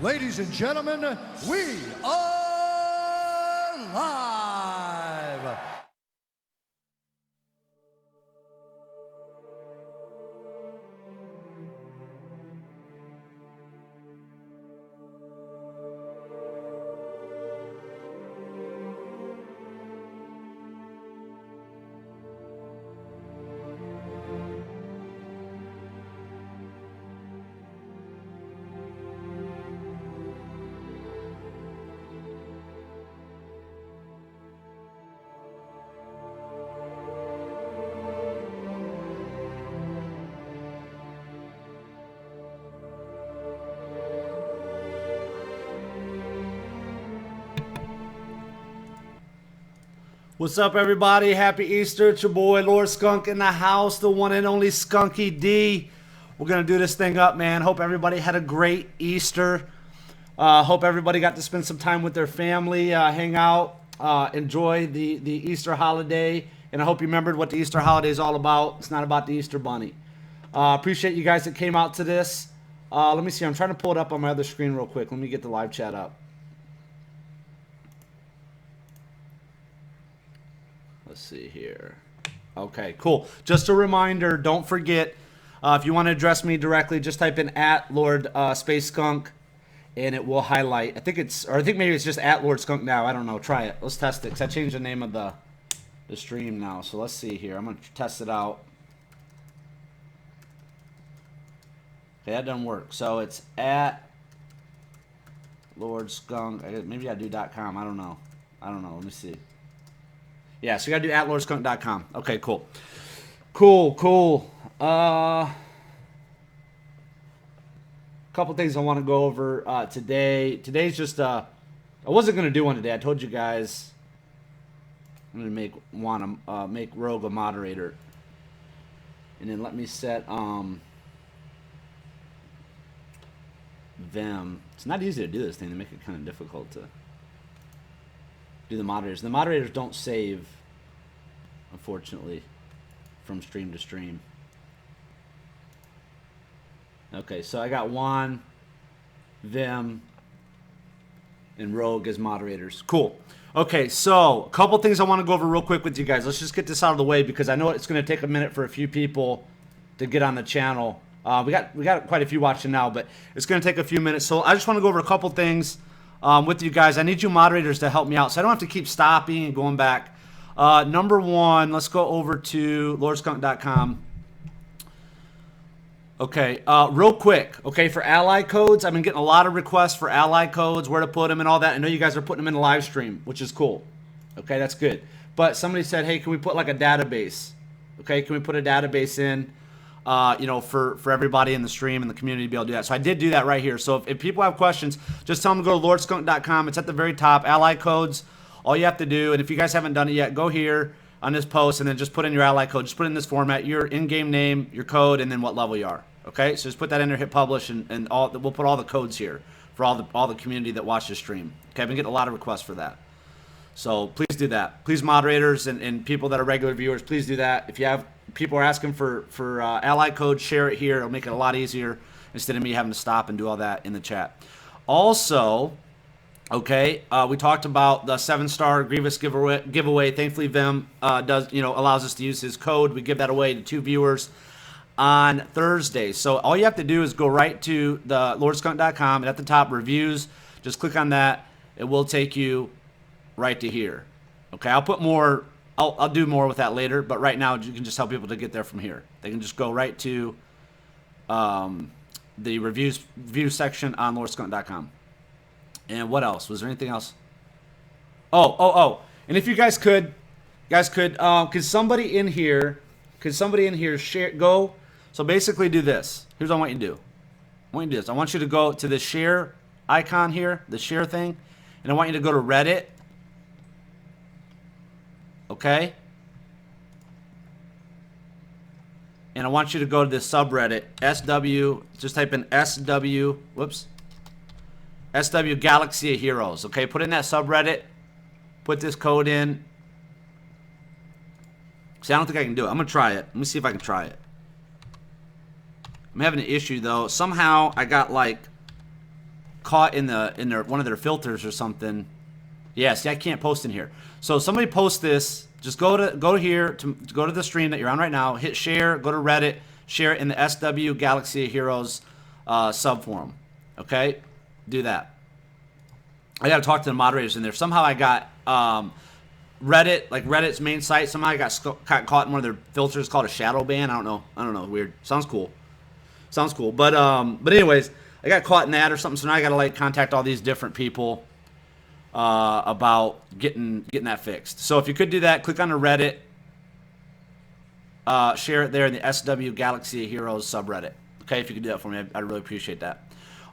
Ladies and gentlemen, we are live. What's up, everybody? Happy Easter. It's your boy, Lord Skunk in the house, the one and only Skunky D. We're going to do this thing up, man. Hope everybody had a great Easter. Hope everybody got to spend some time with their family, hang out, enjoy the Easter holiday. And I hope you remembered what the Easter holiday is all about. It's not about the Easter bunny. Appreciate you guys that came out to this. Let me see. I'm trying to pull it up on my other screen real quick. Let me get the live chat up. Let's see here. Okay, cool. Just a reminder, don't forget, if you want to address me directly, just type in @Lord Space Skunk, and it will highlight. I think maybe it's just @Lord Skunk now. I don't know. Try it. Let's test it, because I changed the name of the stream now. So let's see here. I'm going to test it out. Okay, that doesn't work. So it's @Lord Skunk. Maybe I do .com. I don't know. Let me see. Yeah, so you got to do @LordSkunk.com. Okay, cool. Cool. Couple things I want to go over today. Today's just, I wasn't going to do one today. I told you guys I'm going to make Rogue a moderator. And then let me set them. It's not easy to do this thing. They make it kind of difficult to do the moderators. The moderators don't save, unfortunately, from stream to stream. Okay, so I got Juan, Vim, and Rogue as moderators. Cool. Okay, so a couple things I want to go over real quick with you guys. Let's just get this out of the way because I know it's going to take a minute for a few people to get on the channel. We got quite a few watching now, but it's going to take a few minutes. So I just want to go over a couple things with you guys. I need you moderators to help me out, so I don't have to keep stopping and going back. Number one, let's go over to lordskunk.com. Okay, real quick, okay, for ally codes, I've been getting a lot of requests for ally codes, where to put them and all that. I know you guys are putting them in the live stream, which is cool. Okay, that's good. But somebody said, hey, can we put like a database? Okay, can we put a database in, for everybody in the stream and the community to be able to do that? So I did do that right here. So if people have questions, just tell them to go to lordskunk.com. It's at the very top, ally codes. All you have to do, and if you guys haven't done it yet, go here on this post and then just put in your ally code. Just put in this format, your in-game name, your code, and then what level you are. Okay, so just put that in there, hit publish, and we'll put all the codes here for all the community that watches the stream. Okay, I've been getting a lot of requests for that. So please do that. Please, moderators and people that are regular viewers, please do that. If you have people are asking for ally code, share it here. It'll make it a lot easier instead of me having to stop and do all that in the chat. Also, okay, we talked about the 7-star Grievous giveaway. Thankfully, Vim allows us to use his code. We give that away to 2 viewers on Thursday. So all you have to do is go right to the lordskunk.com, and at the top, reviews, just click on that. It will take you right to here. Okay, I'll put more, I'll do more with that later, but right now you can just help people to get there from here. They can just go right to the review section on lordskunk.com. And what else? Was there anything else? Oh. And if you guys could somebody in here share, go, so basically do this. Here's what I want you to do. I want you to go to the share icon here, the share thing, and I want you to go to Reddit. Okay? And I want you to go to this subreddit, just type in SW Galaxy of Heroes. Okay, put in that subreddit, put this code in. See, I don't think I can do it. I'm going to try it. Let me see if I can try it. I'm having an issue, though. Somehow I got, like, caught in their one of their filters or something. Yeah, see, I can't post in here. So somebody post this. Just go here to go to the stream that you're on right now. Hit share. Go to Reddit. Share it in the SW Galaxy of Heroes subforum. Okay, do that. I got to talk to the moderators in there. Somehow I got Reddit, like Reddit's main site. Somehow I got caught in one of their filters called a shadow ban. I don't know. Weird. Sounds cool. But anyways, I got caught in that or something. So now I got to like contact all these different people about getting that fixed. So if you could do that, click on the Reddit, share it there in the SW Galaxy of Heroes subreddit. Okay, if you could do that for me, I'd really appreciate that.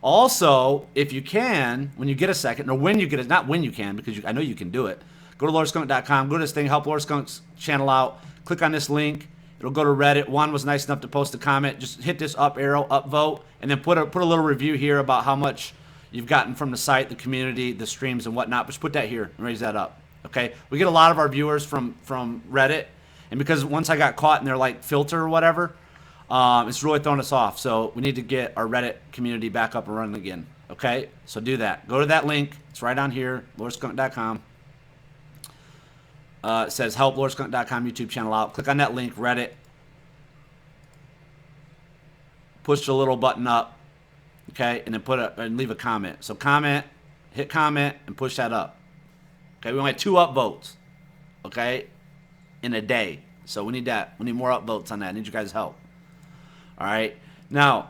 Also, if you can, when you get a second, or when you get it, not when you can, because I know you can do it, go to LordSkunk.com, go to this thing, help Lord Skunk's channel out, click on this link, it'll go to Reddit. Juan was nice enough to post a comment. Just hit this up arrow, upvote, and then put a little review here about how much you've gotten from the site, the community, the streams, and whatnot. Just put that here and raise that up, okay? We get a lot of our viewers from Reddit, and because once I got caught in their like filter or whatever, it's really throwing us off. So we need to get our Reddit community back up and running again. Okay? So do that. Go to that link. It's right on here, LordSkunk.com. It says help LordSkunk.com YouTube channel out. Click on that link, Reddit. Push the little button up. Okay? And then and leave a comment. So hit comment, and push that up. Okay? We only had 2 upvotes. Okay? In a day. So we need that. We need more upvotes on that. I need you guys' help. All right. Now,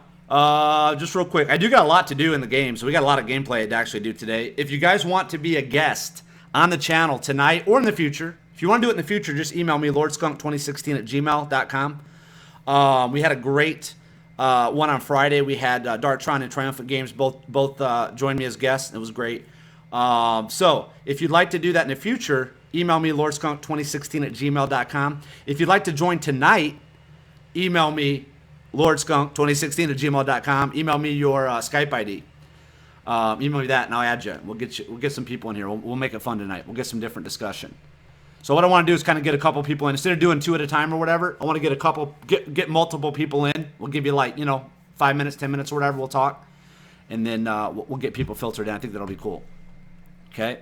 just real quick, I do got a lot to do in the game, so we got a lot of gameplay to actually do today. If you guys want to be a guest on the channel tonight or in the future, if you want to do it in the future, just email me, lordskunk2016@gmail.com. We had a great one on Friday. We had Darktron and Triumphant Games both joined me as guests. It was great. So if you'd like to do that in the future, email me, lordskunk2016@gmail.com. If you'd like to join tonight, email me, lordskunk2016@gmail.com. Email me your Skype ID. Email me that, and I'll add you. We'll get some people in here. We'll make it fun tonight. We'll get some different discussion. So what I want to do is kind of get a couple people in. Instead of doing 2 at a time or whatever, I want to get multiple people in. We'll give you 5 minutes, 10 minutes or whatever. We'll talk, and then we'll get people filtered in. I think that'll be cool. Okay.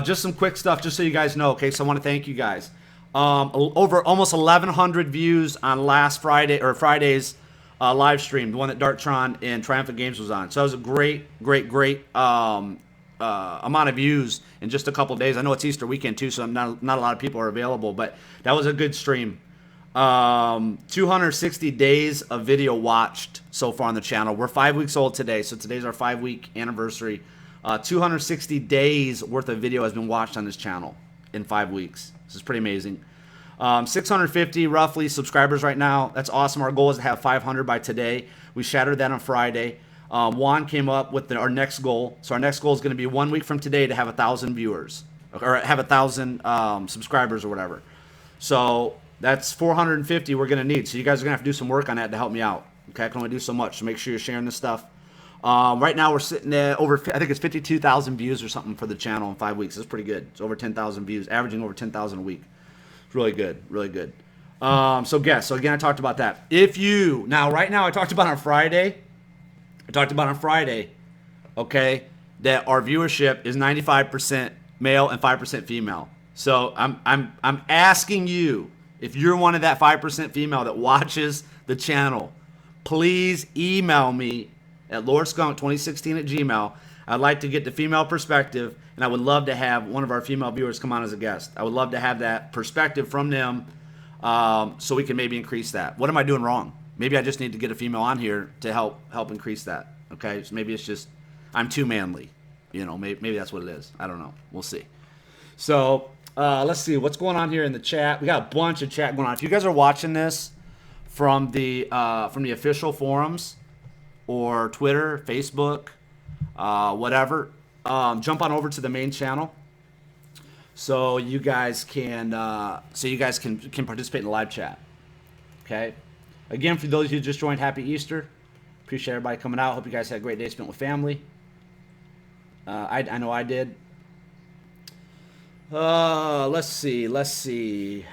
Just some quick stuff, just so you guys know. Okay, so I want to thank you guys. Over almost 1,100 views on last Friday or Friday's live stream, the one that Darktron and Triumphant Games was on. So that was a great amount of views in just a couple of days. I know it's Easter weekend too, so not a lot of people are available, but that was a good stream. 260 days of video watched so far on the channel. We're 5 weeks old today, so today's our 5-week anniversary. 260 days worth of video has been watched on this channel in 5 weeks. This is pretty amazing. 650 roughly subscribers right now. That's awesome. Our goal is to have 500 by today. We shattered that on Friday. Juan came up with our next goal. So our next goal is going to be 1 week from today to have 1,000 viewers or have 1,000 subscribers or whatever. So that's 450 we're going to need. So you guys are going to have to do some work on that to help me out. Okay, I can only do so much. So make sure you're sharing this stuff. Right now we're sitting at over, I think it's 52,000 views or something for the channel in 5 weeks. That's pretty good. It's over 10,000 views, averaging over 10,000 a week. It's really good, really good. So again, I talked about that. Right now I talked about on Friday, okay, that our viewership is 95% male and 5% female. So I'm asking you, if you're one of that 5% female that watches the channel, please email me at lordskunk2016@gmail. I'd like to get the female perspective, and I would love to have one of our female viewers come on as a guest. I would love to have that perspective from them, so we can maybe increase that. What am I doing wrong? Maybe I just need to get a female on here to help increase that. Okay, so maybe it's just I'm too manly. Maybe that's what it is. I don't know. We'll see. So let's see what's going on here in the chat. We got a bunch of chat going on. If you guys are watching this from the official forums or Twitter, Facebook, whatever, jump on over to the main channel so you guys can participate in the live chat. Okay. Again, for those of you who just joined, happy Easter. Appreciate everybody coming out. Hope you guys had a great day spent with family. I know I did. Let's see.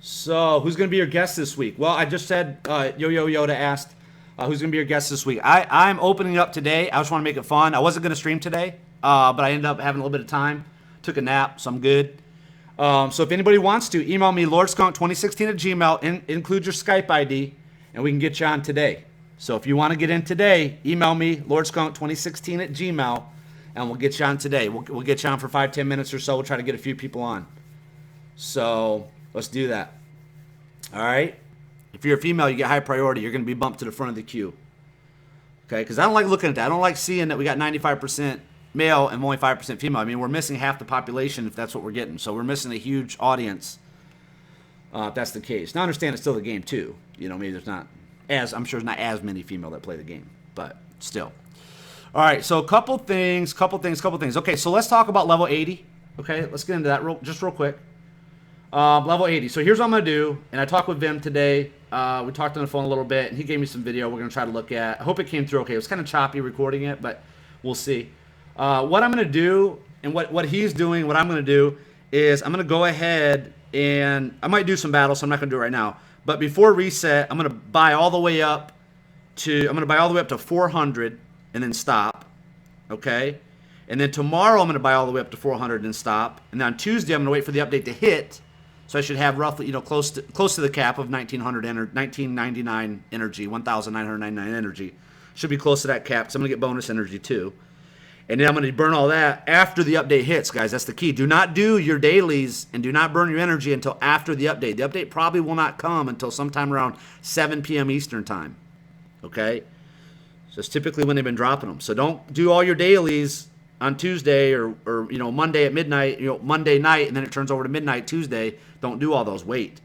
So, who's going to be your guest this week? Well, I just said Yo Yo Yoda asked Who's going to be your guest this week? I'm opening up today. I just want to make it fun. I wasn't going to stream today, but I ended up having a little bit of time. Took a nap, so I'm good. So if anybody wants to, email me, lordskunk2016@gmail. Include your Skype ID, and we can get you on today. So if you want to get in today, email me, lordskunk2016@gmail, and we'll get you on today. We'll get you on for 5-10 minutes or so. We'll try to get a few people on. So let's do that. All right? If you're a female, you get high priority. You're going to be bumped to the front of the queue. Okay? Because I don't like looking at that. I don't like seeing that we got 95% male and only 5% female. I mean, we're missing half the population if that's what we're getting. So we're missing a huge audience if that's the case. Now, I understand it's still the game, too. You know, maybe there's not as, I'm sure there's not as many female that play the game. But still. All right, so a couple things. Okay, so let's talk about level 80. Okay, let's get into that real quick. Level 80. So here's what I'm going to do. And I talked with Vim today. We talked on the phone a little bit, and he gave me some video we're going to try to look at. I hope it came through okay. It was kind of choppy recording it, but we'll see. What I'm going to do, and what he's doing, what I'm going to do, is I'm going to go ahead and I might do some battles, so I'm not going to do it right now. But before reset, I'm going to buy all the way up to 400 and then stop. Okay? And then tomorrow I'm going to buy all the way up to 400 and stop. And then on Tuesday I'm going to wait for the update to hit. So I should have roughly, you know, close to the cap of 1999 energy, 1999 energy. Should be close to that cap. So I'm going to get bonus energy too. And then I'm going to burn all that after the update hits, guys. That's the key. Do not do your dailies and do not burn your energy until after the update. The update probably will not come until sometime around 7 p.m. Eastern time. Okay? So that's typically when they've been dropping them. So don't do all your dailies on Tuesday or you know, Monday at midnight, you know, Monday night, and then it turns over to midnight Tuesday. Don't do all those. Wait.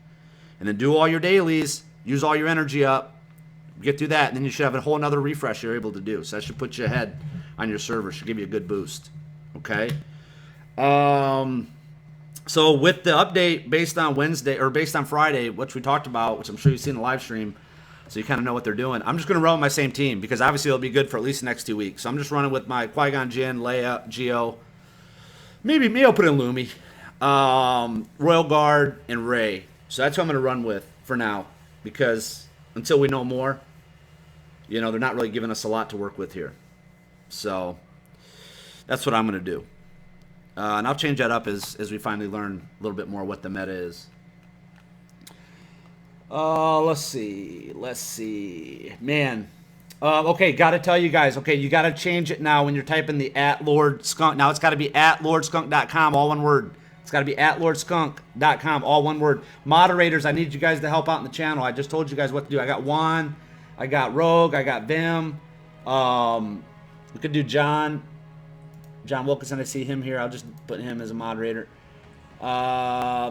And then do all your dailies. Use all your energy up. Get through that, and then you should have a whole another refresh you're able to do. So that should put you ahead on your server. Should give you a good boost. Okay? So with the update based on Wednesday, or based on Friday, which we talked about, which I'm sure you've seen in the live stream, so you kind of know what they're doing. I'm just going to run with my same team because obviously it'll be good for at least the next 2 weeks. So I'm just running with my Qui-Gon Jinn, Leia, Geo. Maybe I'll put in Lumi, Royal Guard, and Rey. So that's what I'm going to run with for now because until we know more, you know, they're not really giving us a lot to work with here. So that's what I'm going to do. And I'll change that up as we finally learn a little bit more what the meta is. Let's see. Man. Okay, got to tell you guys. Okay, you got to change it now when you're typing the @LordSkunk. Now it's got to be @LordSkunk.com, all one word. It's got to be @LordSkunk.com, all one word. Moderators, I need you guys to help out in the channel. I just told you guys what to do. I got Juan, I got Rogue, I got Vim. We could do John Wilkinson. I see him here. I'll just put him as a moderator.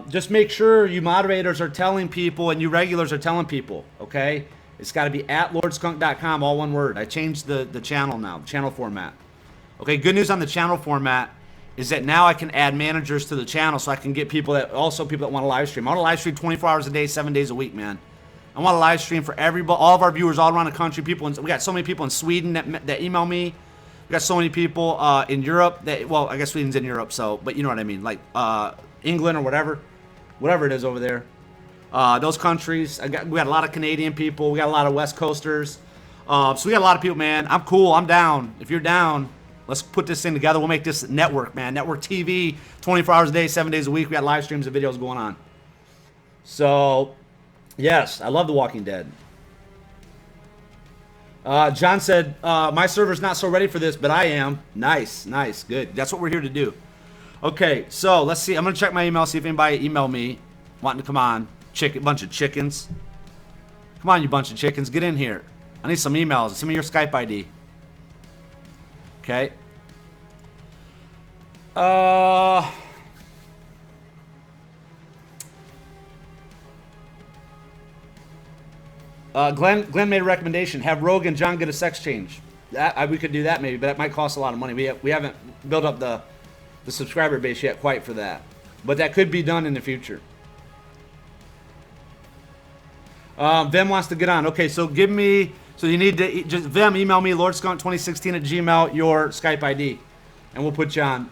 Just make sure you moderators are telling people and you regulars are telling people, okay? It's got to be @LordSkunk.com, all one word. I changed the channel now, channel format. Okay, good news on the channel format is that now I can add managers to the channel so I can get people that want to live stream. I want to live stream 24 hours a day, 7 days a week, man. I want to live stream for all of our viewers all around the country. We got so many people in Sweden that email me. We got so many people in Europe well, I guess Sweden's in Europe, but you know what I mean, like England or whatever it is over there. Those countries. We got a lot of Canadian people. We got a lot of West Coasters. So we got a lot of people, man. I'm cool. I'm down. If you're down, let's put this thing together. We'll make this network, man. Network TV, 24 hours a day, 7 days a week. We got live streams and videos going on. So, yes, I love The Walking Dead. John said, my server's not so ready for this, but I am. Nice, good. That's what we're here to do. Okay, so let's see. I'm going to check my email, see if anybody emailed me wanting to come on. Bunch of chickens. Come on, you bunch of chickens. Get in here. I need some emails. Send me your Skype ID. Okay. Glenn made a recommendation. Have Rogue and John get a sex change. We could do that maybe, but that might cost a lot of money. We haven't built up the subscriber base yet quite for that. But that could be done in the future. Vim wants to get on. Okay, so you need to just Vim, email me, lordskunk2016@gmail, your Skype ID, and we'll put you on.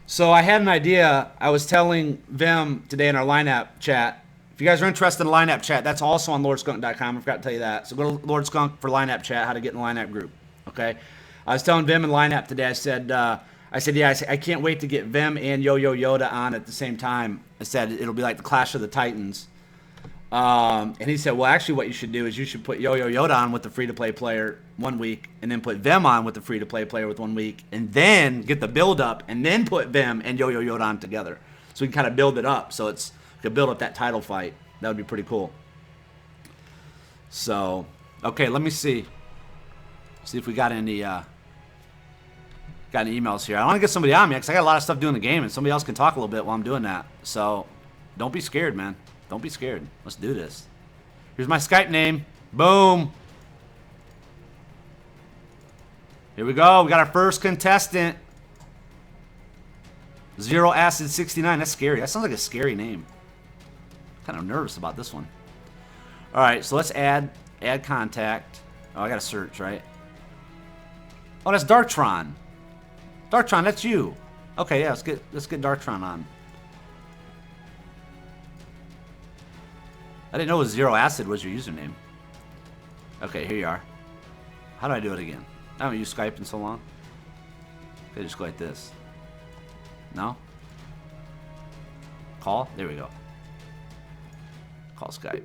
So I had an idea. I was telling Vim today in our line app chat, If you guys are interested in the lineup chat, that's also on LordSkunk.com. I forgot to tell you that. So go to Lord Skunk for lineup chat, how to get in the lineup group. Okay. I was telling Vim in lineup today. I said, yeah, I can't wait to get Vim and Yo Yo Yoda on at the same time. I said it'll be like the Clash of the Titans. And he said, well, actually, what you should do is you should put Yo Yo Yoda on with the free-to-play player 1 week, and then put Vim on with the free-to-play player with 1 week, and then get the build up, and then put Vim and Yo Yo Yoda on together, so we can kind of build it up. So we could build up that title fight. That would be pretty cool. So, okay, let me see if we got any emails here. I want to get somebody on me because I got a lot of stuff doing the game, and somebody else can talk a little bit while I'm doing that. So, don't be scared, man. Don't be scared. Let's do this. Here's my Skype name. Boom. Here we go. We got our first contestant. Zero Acid 69. That's scary. That sounds like a scary name. Kind of nervous about this one. All right, so let's add contact. Oh, I got to search, right? Oh, that's Darktron. Darktron, that's you. Okay, yeah, let's get Darktron on. I didn't know Zero Acid was your username. Okay, here you are. How do I do it again? I haven't used Skype in so long. Okay, just go like this. No? Call? There we go. Call Skype.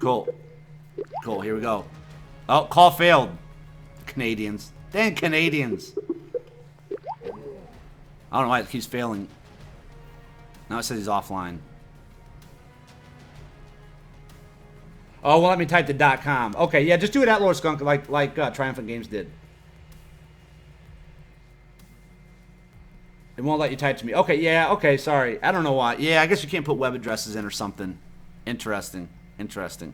Cool. Cool, here we go. Oh, call failed. Canadians. Dang Canadians. I don't know why it keeps failing. Now it says he's offline. Oh, well, let me type the .com. Okay, yeah, just do it at Lord Skunk like Triumphant Games did. It won't let you type to me. Okay, yeah, okay, sorry. I don't know why. Yeah, I guess you can't put web addresses in or something. Interesting. Interesting.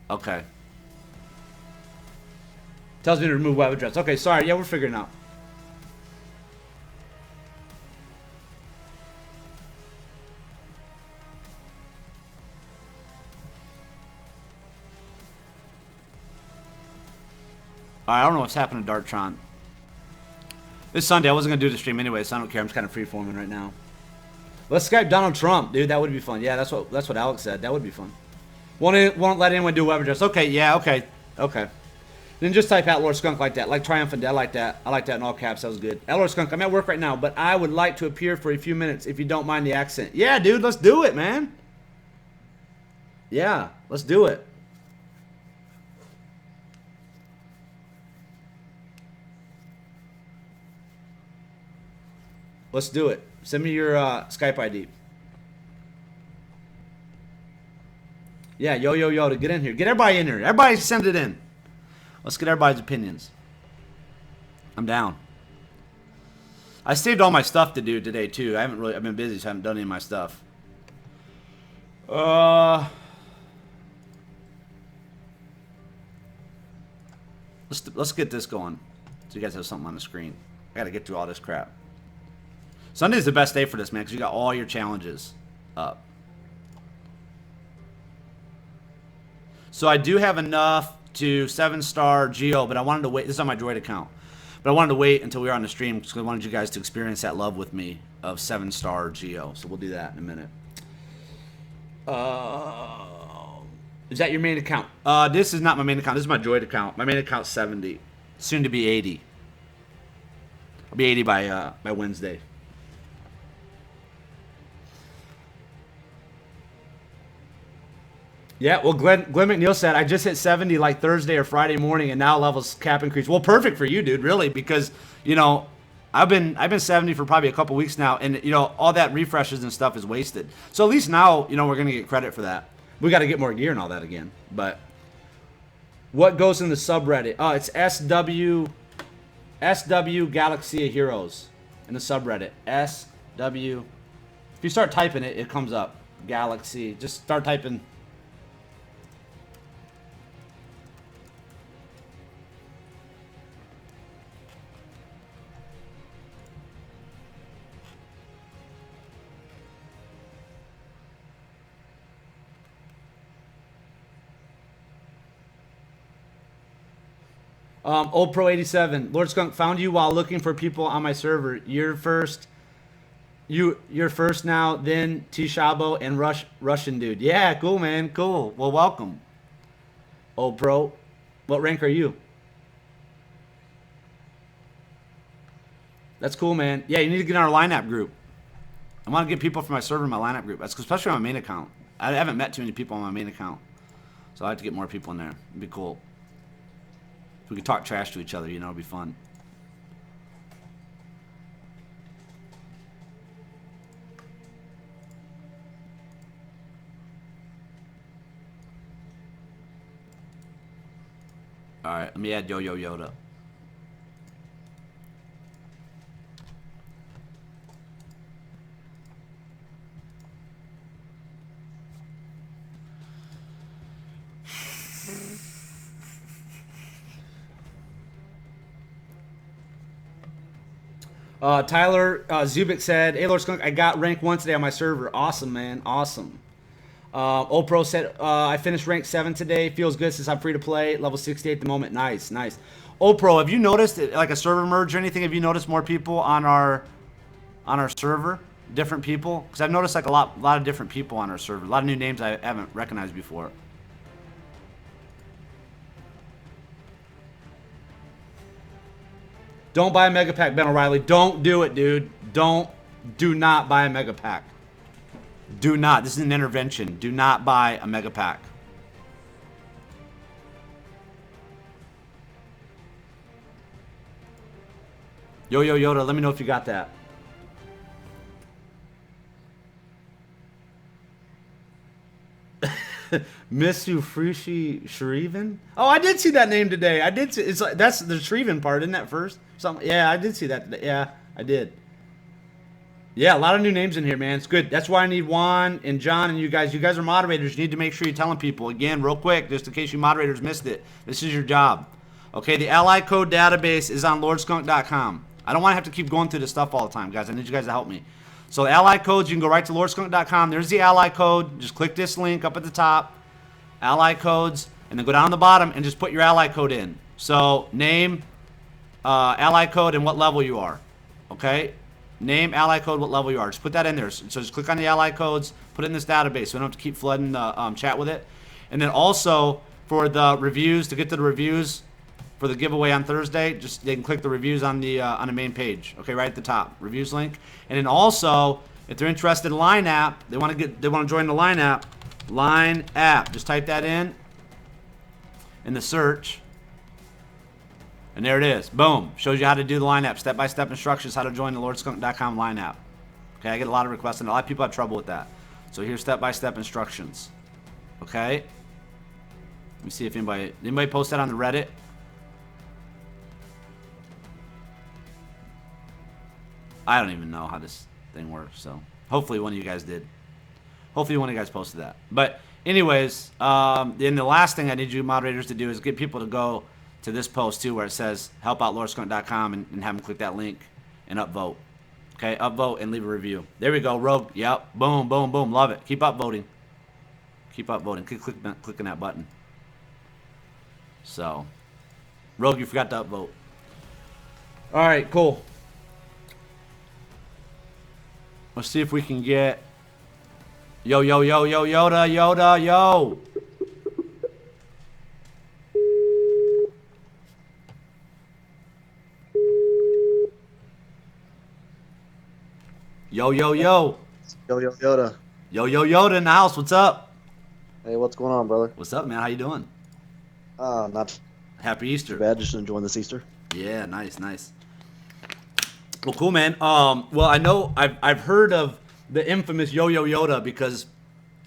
Okay. Tells me to remove web address. Okay, sorry. Yeah, we're figuring it out. I don't know what's happening to Darktron. This Sunday, I wasn't going to do the stream anyway, so I don't care. I'm just kind of free-forming right now. Let's Skype Donald Trump, dude. That would be fun. Yeah, that's what Alex said. That would be fun. Won't let anyone do web address. Okay, yeah, okay. Okay. Then just type out Lord Skunk like that. Like Triumphant. I like that. I like that in all caps. That was good. Lord Skunk, I'm at work right now, but I would like to appear for a few minutes if you don't mind the accent. Yeah, dude, let's do it, man. Yeah, let's do it. Let's do it. Send me your Skype ID. Yeah, Yo Yo Yoda, get in here. Get everybody in here. Everybody send it in. Let's get everybody's opinions. I'm down. I saved all my stuff to do today too. I've been busy, so I haven't done any of my stuff. Let's get this going. So you guys have something on the screen. I gotta get through all this crap. Sunday's the best day for this, man, because you got all your challenges up. So I do have enough to 7-star Geo, but I wanted to wait. This is on my Droid account. But I wanted to wait until we were on the stream because I wanted you guys to experience that love with me of 7-star Geo. So we'll do that in a minute. Is that your main account? This is not my main account. This is my Droid account. My main account's 70. Soon to be 80. I'll be 80 by Wednesday. Yeah, well, Glenn McNeil said, I just hit 70 like Thursday or Friday morning, and now levels cap increase. Well, perfect for you, dude, really, because, you know, I've been 70 for probably a couple weeks now, and, you know, all that refreshes and stuff is wasted. So at least now, you know, we're going to get credit for that. We got to get more gear and all that again. But what goes in the subreddit? Oh, it's SW Galaxy of Heroes in the subreddit. SW. If you start typing it, it comes up. Galaxy. Just start typing. Old Pro 87, Lord Skunk found you while looking for people on my server. You're first You're first now, then T Shabo and Russian dude. Yeah, cool, man. Cool. Well, welcome. Oh, bro. What rank are you? That's cool, man. Yeah, you need to get in our lineup group. I want to get people from my server in my lineup group. That's especially on my main account. I haven't met too many people on my main account. So I like to get more people in there. It'd be cool. If we could talk trash to each other, you know, it'd be fun. All right, let me add Yo Yo Yoda. Tyler Zubik said, "Hey, Lord Skunk, I got rank 1 today on my server. Awesome, man. Awesome." Opro said, "I finished rank 7 today. Feels good since I'm free to play. Level 68 at the moment. Nice, nice." Opro, have you noticed like a server merge or anything? Have you noticed more people on our server? Different people? Because I've noticed like a lot of different people on our server. A lot of new names I haven't recognized before. Don't buy a mega pack, Ben O'Reilly. Don't do it, dude. Do not buy a mega pack. Do not. This is an intervention. Do not buy a mega pack. Yo Yo Yoda, let me know if you got that. Misu Frushi Shriven? Oh, I did see that name today. I did see, it's like that's the Shriven part, isn't that first? Something. Yeah, I did see that today. Yeah, I did. Yeah, a lot of new names in here, man. It's good. That's why I need Juan and John and you guys. You guys are moderators. You need to make sure you're telling people. Again, real quick, just in case you moderators missed it. This is your job. Okay, the ally code database is on lordskunk.com. I don't want to have to keep going through this stuff all the time, guys. I need you guys to help me. So the ally codes, you can go right to lordskunk.com. There's the ally code. Just click this link up at the top. Ally codes. And then go down the bottom and just put your ally code in. So name, ally code, and what level you are. Okay? Name, ally code, what level you are. Just put that in there. So just click on the ally codes, put it in this database so we don't have to keep flooding the chat with it. And then also for the reviews, to get to the reviews for the giveaway on Thursday, just they can click the reviews on the main page. Okay, right at the top, reviews link. And then also, if they're interested in Line app, they want to join the Line app. Line app. Just type that in the search. And there it is. Boom. Shows you how to do the line app. Step-by-step instructions how to join the lordskunk.com line app. Okay, I get a lot of requests, and a lot of people have trouble with that. So here's step-by-step instructions. Okay. Let me see if anybody post that on the Reddit. I don't even know how this thing works, so hopefully one of you guys did. Hopefully one of you guys posted that. But anyways, then the last thing I need you moderators to do is get people to go to this post too, where it says help out lordskunk.com and have them click that link and upvote. Okay, upvote and leave a review. There we go, Rogue. Yep, boom, boom, boom. Love it. Keep upvoting. Keep upvoting. Keep clicking that button. So, Rogue, you forgot to upvote. All right, cool. Let's see if we can get Yo Yo Yo Yo Yoda Yoda Yo. Yo Yo Yo. Yo Yo Yoda. Yo Yo Yoda in the house. What's up? Hey, what's going on, brother? What's up, man? How you doing? Not Happy Easter. too bad. Just enjoying this Easter. Yeah, nice, nice. Well, cool, man. Well, I know I've heard of the infamous Yo Yo Yoda because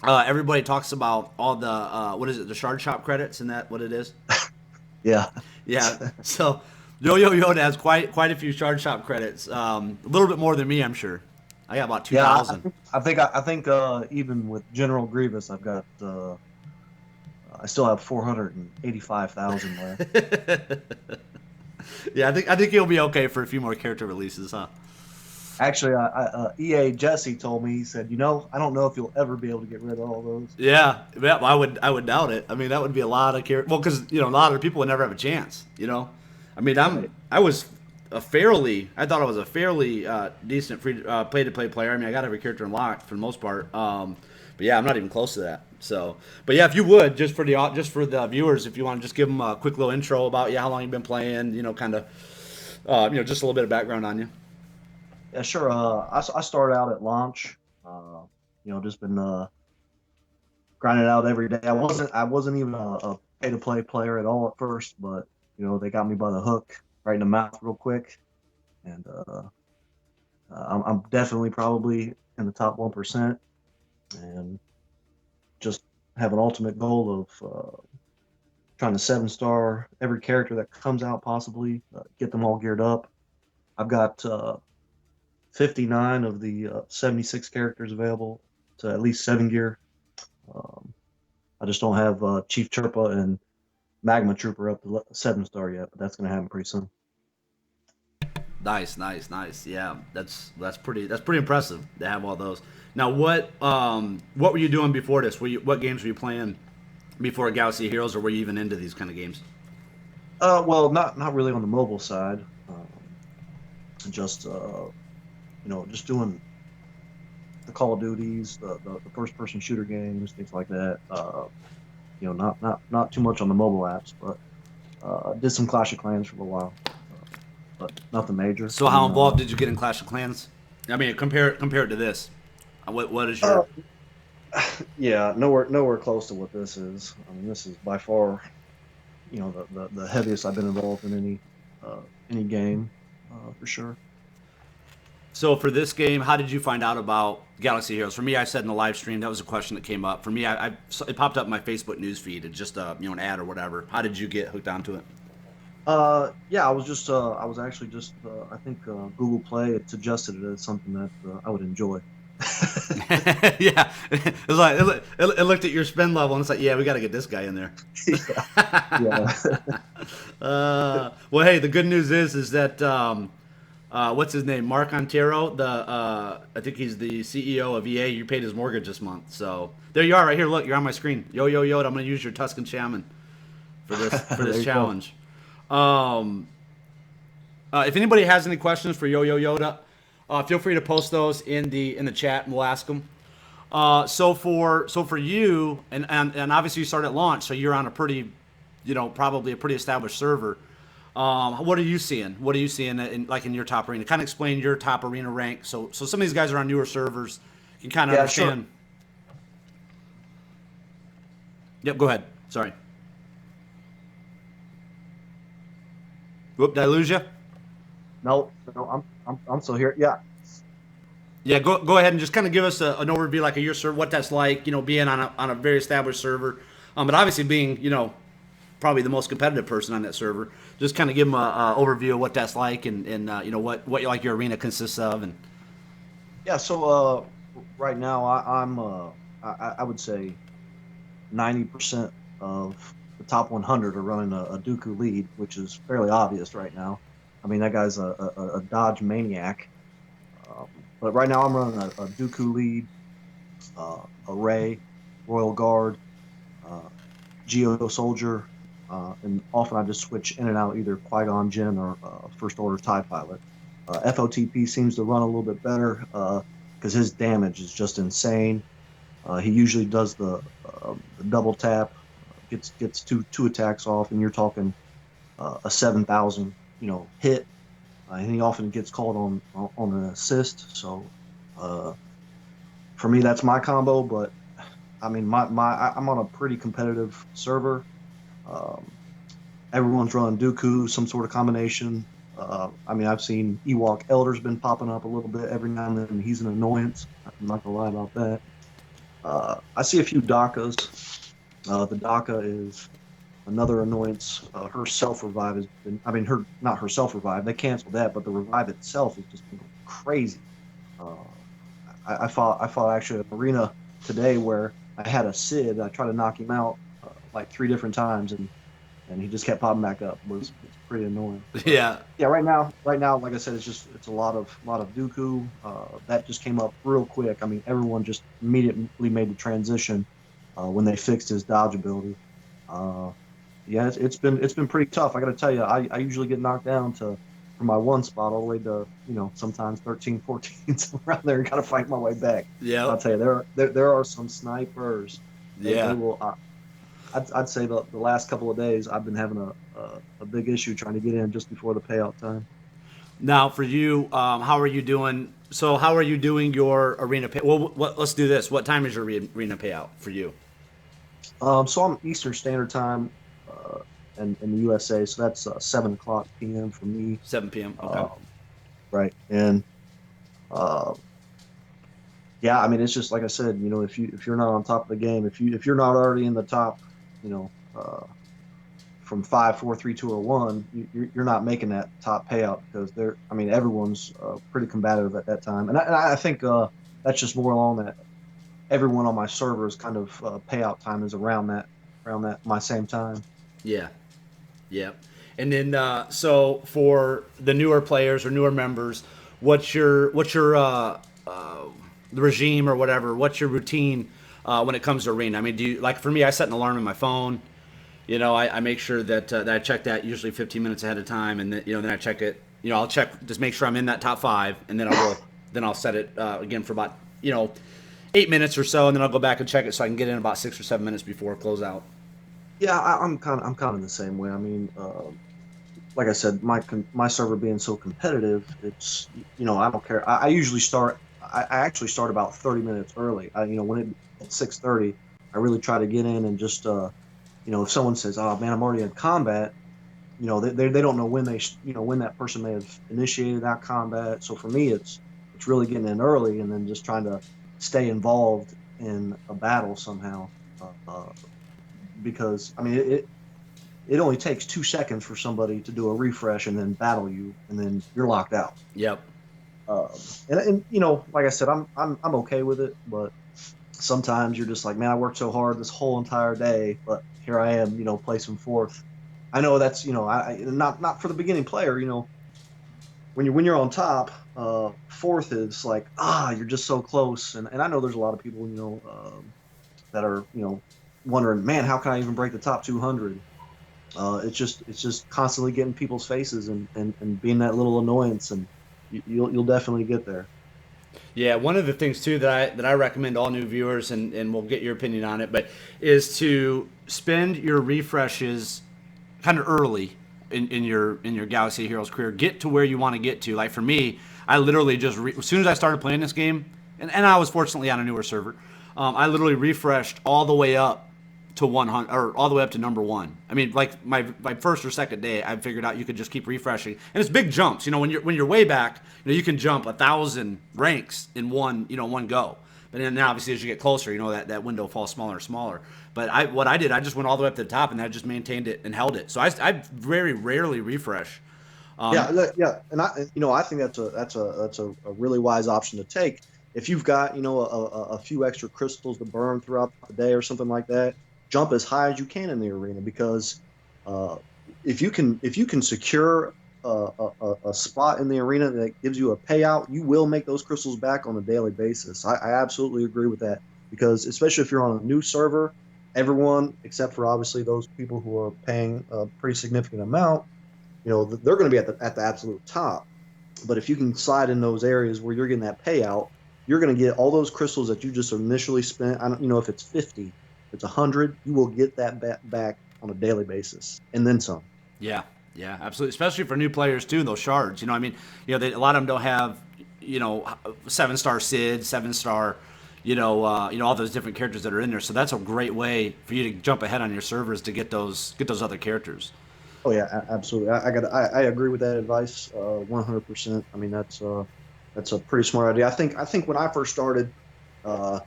everybody talks about all the what is it, the shard shop credits, and that what it is? Yeah. Yeah. So Yo Yo Yoda has quite a few shard shop credits. A little bit more than me, I'm sure. I got about 2,000. I think even with General Grievous, I've got I still have 485,000 left. Yeah, I think you'll be okay for a few more character releases, huh? Actually, EA Jesse told me, he said, I don't know if you'll ever be able to get rid of all those. Yeah, I would doubt it. I mean, that would be a lot of character. Well, because a lot of people would never have a chance. I mean, I was a fairly, I thought it was a fairly decent free play-to-play player. I mean, I got every character unlocked for the most part. But yeah, I'm not even close to that. So, but yeah, if you would, just for the viewers, if you want to just give them a quick little intro about how long you've been playing, kind of, just a little bit of background on you. Yeah, sure. I started out at launch. Just been grinding out every day. I wasn't even a pay to play player at all at first, but they got me by the hook right in the mouth real quick, and I'm definitely probably in the top 1%, and just have an ultimate goal of trying to 7-star every character that comes out, possibly get them all geared up. I've got 59 of the 76 characters available to at least 7 gear. Um, I just don't have Chief Chirpa and Magma Trooper up to 7-star yet, but that's going to happen pretty soon. Nice, nice, nice. Yeah, that's pretty impressive to have all those. Now, what were you doing before this? What games were you playing before Galaxy Heroes, or were you even into these kind of games? Well, not really on the mobile side. Just just doing the Call of Duties, the first person shooter games, things like that. Not too much on the mobile apps, but did some Clash of Clans for a while, but nothing major. So, how involved did you get in Clash of Clans? I mean, compare it to this. What is your? Yeah, nowhere close to what this is. I mean, this is by far, the heaviest I've been involved in any game, for sure. So for this game, how did you find out about Galaxy Heroes? For me, I said in the live stream that was a question that came up. For me, it popped up in my Facebook news feed. It's just an ad or whatever. How did you get hooked onto it? Yeah, I was actually just I think Google Play had suggested it as something that I would enjoy. Yeah, it was like it looked at your spend level and it's like, yeah, we got to get this guy in there. Yeah. Well, hey, the good news is that what's his name, Mark Ontero, I think he's the CEO of EA. You paid his mortgage this month, so there you are, right here. Look, you're on my screen. Yo Yo Yoda. I'm gonna use your Tuscan Shaman for this challenge. If anybody has any questions for Yo Yo Yoda, feel free to post those in the chat and we'll ask them. So for you, and obviously you started at launch, so you're on a pretty, probably a pretty established server. What are you seeing? What are you seeing in your top arena? Kind of explain your top arena rank. So some of these guys are on newer servers. You can kind of understand. Sure. Yep. Go ahead. Sorry. Whoop! Did I lose you? No, I'm still here. Yeah. Yeah. Go ahead and just kind of give us an overview, like, of your server, what that's like. Being on a very established server, but obviously being probably the most competitive person on that server. Just kind of give them a overview of what that's like, and what you like your arena consists of. And yeah, so right now I would say 90% of the top 100 are running a Dooku lead, which is fairly obvious right now. I mean, that guy's a dodge maniac. But right now I'm running a Dooku lead, a Rey, Royal Guard, Geo Soldier, and often I just switch in and out either Qui-Gon Jinn or First Order TIE Pilot. FOTP seems to run a little bit better because his damage is just insane. He usually does the double tap, gets two attacks off, and you're talking a 7,000 hit, and he often gets called on an assist. So for me, that's my combo. But I mean, I'm on a pretty competitive server. Everyone's running Dooku, some sort of combination. I mean, I've seen Ewok Elder's been popping up a little bit every now and then. He's an annoyance. I'm not gonna lie about that. I see a few Dakas. The Daka is another annoyance. Her self-revive has been, I mean, not her self-revive, they canceled that, but the revive itself has just been crazy. I fought actually an arena today where I had a Sid. I tried to knock him out like 3 different times, and he just kept popping back up. It's pretty annoying. But, yeah. Yeah. Right now, like I said, it's a lot of Dooku. That just came up real quick. I mean, everyone just immediately made the transition when they fixed his dodge ability. Yeah, it's been pretty tough. I got to tell you, I usually get knocked down to from my one spot all the way to, sometimes 13, 14, so around there, got to fight my way back. Yeah. I'll tell you, there are some snipers. They Yeah. will. I'd say the last couple of days I've been having a big issue trying to get in just before the payout time. Now, for you, how are you doing? So, how are you doing your arena pay? Well, let's do this. What time is your arena payout for you? So I'm Eastern Standard Time, in the USA, so that's 7 o'clock p.m. for me. 7 p.m. Okay. Right, and uh, yeah, I mean, it's just like I said, if you're not on top of the game, if you're not already in the top, you know, from 5, 4, 3, 2, or 1, you're not making that top payout because I mean, everyone's pretty combative at that time, and I think that's just more along that everyone on my server's kind of payout time is around that my same time. Yeah. Yeah. And then, so for the newer players or newer members, what's your the regime or whatever? What's your routine when it comes to arena? I mean, do you like for me? I set an alarm in my phone. I make sure that I check that usually 15 minutes ahead of time, and then I check it. I'll check just make sure I'm in that top 5, and then I'll set it again for about 8 minutes or so, and then I'll go back and check it so I can get in about 6 or 7 minutes before close out. Yeah, I'm kind of the same way. I mean, like I said, my server being so competitive, it's I don't care. I usually start. I actually start about 30 minutes early. When at 6:30, I really try to get in and just if someone says, "Oh man, I'm already in combat," they don't know when when that person may have initiated that combat. So for me, it's really getting in early and then just trying to stay involved in a battle somehow. Because I mean, it only takes 2 seconds for somebody to do a refresh and then battle you, and then you're locked out. Yep. Um, and like I said, I'm okay with it, but sometimes you're just like, man, I worked so hard this whole entire day, but here I am, placing fourth. I know that's not for the beginning player. When you're on top, fourth is like, you're just so close, and I know there's a lot of people that are wondering, man, how can I even break the top 200? It's just constantly getting people's faces and being that little annoyance, and you'll definitely get there. Yeah, one of the things too that I recommend all new viewers, and we'll get your opinion on it, but is to spend your refreshes kind of early in your Galaxy Heroes career. Get to where you want to get to. Like for me, I literally just as soon as I started playing this game, and I was fortunately on a newer server, I literally refreshed all the way up to 100 or all the way up to number 1. I mean, like my first or second day, I figured out you could just keep refreshing, and it's big jumps. When you're way back, you can jump 1,000 ranks in one go. But then obviously as you get closer, that window falls smaller and smaller. But what I did, I just went all the way up to the top, and I just maintained it and held it. So I very rarely refresh. Yeah, and I think that's a really wise option to take. If you've got a few extra crystals to burn throughout the day or something like that, jump as high as you can in the arena, because uh, if you can secure a spot in the arena that gives you a payout, you will make those crystals back on a daily basis. I absolutely agree with that, because especially if you're on a new server, everyone except for obviously those people who are paying a pretty significant amount, they're going to be at the absolute top. But if you can slide in those areas where you're getting that payout, you're going to get all those crystals that you just initially spent. I don't, if it's 50, if it's 100, you will get that back on a daily basis, and then some. Yeah, yeah, absolutely. Especially for new players too, those shards. I mean, a lot of them don't have, 7-star Sid, 7-star, all those different characters that are in there. So that's a great way for you to jump ahead on your servers to get those other characters. Oh yeah, absolutely. I agree with that advice, 100%. I mean, that's a pretty smart idea. I think when I first started, uh,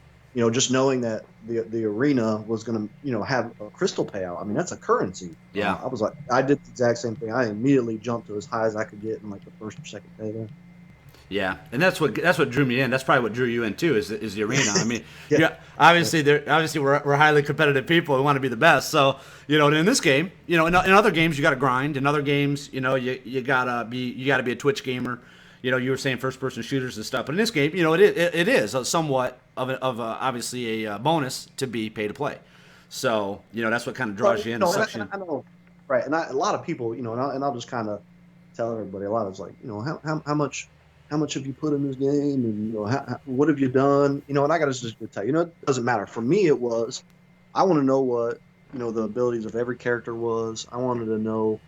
just knowing that the arena was going to have a crystal payout. I mean, that's a currency. Yeah. I was like, I did the exact same thing. I immediately jumped to as high as I could get in like the first or second day there. Yeah, and that's what drew me in. That's probably what drew you in too. Is the arena? I mean, Yeah. yeah, obviously we're highly competitive people. We want to be the best. So in this game, in other games you got to grind. In other games, you gotta be a Twitch gamer. You were saying first person shooters and stuff, but in this game, it is somewhat of obviously a bonus to be pay to play. So that's what kind of draws you in and sucks you in. I know, right? And a lot of people, and I'll just kind of tell everybody a lot. I was like, how much have you put in this game, and what have you done? And I got to just tell you, it doesn't matter. For me, it was I want to know what the abilities of every character was. I wanted to know.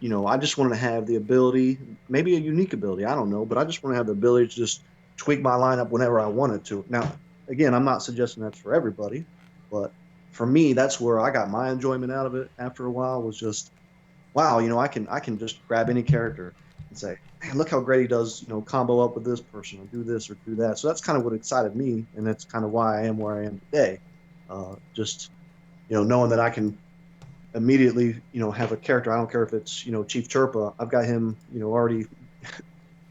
I just wanted to have the ability, maybe a unique ability, I don't know, but I just want to have the ability to just tweak my lineup whenever I wanted to. Now, again, I'm not suggesting that's for everybody, but for me, that's where I got my enjoyment out of it after a while was just, wow, I can just grab any character and say, man, look how great he does, combo up with this person or do this or do that. So that's kind of what excited me, and that's kind of why I am where I am today. Just knowing that I can immediately, have a character. I don't care if it's, Chief Chirpa. I've got him, already,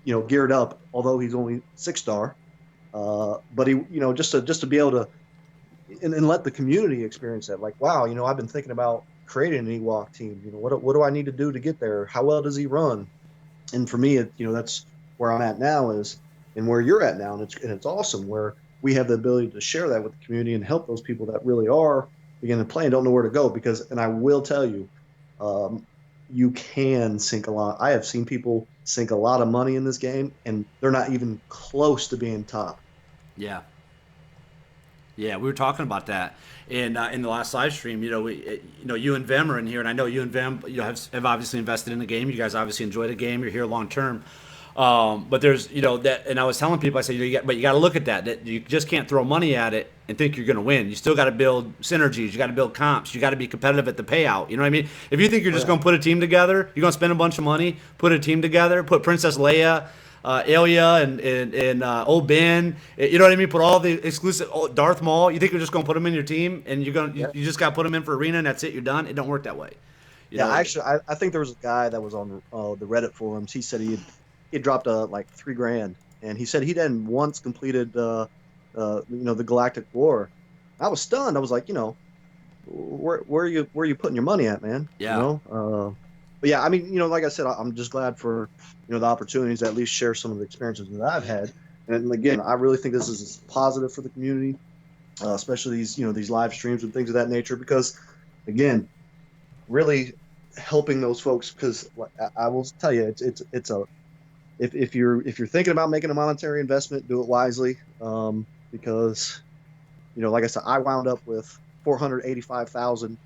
geared up. Although he's only 6-star, but he, just to be able to and let the community experience that. Like, wow, I've been thinking about creating an Ewok team. What do I need to do to get there? How well does he run? And for me, that's where I'm at now and where you're at now, and it's awesome where we have the ability to share that with the community and help those people that really are beginning to play and don't know where to go. And I will tell you, you can sink a lot. I have seen people sink a lot of money in this game, and they're not even close to being top. Yeah. Yeah, we were talking about that in the last live stream. You and Vem are in here, and I know you and Vem have obviously invested in the game. You guys obviously enjoy the game. You're here long term. But there's that, and I was telling people, I said, but you got to look at that you just can't throw money at it and think you're going to win. You still got to build synergies. You got to build comps. You got to be competitive at the payout. You know what I mean? If you think you're just going to put a team together, you're going to spend a bunch of money, put a team together, put Princess Leia, Elia, and Old Ben. You know what I mean? Put all the exclusive Darth Maul. You think you're just going to put them in your team, and you just got to put them in for arena, and that's it. You're done. It don't work that way. Actually, I think there was a guy that was on the Reddit forums. He said he dropped like $3,000, and he said he hadn't once completed the Galactic War. I was stunned. I was like, where are you putting your money at, man? Yeah. But yeah, I mean, like I said, I'm just glad for the opportunities to at least share some of the experiences that I've had. And again, I really think this is positive for the community, especially these live streams and things of that nature, because again, really helping those folks. Because I will tell you, it's a if you're thinking about making a monetary investment, do it wisely, because like I said, I wound up with 485,000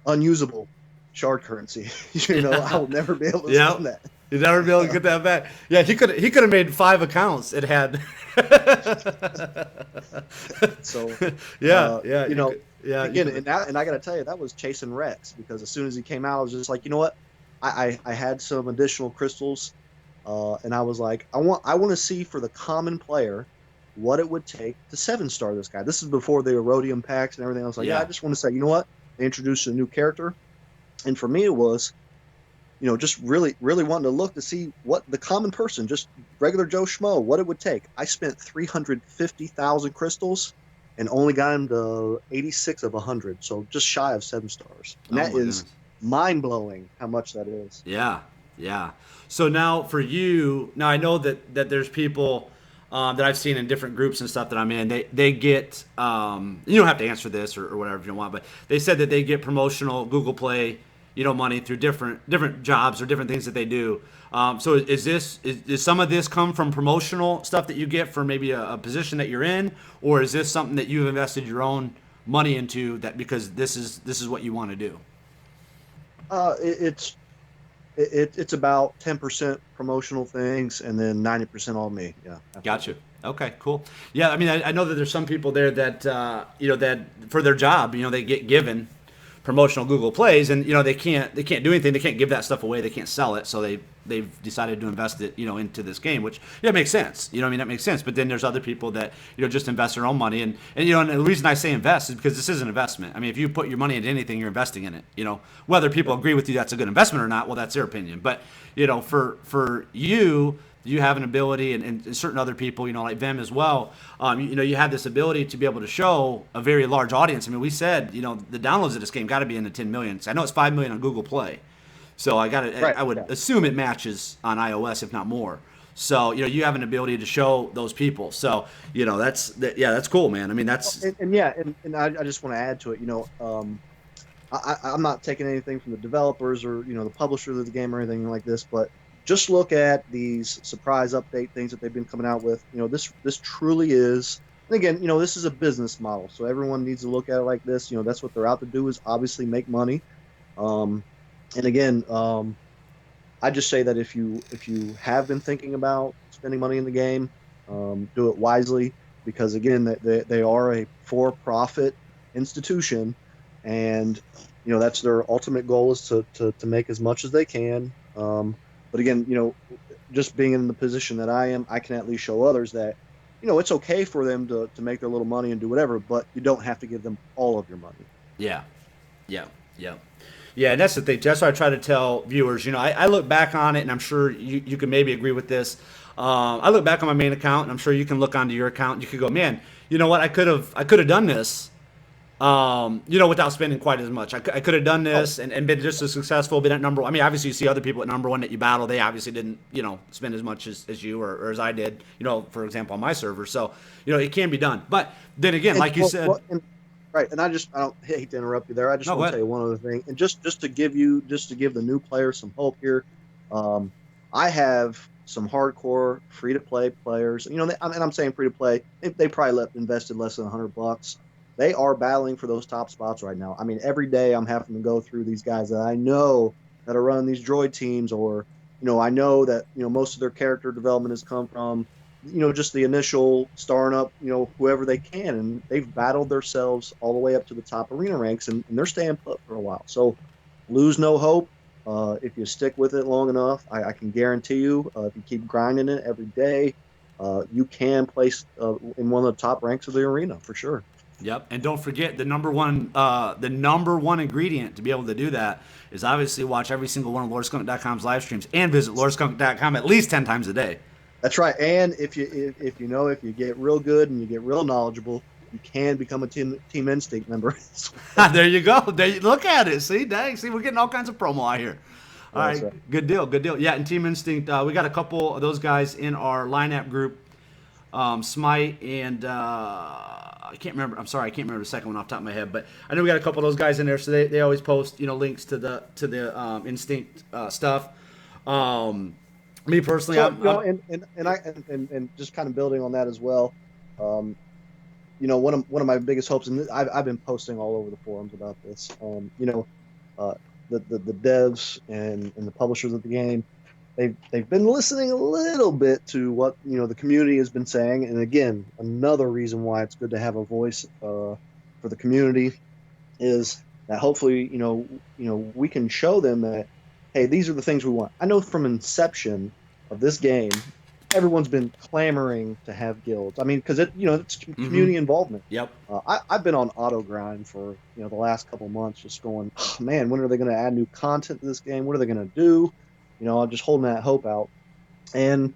unusable shard currency. I will never be able to spend that. You'd never be able to get that back. Yeah, he could have made 5 accounts. It had. So again, and I got to tell you, that was chasing Rex, because as soon as he came out, I was just like, you know what, I had some additional crystals, and I was like, I want to see for the common player what it would take to 7-star this guy. This is before the Erodium packs and everything. I was like, I just want to say, you know what, they introduced a new character. And for me, it was, just really, really wanting to look to see what the common person, just regular Joe Schmo, what it would take. I spent 350,000 crystals and only got him to 86 of 100, so just shy of 7 stars. And that is mind-blowing how much that is. Yeah. So now for you, I know that there's people that I've seen in different groups and stuff that I'm in. They get, you don't have to answer this or whatever if you don't want, but they said that they get promotional Google Play money through different jobs or different things that they do. So is some of this come from promotional stuff that you get for maybe a position that you're in, or is this something that you've invested your own money into that because this is what you want to do? It's about 10% promotional things and then 90% all me. Yeah. Gotcha. Okay, cool. Yeah, I mean, I know that there's some people there that that for their job, they get given promotional Google Plays, and they can't do anything. They can't give that stuff away. They can't sell it. So they've decided to invest it into this game, which makes sense. That makes sense. But then there's other people that just invest their own money, and the reason I say invest is because this is an investment. I mean, if you put your money into anything, you're investing in it. Whether people agree with you that's a good investment or not, well, that's their opinion. But for you have an ability, and certain other people, like them as well, you have this ability to be able to show a very large audience. I mean, we said, the downloads of this game got to be in the 10 million. I know it's 5 million on Google Play. So I would assume it matches on iOS, if not more. So, you have an ability to show those people. So, that's cool, man. I mean, that's. And I just want to add to it, I'm not taking anything from the developers or, the publisher of the game or anything like this, but just look at these surprise update things that they've been coming out with. This truly is. And again, this is a business model, so everyone needs to look at it like this. That's what they're out to do, is obviously make money. Um, and again, I just say that if you have been thinking about spending money in the game, do it wisely, because again, they are a for-profit institution, and that's their ultimate goal, is to make as much as they can. But again, just being in the position that I am, I can at least show others that it's okay for them to make their little money and do whatever, but you don't have to give them all of your money. Yeah, yeah, yeah. Yeah, and that's the thing. That's what I try to tell viewers. I look back on it, and I'm sure you can maybe agree with this. I look back on my main account, and I'm sure you can look onto your account. And you could go, man, you know what? I could have done this, without spending quite as much. I could have done this and been just as successful, been at number one. I mean, obviously, you see other people at number one that you battle. They obviously didn't, spend as much as you or as I did, for example, on my server. So, it can be done. But then again, like you said. Right, and I don't hate to interrupt you there. I just want to tell you one other thing, and just to give the new players some hope here. I have some hardcore free to play players. And I'm saying free to play. They probably invested less than $100. They are battling for those top spots right now. I mean, every day I'm having to go through these guys that I know that are running these droid teams, or I know that most of their character development has come from just the initial starting up, whoever they can. And they've battled themselves all the way up to the top arena ranks, and they're staying put for a while. So lose no hope. If you stick with it long enough, I can guarantee you, if you keep grinding it every day, you can place in one of the top ranks of the arena for sure. Yep, and don't forget the number one ingredient to be able to do that is obviously watch every single one of LordSkunk.com's live streams and visit LordSkunk.com at least 10 times a day. That's right. And if you get real good and you get real knowledgeable, you can become a Team Instinct member. There you go. Look at it. See, dang. See, we're getting all kinds of promo out here. All right. Good deal. Yeah, and Team Instinct, we got a couple of those guys in our lineup group. Smite and I can't remember. I'm sorry, I can't remember the second one off the top of my head, but I know we got a couple of those guys in there. So they always post links to the Instinct stuff. Me personally, and just kind of building on that as well. One of my biggest hopes, and I've been posting all over the forums about this. The devs and the publishers of the game, they've been listening a little bit to what the community has been saying. And again, another reason why it's good to have a voice for the community is that hopefully we can show them that, hey, these are the things we want. I know from inception of this game, everyone's been clamoring to have guilds. I mean, because it's community involvement. Yep. I've been on auto grind for the last couple months, just going, oh, man, when are they going to add new content to this game? What are they going to do? I'm just holding that hope out. And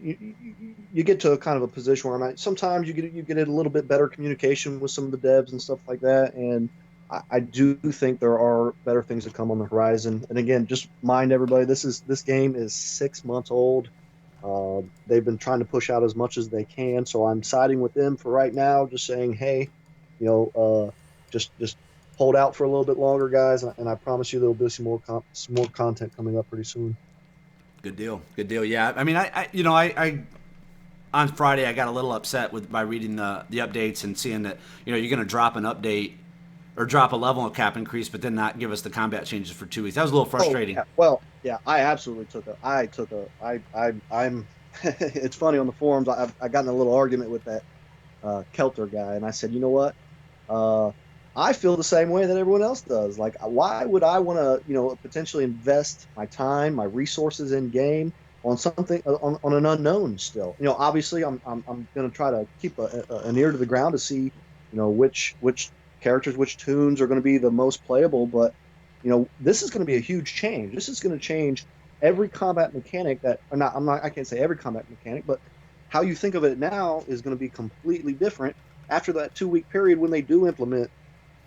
you get to a kind of a position where sometimes you get a little bit better communication with some of the devs and stuff like that. And I do think there are better things to come on the horizon. And again, just mind everybody, this game is 6 months old. They've been trying to push out as much as they can, so I'm siding with them for right now. Just saying, hey, just hold out for a little bit longer, guys, and I promise you there'll be some more content coming up pretty soon. Good deal. Yeah, I mean, I on Friday I got a little upset by reading the updates and seeing that you're going to drop an update or drop a level of cap increase, but then not give us the combat changes for 2 weeks. That was a little frustrating. Oh, yeah. Well, yeah, I absolutely I'm it's funny on the forums. I got in a little argument with that Kelter guy, and I said, you know what? I feel the same way that everyone else does. Like, why would I want to, potentially invest my time, my resources in game on something on an unknown still? Obviously, I'm going to try to keep an ear to the ground to see, which characters, which tunes are going to be the most playable. But this is going to be a huge change. This is going to change every combat mechanic I can't say every combat mechanic, but how you think of it now is going to be completely different after that 2-week period when they do implement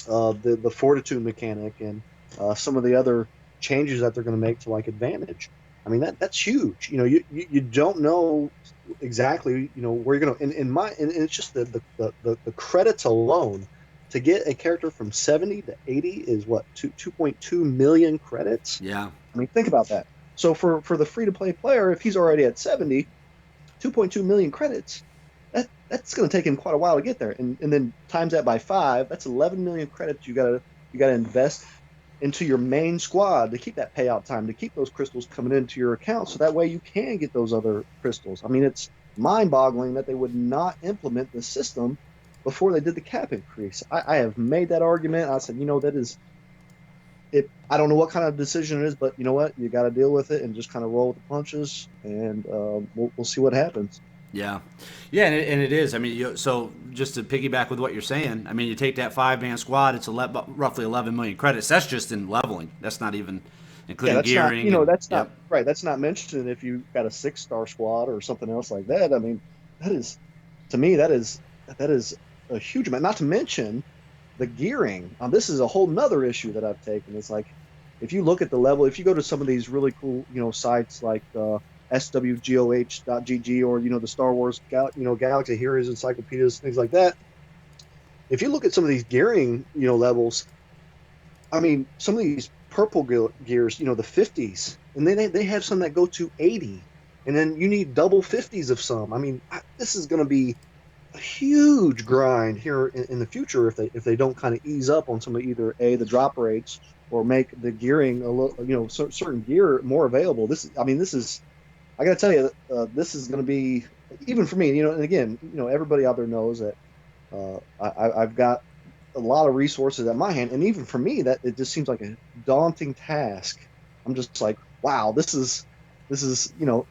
the fortitude mechanic and some of the other changes that they're going to make to like advantage. I mean, that's huge. You don't know exactly where you're going to. And it's just the credits alone to get a character from 70 to 80 is what 2.2 million credits. Yeah. I mean, think about that. So for the free to play player, if he's already at 70, 2.2 million credits, that's going to take him quite a while to get there. And then times that by 5, that's 11 million credits you got to invest into your main squad to keep that payout time, to keep those crystals coming into your account, so that way you can get those other crystals. I mean, it's mind-boggling that they would not implement the system before they did the cap increase. I have made that argument. I said, that is it. I don't know what kind of decision it is, but you know what? You got to deal with it and just kind of roll with the punches, and we'll see what happens. Yeah, yeah, and it is. I mean, so just to piggyback with what you're saying, I mean, you take that 5-man squad, it's roughly 11 million credits. That's just in leveling. That's not even including That's gearing. not, that's yep. not right. That's not mentioned if you got a 6-star squad or something else like that. I mean, that is, to me, that is a huge amount. Not to mention the gearing. This is a whole nother issue that I've taken. It's like, if you look at the level, if you go to some of these really cool, sites like SWGOH.gg, or the Star Wars Galaxy Heroes encyclopedias, things like that. If you look at some of these gearing levels, I mean, some of these purple gears, the 50s, and then they have some that go to 80, and then you need double 50s of some. I mean, this is going to be a huge grind here in the future if they don't kind of ease up on some of either the drop rates, or make the gearing a little, certain gear more available. This is, I got to tell you, this is going to be, even for me, and again, everybody out there knows that I've got a lot of resources at my hand, and even for me, that it just seems like a daunting task. I'm just like, wow, this is going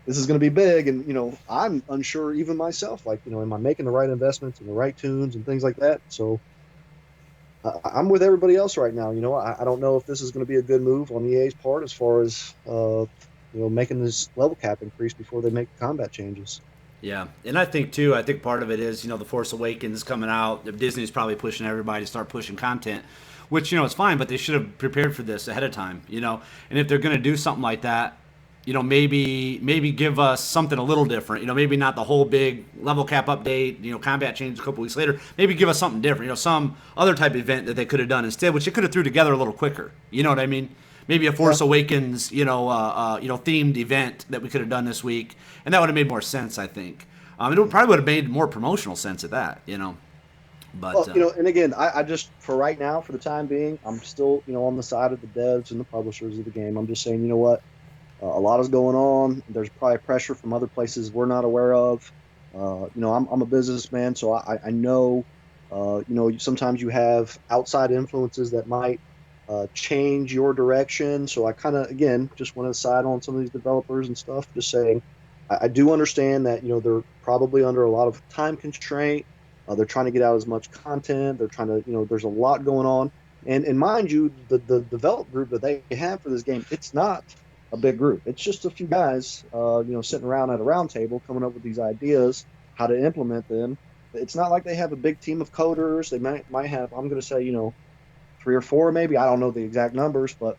to be big, and I'm unsure even myself, like, am I making the right investments and the right tunes and things like that? So I'm with everybody else right now. I don't know if this is going to be a good move on EA's part as far as making this level cap increase before they make combat changes. Yeah, and I think part of it is, The Force Awakens coming out. Disney's probably pushing everybody to start pushing content, which, it's fine, but they should have prepared for this ahead of time, And if they're going to do something like that, maybe give us something a little different. Maybe not the whole big level cap update, combat change a couple weeks later. Maybe give us something different, some other type of event that they could have done instead, which they could have threw together a little quicker. You know what I mean? Maybe a Force Awakens, themed event that we could have done this week, and that would have made more sense, I think. Probably would have made more promotional sense at that, But and again, I just, for right now, for the time being, I'm still on the side of the devs and the publishers of the game. I'm just saying, a lot is going on. There's probably pressure from other places we're not aware of. I'm a businessman, so I know, sometimes you have outside influences that might change your direction. So I kind of, again, just want to side on some of these developers and stuff, just saying, I do understand that, they're probably under a lot of time constraint. They're trying to get out as much content. They're trying to, there's a lot going on. And mind you, the develop group that they have for this game, it's not a big group. It's just a few guys, sitting around at a round table coming up with these ideas, how to implement them. It's not like they have a big team of coders. They might have, I'm going to say, 3 or 4 maybe. I don't know the exact numbers, but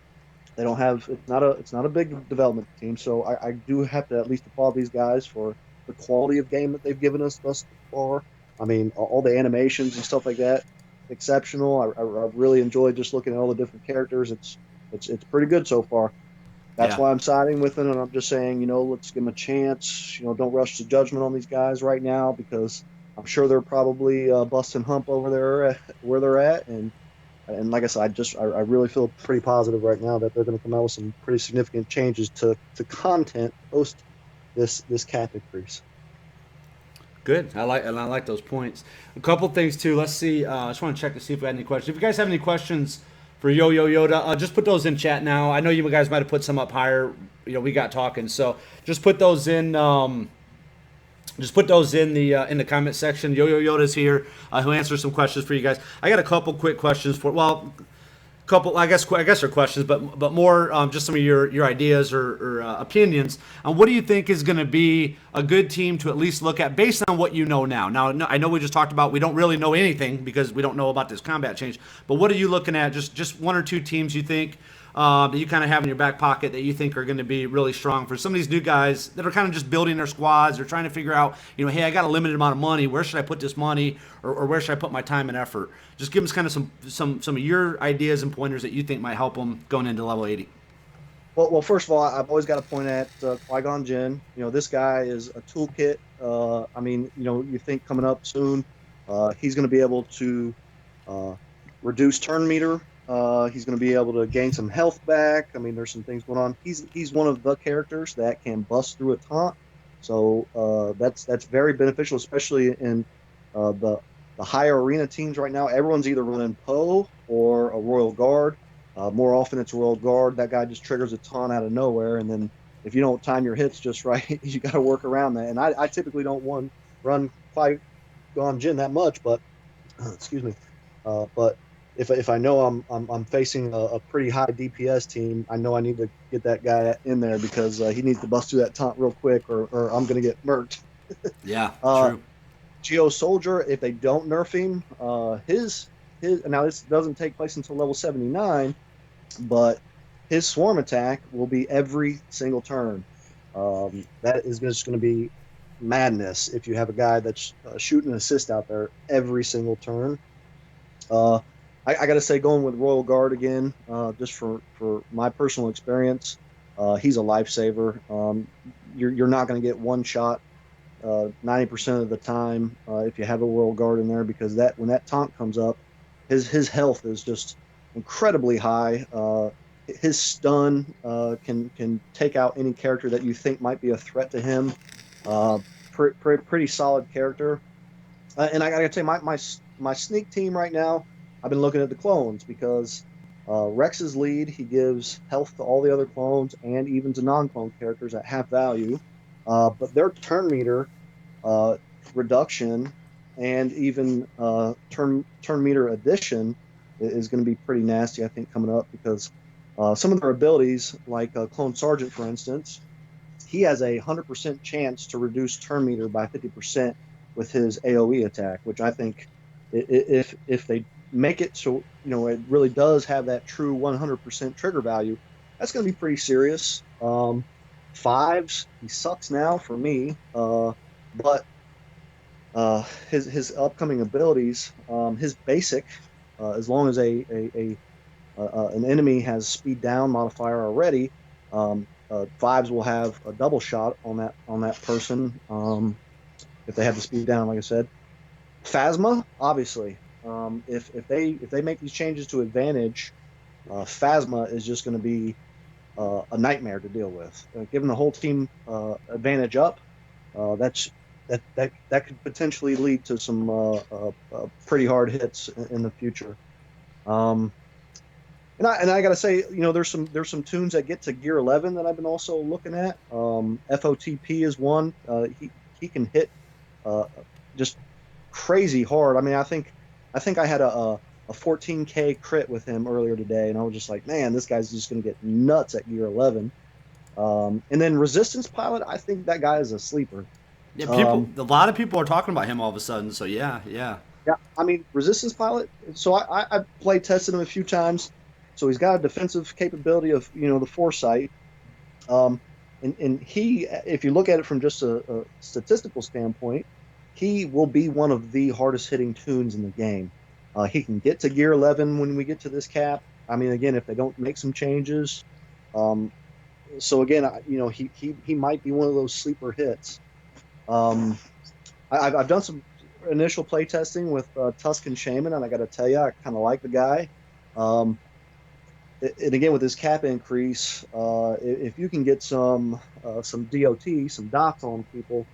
they don't have. It's not a big development team. So I do have to at least applaud these guys for the quality of game that they've given us thus far. I mean, all the animations and stuff like that, exceptional. I really enjoyed just looking at all the different characters. It's pretty good so far. That's why I'm siding with it, and I'm just saying, let's give them a chance. Don't rush to judgment on these guys right now, because I'm sure they're probably busting hump over there where they're at, and like I said, I really feel pretty positive right now that they're going to come out with some pretty significant changes to content post this cap increase. Good. I like those points. A couple things too. Let's see. I just want to check to see if we had any questions. If you guys have any questions for Yo Yo Yoda, just put those in chat now. I know you guys might have put some up higher. We got talking, so just put those in. Just put those in the comment section. Yo Yo Yoda's here. He'll answer some questions for you guys. I got a couple quick questions for. Well, couple. I guess they're questions, but more just some of your ideas or opinions on what do you think is going to be a good team to at least look at based on what you know now. Now I know we just talked about we don't really know anything because we don't know about this combat change. But what are you looking at? Just 1 or 2 teams you think that you kind of have in your back pocket that you think are going to be really strong for some of these new guys that are kind of just building their squads or trying to figure out, hey, I got a limited amount of money. Where should I put this money, or where should I put my time and effort? Just give us kind of some of your ideas and pointers that you think might help them going into level 80. Well, first of all, I've always got to point at Qui-Gon Jinn. This guy is a toolkit. I mean, you think coming up soon, he's going to be able to uh, reduce turn meter. He's going to be able to gain some health back. I mean, there's some things going on. He's one of the characters that can bust through a taunt, so that's very beneficial, especially in the higher arena teams right now. Everyone's either running Poe or a Royal Guard. More often, it's a Royal Guard. That guy just triggers a taunt out of nowhere, and then if you don't time your hits just right, you got to work around that. And I typically don't run Qui-Gon Jinn that much, but excuse me. But if I know I'm facing a pretty high DPS team, I know I need to get that guy in there because he needs to bust through that taunt real quick, or I'm going to get murked. Yeah, Uh, true. Geo Soldier, if they don't nerf him, his now this doesn't take place until level 79, but his swarm attack will be every single turn. That is just going to be madness if you have a guy that's shooting an assist out there every single turn. Uh, I got to say, going with Royal Guard again, just for my personal experience, he's a lifesaver. You're not going to get one shot 90% of the time if you have a Royal Guard in there, because that when that taunt comes up, his health is just incredibly high. His stun can take out any character that you think might be a threat to him. Uh, Pretty solid character. And I gotta say, my sneak team right now, I've been looking at the clones because Rex's lead, he gives health to all the other clones and even to non-clone characters at half value. But their turn meter uh, reduction and even turn meter addition is going to be pretty nasty, I think, coming up because some of their abilities, like Clone Sergeant, for instance, he has a 100% chance to reduce turn meter by 50% with his AOE attack, which I think if they make it so it really does have that true 100% trigger value, that's going to be pretty serious. Fives, he sucks now for me, but his upcoming abilities, his basic, as long as an enemy has speed down modifier already, fives will have a double shot on that person if they have the speed down. Like I said, Phasma, obviously, if they make these changes to advantage, Phasma is just going to be a nightmare to deal with. Giving the whole team advantage up, that's that could potentially lead to some pretty hard hits in the future. Um, and I gotta say, there's some tunes that get to gear 11 that I've been also looking at. FOTP is one. He can hit uh, just crazy hard. I mean, I think I had a 14K crit with him earlier today, and I was just like, man, this guy's just gonna get nuts at gear 11. And then Resistance Pilot, I think that guy is a sleeper. Yeah, Um, a lot of people are talking about him all of a sudden. So yeah, yeah. yeah, I mean, Resistance Pilot. So I play tested him a few times. So he's got a defensive capability of the foresight. Um, and he, if you look at it from just a statistical standpoint, he will be one of the hardest hitting tunes in the game. He can get to gear 11 when we get to this cap. I mean, again, if they don't make some changes. Um, so again, he might be one of those sleeper hits. Um, I've done some initial play testing with Tuscan Shaman, and I got to tell you, I kind of like the guy. Um, and again, with his cap increase, if you can get some DOT, some dots on people,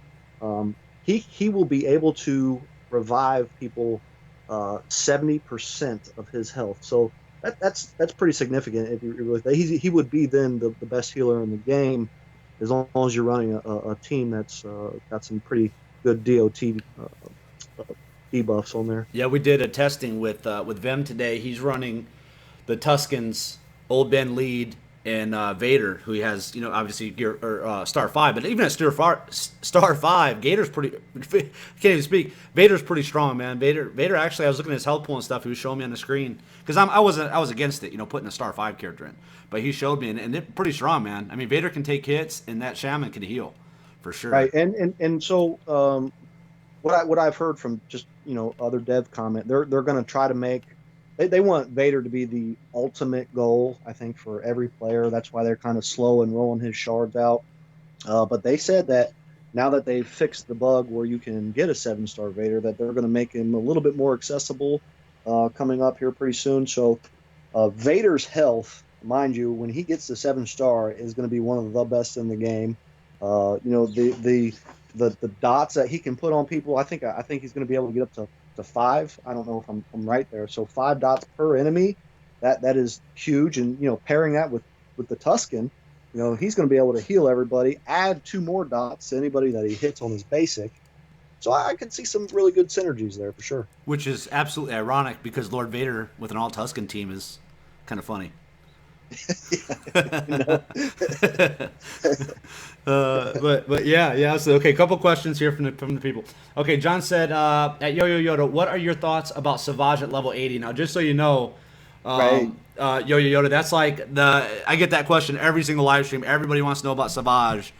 he will be able to revive people 70% of his health. So that's pretty significant. If you really, he would be then the best healer in the game, as long as you're running a team that's got some pretty good DOT debuffs on there. Yeah, we did a testing with Vem today. He's running the Tuscans, Old Ben lead, and Vader, who he has, obviously gear or Star 5. But even at Star 5, Gator's pretty. I can't even speak. Vader's pretty strong, man. Vader. Actually, I was looking at his health pool and stuff. He was showing me on the screen because I was against it, putting a Star 5 character in. But he showed me, and they're pretty strong, man. I mean, Vader can take hits, and that Shaman can heal, for sure. Right, and so what I've heard from just other dev comment, they're going to try to make they want Vader to be the ultimate goal, I think, for every player. That's why they're kind of slow in rolling his shards out. But they said that now that they've fixed the bug where you can get a 7-star Vader, that they're going to make him a little bit more accessible coming up here pretty soon. So Vader's health, mind you, when he gets the 7-star, is going to be one of the best in the game. The dots that he can put on people, I think he's going to be able to get up to 5. I don't know if I'm right there. So 5 dots per enemy, that is huge. And pairing that with the Tusken, he's going to be able to heal everybody, add 2 more dots to anybody that he hits on his basic. So I could see some really good synergies there for sure. Which is absolutely ironic because Lord Vader with an all Tusken team is kind of funny. But yeah. So okay, a couple questions here from the people. Okay, John said at Yo Yo Yoda, what are your thoughts about Savage at level 80? Now, just so you know, Right. Yo Yo Yoda, that's like I get that question every single live stream. Everybody wants to know about Savage.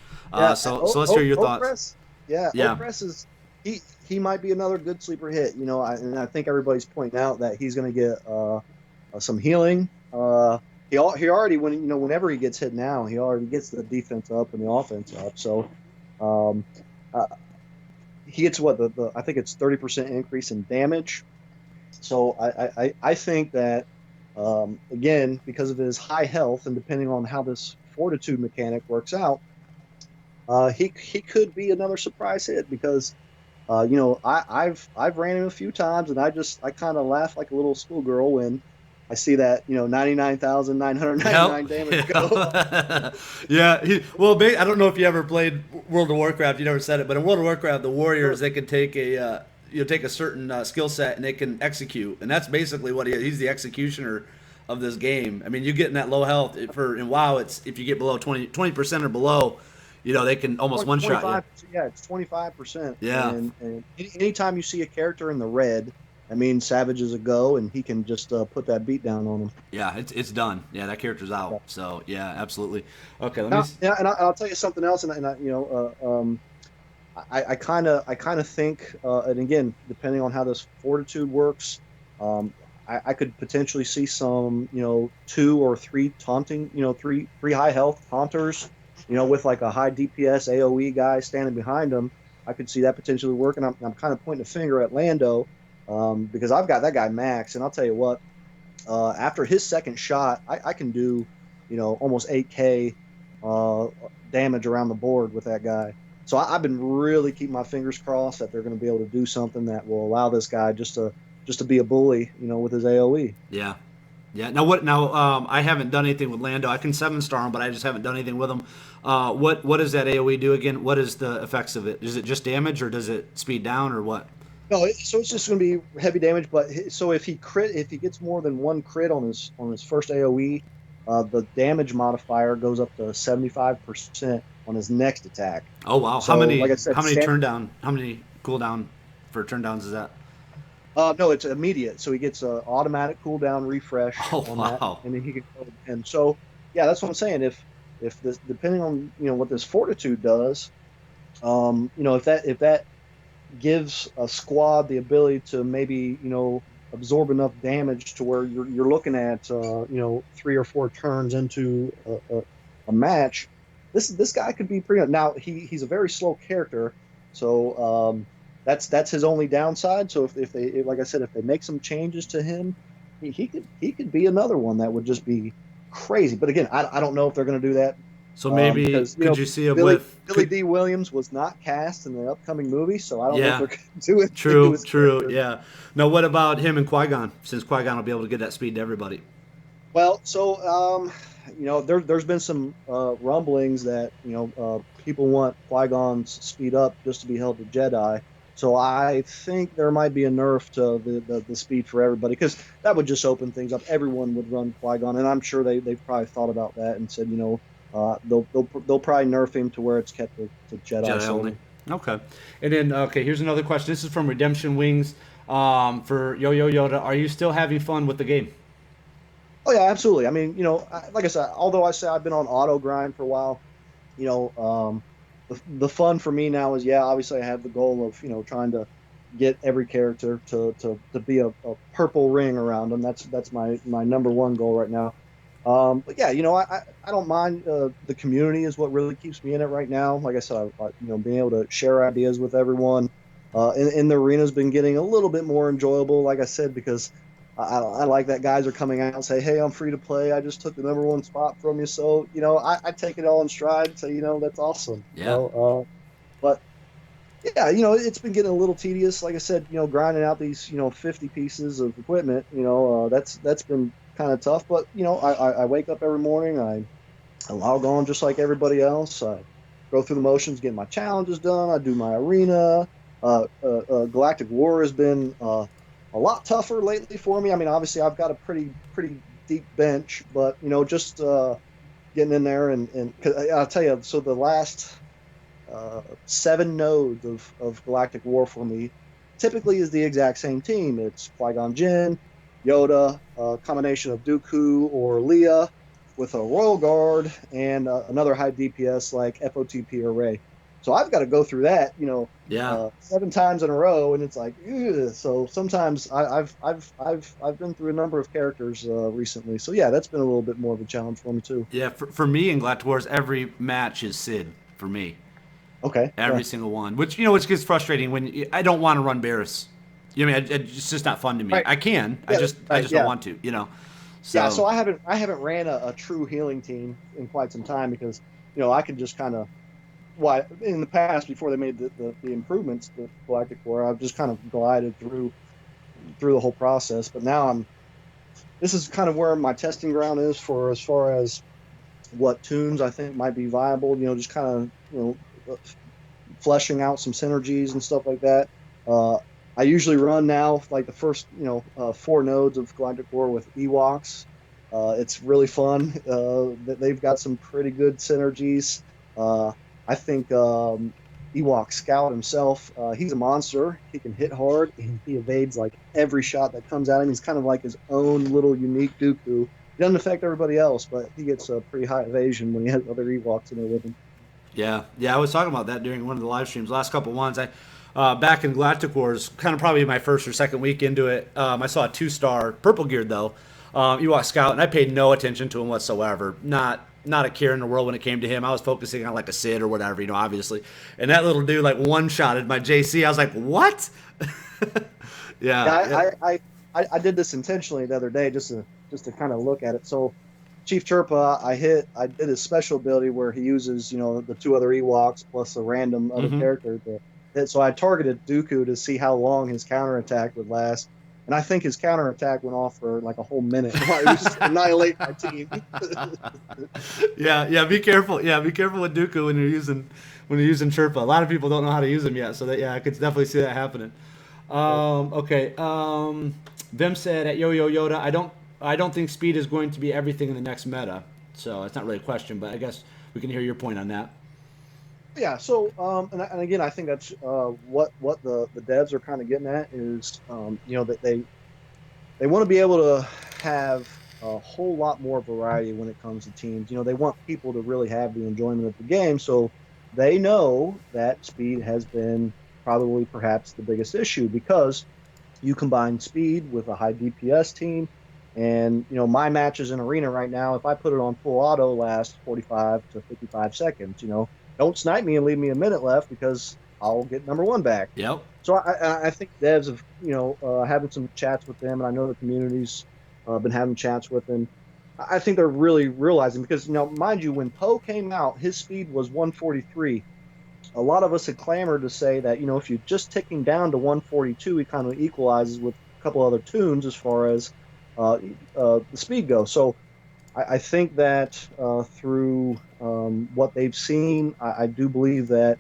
So let's hear your thoughts. Opress, yeah, Opress is he might be another good sleeper hit. And I think everybody's pointing out that he's going to get some healing. He already whenever he gets hit now, he already gets the defense up and the offense up. So he gets I think it's 30% increase in damage. So I think that again, because of his high health and depending on how this fortitude mechanic works out, he could be another surprise hit because I've ran him a few times and I kind of laugh like a little schoolgirl when I see that 99,999 damage go. Yeah. I don't know if you ever played World of Warcraft. You never said it, but in World of Warcraft, the warriors they can take take a certain skill set and they can execute, and that's basically what he's the executioner of this game. I mean, you get in that low health in WoW. It's if you get below 20% or below, they can almost one shot you. Yeah, it's 25%. Yeah. And anytime you see a character in the red, I mean, Savage is a go, and he can just put that beat down on him. Yeah, it's done. Yeah, that character's out. Yeah. So yeah, absolutely. Okay, Yeah, and I'll tell you something else, I kind of think, and again, depending on how this fortitude works, I could potentially see some 2 or 3 taunting, three high health taunters, with like a high DPS AOE guy standing behind them. I could see that potentially working. I'm kind of pointing a finger at Lando. Because I've got that guy max, and I'll tell you what, after his second shot, I can do, almost 8K damage around the board with that guy. So I've been really keeping my fingers crossed that they're going to be able to do something that will allow this guy just to be a bully, with his AOE. Yeah. Yeah. Now I haven't done anything with Lando. I can 7-star him, but I just haven't done anything with him. What does that AOE do again? What is the effects of it? Is it just damage, or does it speed down, or what? No, so it's just going to be heavy damage. But so if he gets more than 1 crit on his first AOE, the damage modifier goes up to 75% on his next attack. Oh wow! So, how many? Like I said, how many turn-down? How many cooldown for turndowns is that? No, it's immediate. So he gets an automatic cooldown refresh on that, and then he can go. And so, yeah, that's what I'm saying. If this, depending on what this fortitude does, if that gives a squad the ability to maybe absorb enough damage to where you're looking at 3 or 4 turns into a match, this guy could be pretty. Now he's a very slow character, so that's his only downside. So if they like I said, if they make some changes to him, he could be another one that would just be crazy. But again, I don't know if they're going to do that. So maybe because, could you see him Billy D. Williams was not cast in the upcoming movie, so I don't know if they're going to do it. True. Yeah. Now, what about him and Qui-Gon? Since Qui-Gon will be able to get that speed to everybody. Well, so there's been some rumblings that people want Qui-Gon's speed up just to be held to Jedi. So I think there might be a nerf to the speed for everybody, because that would just open things up. Everyone would run Qui-Gon, and I'm sure they've probably thought about that and said, they'll probably nerf him to where it's kept to Jedi only. Okay. And then here's another question. This is from Redemption Wings. For Yo Yo Yoda, are you still having fun with the game? Oh yeah, absolutely. I mean, like I said, although I say I've been on auto grind for a while, the fun for me now is, obviously I have the goal of trying to get every character to be a purple ring around them. That's my number one goal right now. But yeah, I don't mind. The community is what really keeps me in it right now. Like I said, being able to share ideas with everyone in the arena has been getting a little bit more enjoyable. Like I said, because I like that guys are coming out and say, "Hey, I'm free to play. I just took the number one spot from you." So I take it all in stride. And say, that's awesome. Yeah. But yeah, it's been getting a little tedious. Like I said, grinding out these 50 pieces of equipment. That's been kind of tough. But I wake up every morning. I log on just like everybody else. I go through the motions, get my challenges done. I do my arena. Galactic War has been a lot tougher lately for me. I mean, obviously, I've got a pretty deep bench, but just getting in there and 'cause I'll tell you. So the last 7 nodes of Galactic War for me typically is the exact same team. It's Qui-Gon Jinn, Yoda, a combination of Dooku or Leia with a Royal Guard and another high DPS like FOTP or Rey. So I've got to go through that, Yeah. 7 times in a row, and it's like, ugh. So sometimes I've been through a number of characters recently. So yeah, that's been a little bit more of a challenge for me too. Yeah. For me in Galactic Wars, every match is Sid for me. Okay, Every yeah, single one, which gets frustrating when I don't want to run Barris. It's just not fun to me. right, I can, I yeah, just I right, just don't yeah. want to. Yeah, So so I haven't ran a true healing team in quite some time because I could just kind of why in the past before they made the improvements to Galactic War, I've just kind of glided through the whole process. But now this is kind of where my testing ground is for as far as what tunes I think might be viable. Just kind of fleshing out some synergies and stuff like that. Uh, I usually run now like the first 4 nodes of Galactic War with Ewoks. It's really fun. They've got some pretty good synergies. Uh, I think Ewok Scout himself, he's a monster. He can hit hard and he evades like every shot that comes at him. He's kind of like his own little unique Dooku. He doesn't affect everybody else, but he gets a pretty high evasion when he has other Ewoks in there with him. yeah, I was talking about that during one of the live streams. Last couple ones, I back in Galactic Wars, kind of probably my first or second week into it. I saw a 2-star purple geared though, Ewok Scout, and I paid no attention to him whatsoever. Not a care in the world when it came to him. I was focusing on like a Sid or whatever, obviously. And that little dude like one-shotted my JC. I was like, what? Yeah, yeah. Yeah, I did this intentionally the other day just to kind of look at it. So Chief Chirpa, I did his special ability where he uses the 2 other Ewoks plus a random other Hmm. character to hit. So I targeted Dooku to see how long his counterattack would last, and I think his counterattack went off for like a whole minute while he was just annihilating my team. Yeah. Be careful. Yeah, be careful with Dooku when you're using Chirpa. A lot of people don't know how to use him yet, so that I could definitely see that happening. Okay. Vim said at Yo Yo Yoda, I don't think speed is going to be everything in the next meta. So it's not really a question, but I guess we can hear your point on that. Yeah. So and again, I think that's what the devs are kind of getting at is that they want to be able to have a whole lot more variety when it comes to teams. They want people to really have the enjoyment of the game. So they know that speed has been probably perhaps the biggest issue because you combine speed with a high DPS team. And my matches in arena right now, if I put it on full auto, last 45 to 55 seconds. Don't snipe me and leave me a minute left because I'll get number one back. Yep. So I think devs have having some chats with them, and I know the community's been having chats with them. I think they're really realizing because mind you, when Poe came out, his speed was 143. A lot of us had clamored to say that if you're just ticking down to 142, he kind of equalizes with a couple other tunes as far as the speed goes. So I think that through what they've seen, I do believe that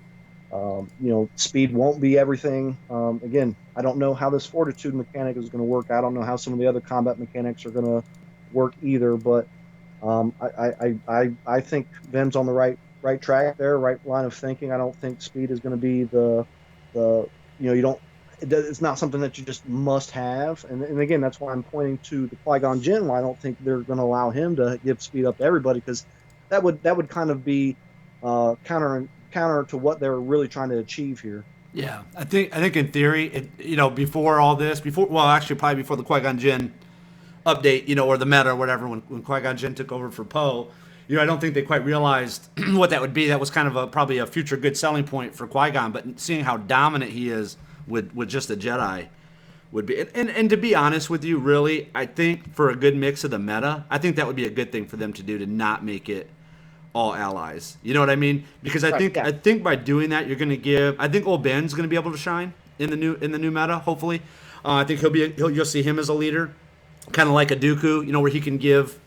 speed won't be everything. Again, I don't know how this fortitude mechanic is going to work. I don't know how some of the other combat mechanics are going to work either. But I think Vim's on the right track there, right line of thinking. I don't think speed is going to be the you don't. It's not something that you just must have, and again, that's why I'm pointing to the Qui-Gon Jinn. Why I don't think they're going to allow him to give speed up to everybody because that would kind of be counter to what they're really trying to achieve here. Yeah, I think in theory, before all this, actually probably before the Qui-Gon Jinn update, or the meta or whatever, when Qui-Gon Jinn took over for Poe, I don't think they quite realized what that would be. That was kind of probably a future good selling point for Qui-Gon, but seeing how dominant he is with just a Jedi would be, and to be honest with you, really, I think for a good mix of the meta, I think that would be a good thing for them to do, to not make it all allies. You know what I mean? Because I think yeah. I think by doing that, you're going to give. I think old Ben's going to be able to shine in the new meta. Hopefully, I think you'll see him as a leader, kind of like a Dooku. Where he can give.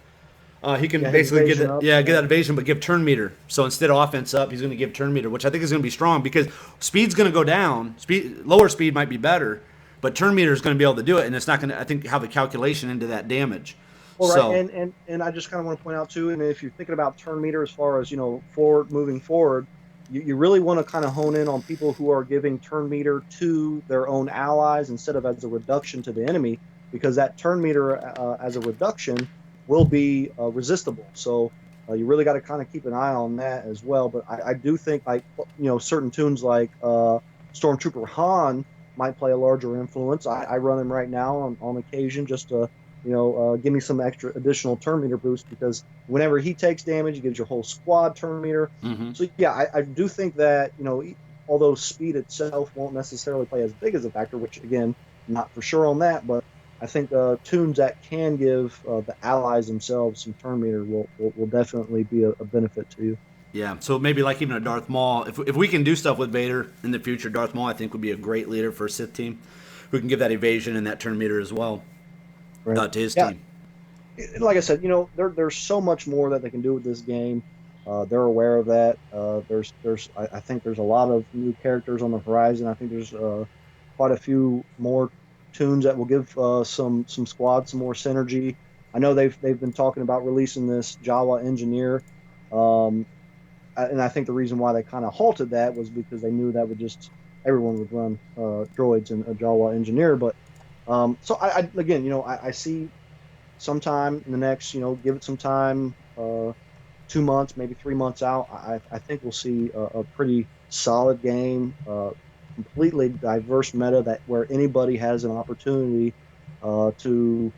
He can basically get that evasion, but give turn meter. So instead of offense up, he's going to give turn meter, which I think is going to be strong because speed's going to go down. Lower speed might be better, but turn meter is going to be able to do it, and it's not going to, I think, have a calculation into that damage. Well, so, right, and I just kind of want to point out too, and if you're thinking about turn meter as far as moving forward, you really want to kind of hone in on people who are giving turn meter to their own allies instead of as a reduction to the enemy, because that turn meter as a reduction will be resistible. So you really got to kind of keep an eye on that as well. But I do think certain tunes like Stormtrooper Han might play a larger influence. I run him right now on occasion just to give me some extra additional turn meter boost, because whenever he takes damage, he gives your whole squad turn meter. mm-hmm. So yeah, I do think that although speed itself won't necessarily play as big as a factor, which again, not for sure on that, but I think tunes that can give the allies themselves some turn meter will definitely be a benefit to you. Yeah, so maybe like even a Darth Maul. If we can do stuff with Vader in the future, Darth Maul I think would be a great leader for a Sith team who can give that evasion and that turn meter as well to his team. Like I said, there's so much more that they can do with this game. They're aware of that. I think there's a lot of new characters on the horizon. I think there's quite a few more tunes that will give some squads some more synergy. I know they've been talking about releasing this Jawa engineer, and I think the reason why they kind of halted that was because they knew that everyone would run droids and a Jawa engineer. But so I see sometime in the next, give it some time, 2 months, maybe 3 months out. I think we'll see a pretty solid game, completely diverse meta where anybody has an opportunity to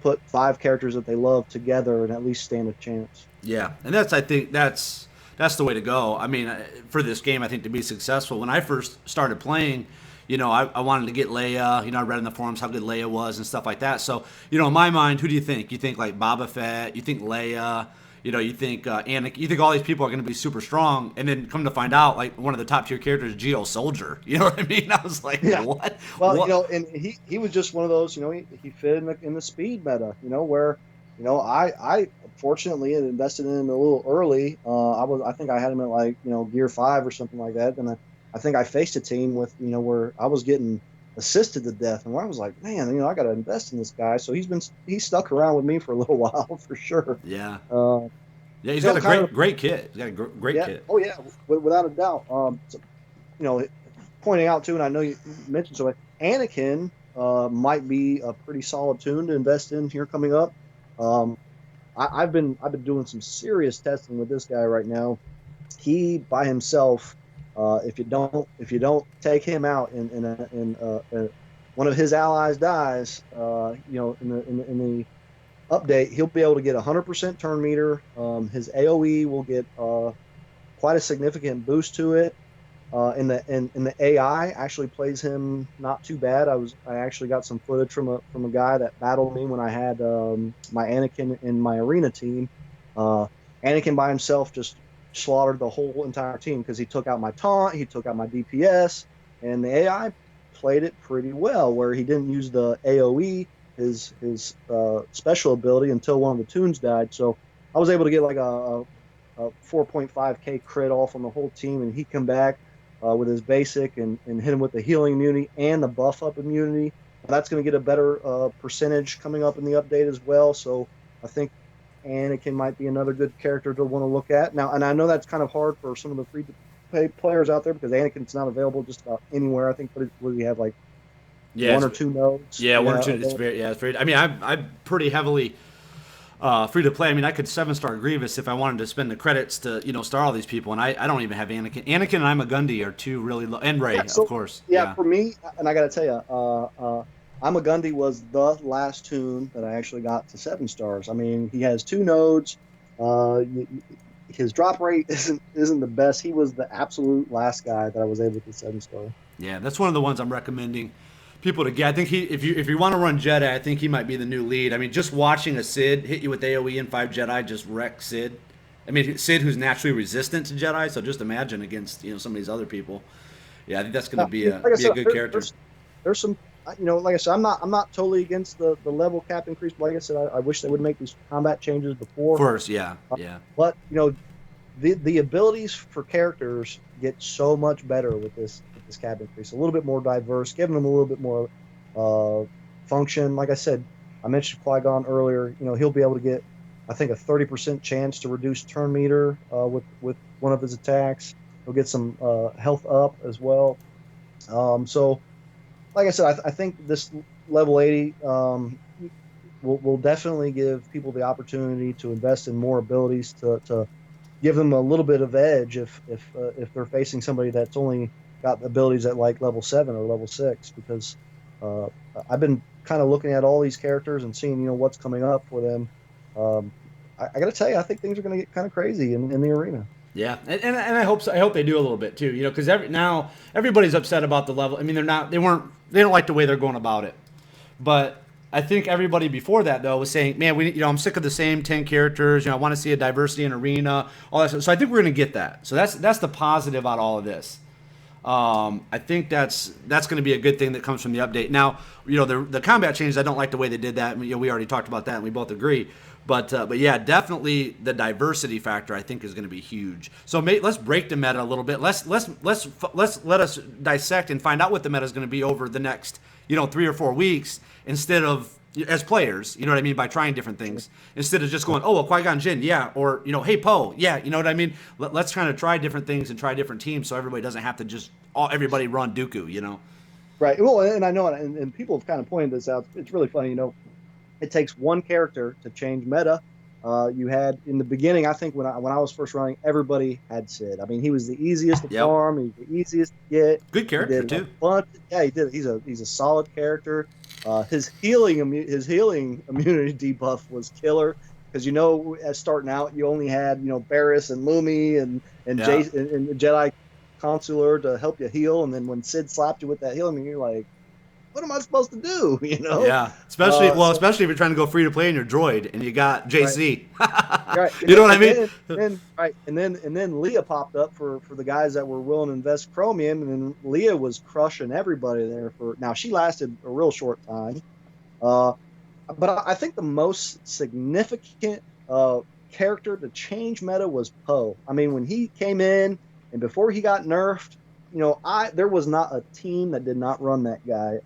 put 5 characters that they love together and at least stand a chance. Yeah, and I think that's the way to go. I mean, for this game, I think to be successful. When I first started playing, I wanted to get Leia. I read in the forums how good Leia was and stuff like that. So, in my mind, who do you think? You think like Boba Fett? You think Leia? You think Anakin? You think all these people are going to be super strong? And then come to find out, like one of the top tier characters, Geo Soldier. You know what I mean? I was like, what? Well, what? And he was just one of those. He fit in the speed meta. Where I fortunately had invested in him a little early. I think I had him at like gear 5 or something like that, and I think I faced a team with where I was getting assisted to death, and where I was like, man, I got to invest in this guy. So he's stuck around with me for a little while for sure. Yeah. Yeah, he's got a great kit. He's got a great kit. Oh yeah, without a doubt. Pointing out too, and I know you mentioned so, Anakin might be a pretty solid tune to invest in here coming up. I've been doing some serious testing with this guy right now. He by himself, if you don't take him out and one of his allies dies, in the update, he'll be able to get 100% turn meter. His AOE will get quite a significant boost to it. And the AI actually plays him not too bad. I actually got some footage from a guy that battled me when I had my Anakin in my arena team. Anakin by himself just slaughtered the whole entire team because he took out my taunt, he took out my DPS, and the AI played it pretty well. Where he didn't use the AOE, his special ability, until one of the tunes died. So I was able to get like a 4.5k crit off on the whole team, and he come back with his basic and hit him with the healing immunity and the buff up immunity. That's going to get a better percentage coming up in the update as well. So I think Anakin might be another good character to want to look at now. And I know that's kind of hard for some of the free to play players out there because Anakin's not available just about anywhere. I think what do we have, like 1 or 2 nodes? Yeah, 1 or 2. It's very. I mean, I'm pretty heavily free to play. I mean, I could 7-star Grievous if I wanted to spend the credits to, star all these people, and I don't even have Anakin. Anakin and Imagundi are two really low, and Rey, So, of course. yeah, for me, and I got to tell you, Amagundi was the last tune that I actually got to 7 stars. I mean, he has 2 nodes. His drop rate isn't the best. He was the absolute last guy that I was able to 7-star. Yeah, that's one of the ones I'm recommending people to get. I think if you want to run Jedi, I think he might be the new lead. I mean, just watching a Sid hit you with AoE and 5 Jedi just wreck Sid. I mean, Sid, who's naturally resistant to Jedi, so just imagine against some of these other people. Yeah, I think that's going to be a good character. There's some, like I said, I'm not totally against the level cap increase. But like I said, I wish they would make these combat changes before. First, yeah. But the abilities for characters get so much better with this cap increase. A little bit more diverse, giving them a little bit more function. Like I said, I mentioned Qui-Gon earlier. He'll be able to get, I think, a 30% chance to reduce turn meter with one of his attacks. He'll get some health up as well. So, like I said, I think this level 80 will definitely give people the opportunity to invest in more abilities to give them a little bit of edge if they're facing somebody that's only got abilities at like level 7 or level 6. Because I've been kind of looking at all these characters and seeing what's coming up for them. I got to tell you, I think things are going to get kind of crazy in the arena. Yeah, and I hope so. I hope they do a little bit too, because now everybody's upset about the level. I mean, they don't like the way they're going about it. But I think everybody before that though was saying, man, I'm sick of the same 10 characters. I want to see a diversity in arena, all that stuff. So I think we're going to get that. So that's the positive out of all of this. I think that's going to be a good thing that comes from the update. Now, the combat changes, I don't like the way they did that. We already talked about that, and we both agree. But yeah, definitely the diversity factor I think is going to be huge. So let's break the meta a little bit. Let's let us dissect and find out what the meta is going to be over the next 3 or 4 weeks instead of as players. You know what I mean, by trying different things instead of just going, oh, well, Qui-Gon Jinn, yeah, or hey Poe, yeah, you know what I mean. Let's kind of try different things and try different teams so everybody doesn't have to just everybody run Dooku. Right. Well, and I know, and people have kind of pointed this out. It's really funny, It takes one character to change meta. You had in the beginning, I think when I was first running, everybody had Sid. I mean, he was the easiest to farm. He was the easiest to get. Good character too. He did. He's a solid character. His healing immunity debuff was killer because as starting out, you only had Barriss and Lumi and Jason and Jedi Consular to help you heal, and then when Sid slapped you with that healing, you're like, what am I supposed to do? Yeah, especially if you're trying to go free to play in your droid and you got JC. Right. You know what I mean? And then Leah popped up for the guys that were willing to invest chromium, and then Leah was crushing everybody there. Now she lasted a real short time, but I think the most significant character to change meta was Poe. I mean, when he came in and before he got nerfed, there was not a team that did not run that guy.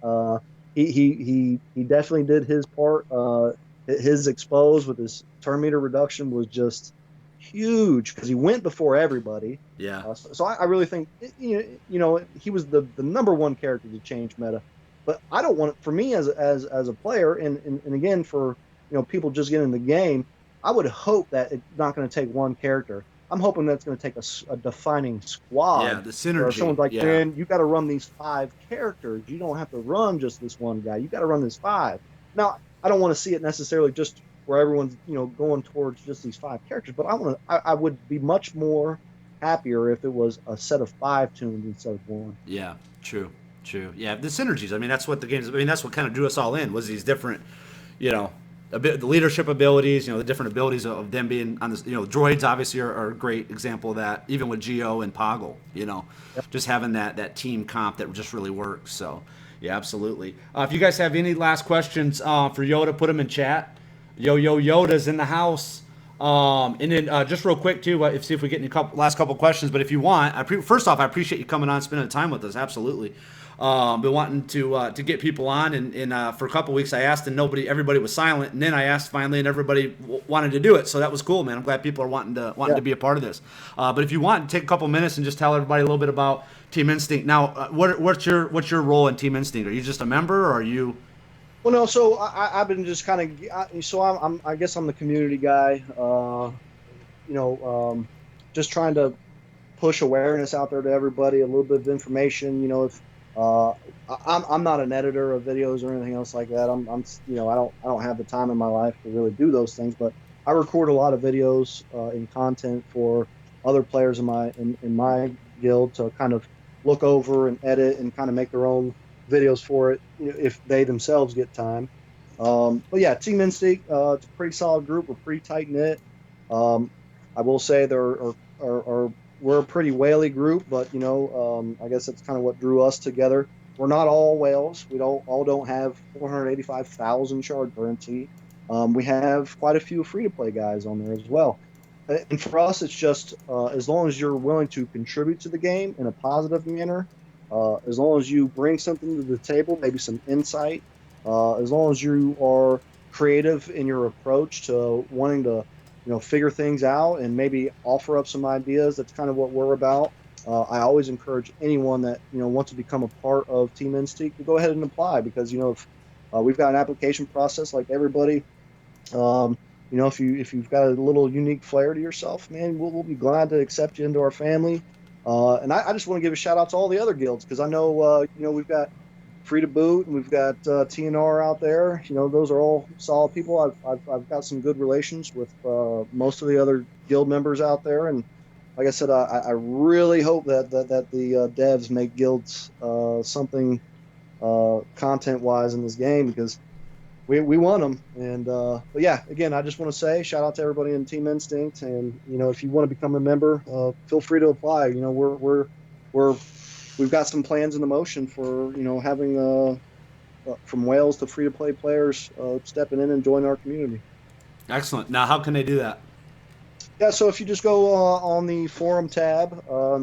He definitely did his part. His expose with his turn meter reduction was just huge because he went before everybody. Yeah. So I really think he was the number one character to change meta. But I don't want it for me as a player, and again for people just getting in the game. I would hope that it's not going to take one character. I'm hoping that's going to take a defining squad. Yeah, the synergy. Where someone's like, man, you got to run these 5 characters. You don't have to run just this one guy. You got to run this 5. Now, I don't want to see it necessarily just where everyone's going towards just these 5 characters, but I would be much more happier if it was a set of 5 tunes instead of 1. Yeah, true. Yeah, the synergies. I mean, that's what the games. I mean, that's what kind of drew us all in was these different, the leadership abilities, the different abilities of them being on this, droids obviously are a great example of that, even with Geo and Poggle, just having that team comp that just really works. So, yeah, absolutely. If you guys have any last questions for Yoda, put them in chat. Yo Yo Yoda's in the house. And then just real quick too, see if we get any last couple questions. But if you want, first off, I appreciate you coming on, spending time with us. Absolutely. Been wanting to get people on, and for a couple weeks I asked, and everybody was silent. And then I asked finally, and everybody wanted to do it. So that was cool, man. I'm glad people are wanting to be a part of this. But if you want, take a couple minutes and just tell everybody a little bit about Team Instinct. Now, what's your role in Team Instinct? Are you just a member, or are you? Well, no. So I've been just kind of. So I guess I'm the community guy. Just trying to push awareness out there to everybody, a little bit of information. If uh, I'm not an editor of videos or anything else like that. I don't have the time in my life to really do those things, but I record a lot of videos and content for other players in my guild to kind of look over and edit and kind of make their own videos for it, if they themselves get time. But yeah, Team Instinct, it's a pretty solid group. We're pretty tight knit. Um, I will say there are we're a pretty whaley group, but I guess that's kind of what drew us together. We're not all whales. We don't have 485,000 shard currency. We have quite a few free to play guys on there as well. And for us, it's just as long as you're willing to contribute to the game in a positive manner, as long as you bring something to the table, maybe some insight, as long as you are creative in your approach to wanting to figure things out and maybe offer up some ideas. That's kind of what we're about. I always encourage anyone that wants to become a part of Team Instinct to go ahead and apply, because if we've got an application process like everybody. If you've got a little unique flair to yourself, man, we'll be glad to accept you into our family. And I just want to give a shout out to all the other guilds, because I know we've got Free to Boot, and we've got TNR out there. Those are all solid people. I've got some good relations with most of the other guild members out there, and like I said, I really hope that the devs make guilds something content wise in this game, because we want them. And but yeah, again, I just want to say shout out to everybody in Team Instinct, and if you want to become a member, feel free to apply. We've got some plans in the motion for having from whales to free to play players stepping in and join our community. Excellent. Now, how can they do that? Yeah, so if you just go on the forum tab,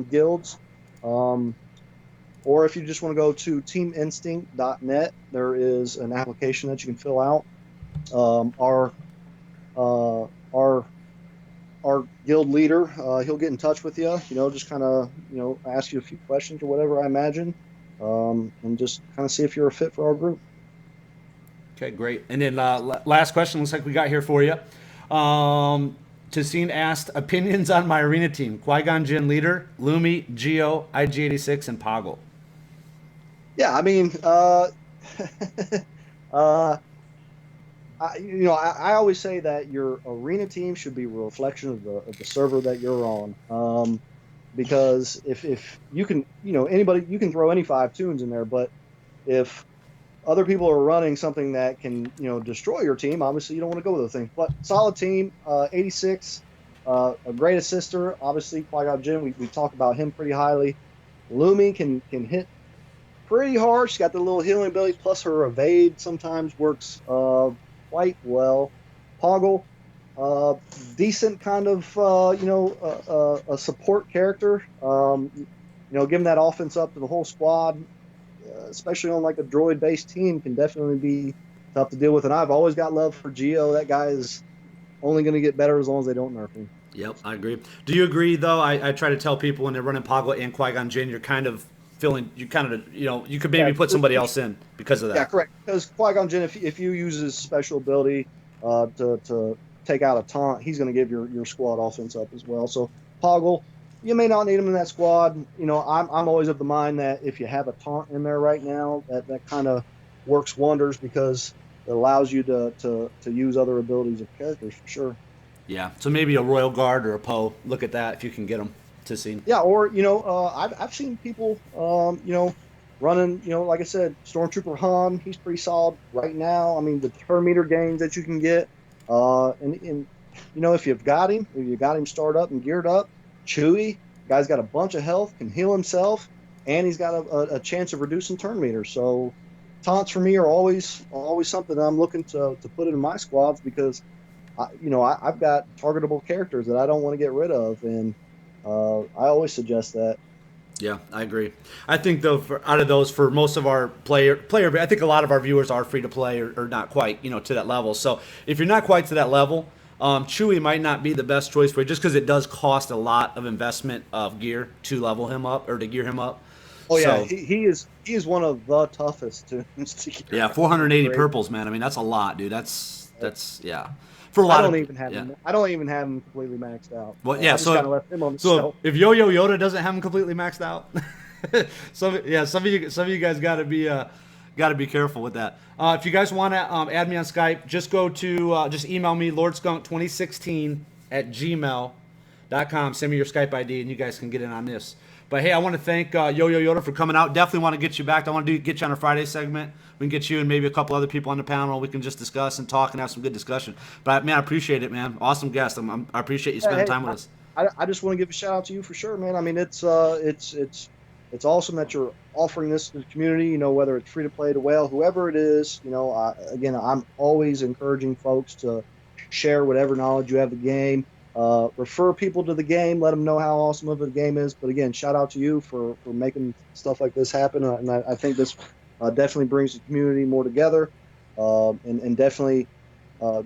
guilds, or if you just want to go to teaminstinct.net, there is an application that you can fill out. Our guild leader, he'll get in touch with you, just kind of, ask you a few questions or whatever, I imagine, and just kind of see if you're a fit for our group. Okay, great. And then last question, looks like we got here for you. Tassine asked, opinions on my arena team: Qui-Gon Jinn leader, Lumi, Geo, IG86, and Poggle. Yeah, I mean, I always say that your arena team should be a reflection of the server that you're on. Because if you can, anybody, you can throw any 5 tunes in there, but if other people are running something that can, destroy your team, obviously you don't want to go with those things. But solid team, 86, a great assister, obviously Qui-Gon Jinn, we talk about him pretty highly. Lumi can hit pretty hard. She's got the little healing ability, plus her evade sometimes works quite well. Poggle, decent kind of a support character. Giving that offense up to the whole squad, especially on like a droid based team, can definitely be tough to deal with. And I've always got love for Geo. That guy is only going to get better as long as they don't nerf him. Yep, I agree. Do you agree though? I try to tell people when they're running Poggle and Qui-Gon Jinn, you're kind of feeling, you could maybe put somebody else in because of that. Yeah, correct. Because Qui-Gon Jinn, if you use his special ability to take out a taunt, he's going to give your squad offense up as well. So Poggle, you may not need him in that squad. I'm always of the mind that if you have a taunt in there right now, that kind of works wonders, because it allows you to use other abilities of characters for sure. Yeah, so maybe a Royal Guard or a Poe. Look at that if you can get them to see. Yeah, or I've seen people running, like I said, Stormtrooper Han. He's pretty solid right now. I mean, the turn meter gains that you can get, and if you've got him started up and geared up. Chewie, guy's got a bunch of health, can heal himself, and he's got a chance of reducing turn meters. So taunts for me are always something that I'm looking to put in my squads, because I've got targetable characters that I don't want to get rid of, and I always suggest that. Yeah, I agree. I think though, out of those, for most of our player, I think a lot of our viewers are free to play or not quite, to that level. So if you're not quite to that level, Chewie might not be the best choice for you, just because it does cost a lot of investment of gear to level him up or to gear him up. Oh yeah, so, he He's one of the toughest tunes to get. Yeah, 480 Great. purples, man. I mean, that's a lot, dude. That's yeah. For a lot I don't of even have yeah. him. I don't even have him completely maxed out. Well, I yeah. just kind of So left him on the so shelf. if Yo Yo Yoda doesn't have him completely maxed out, some of you guys got to be careful with that. If you guys want to add me on Skype, just go to just email me lordskunk2016@gmail.com. Send me your Skype ID, and you guys can get in on this. But hey, I want to thank Yo Yo Yoda for coming out. Definitely want to get you back. I want to get you on a Friday segment. We can get you and maybe a couple other people on the panel. We can just discuss and talk and have some good discussion. But man, I appreciate it, man. Awesome guest. I appreciate you spending time with us. I just want to give a shout out to you for sure, man. I mean, it's awesome that you're offering this to the community. You know, whether it's free to play, to whale, whoever it is. You know, again, I'm always encouraging folks to share whatever knowledge you have of the game. Refer people to the game. Let them know how awesome of a game is. But again, shout out to you for making stuff like this happen. And I think this definitely brings the community more together, and definitely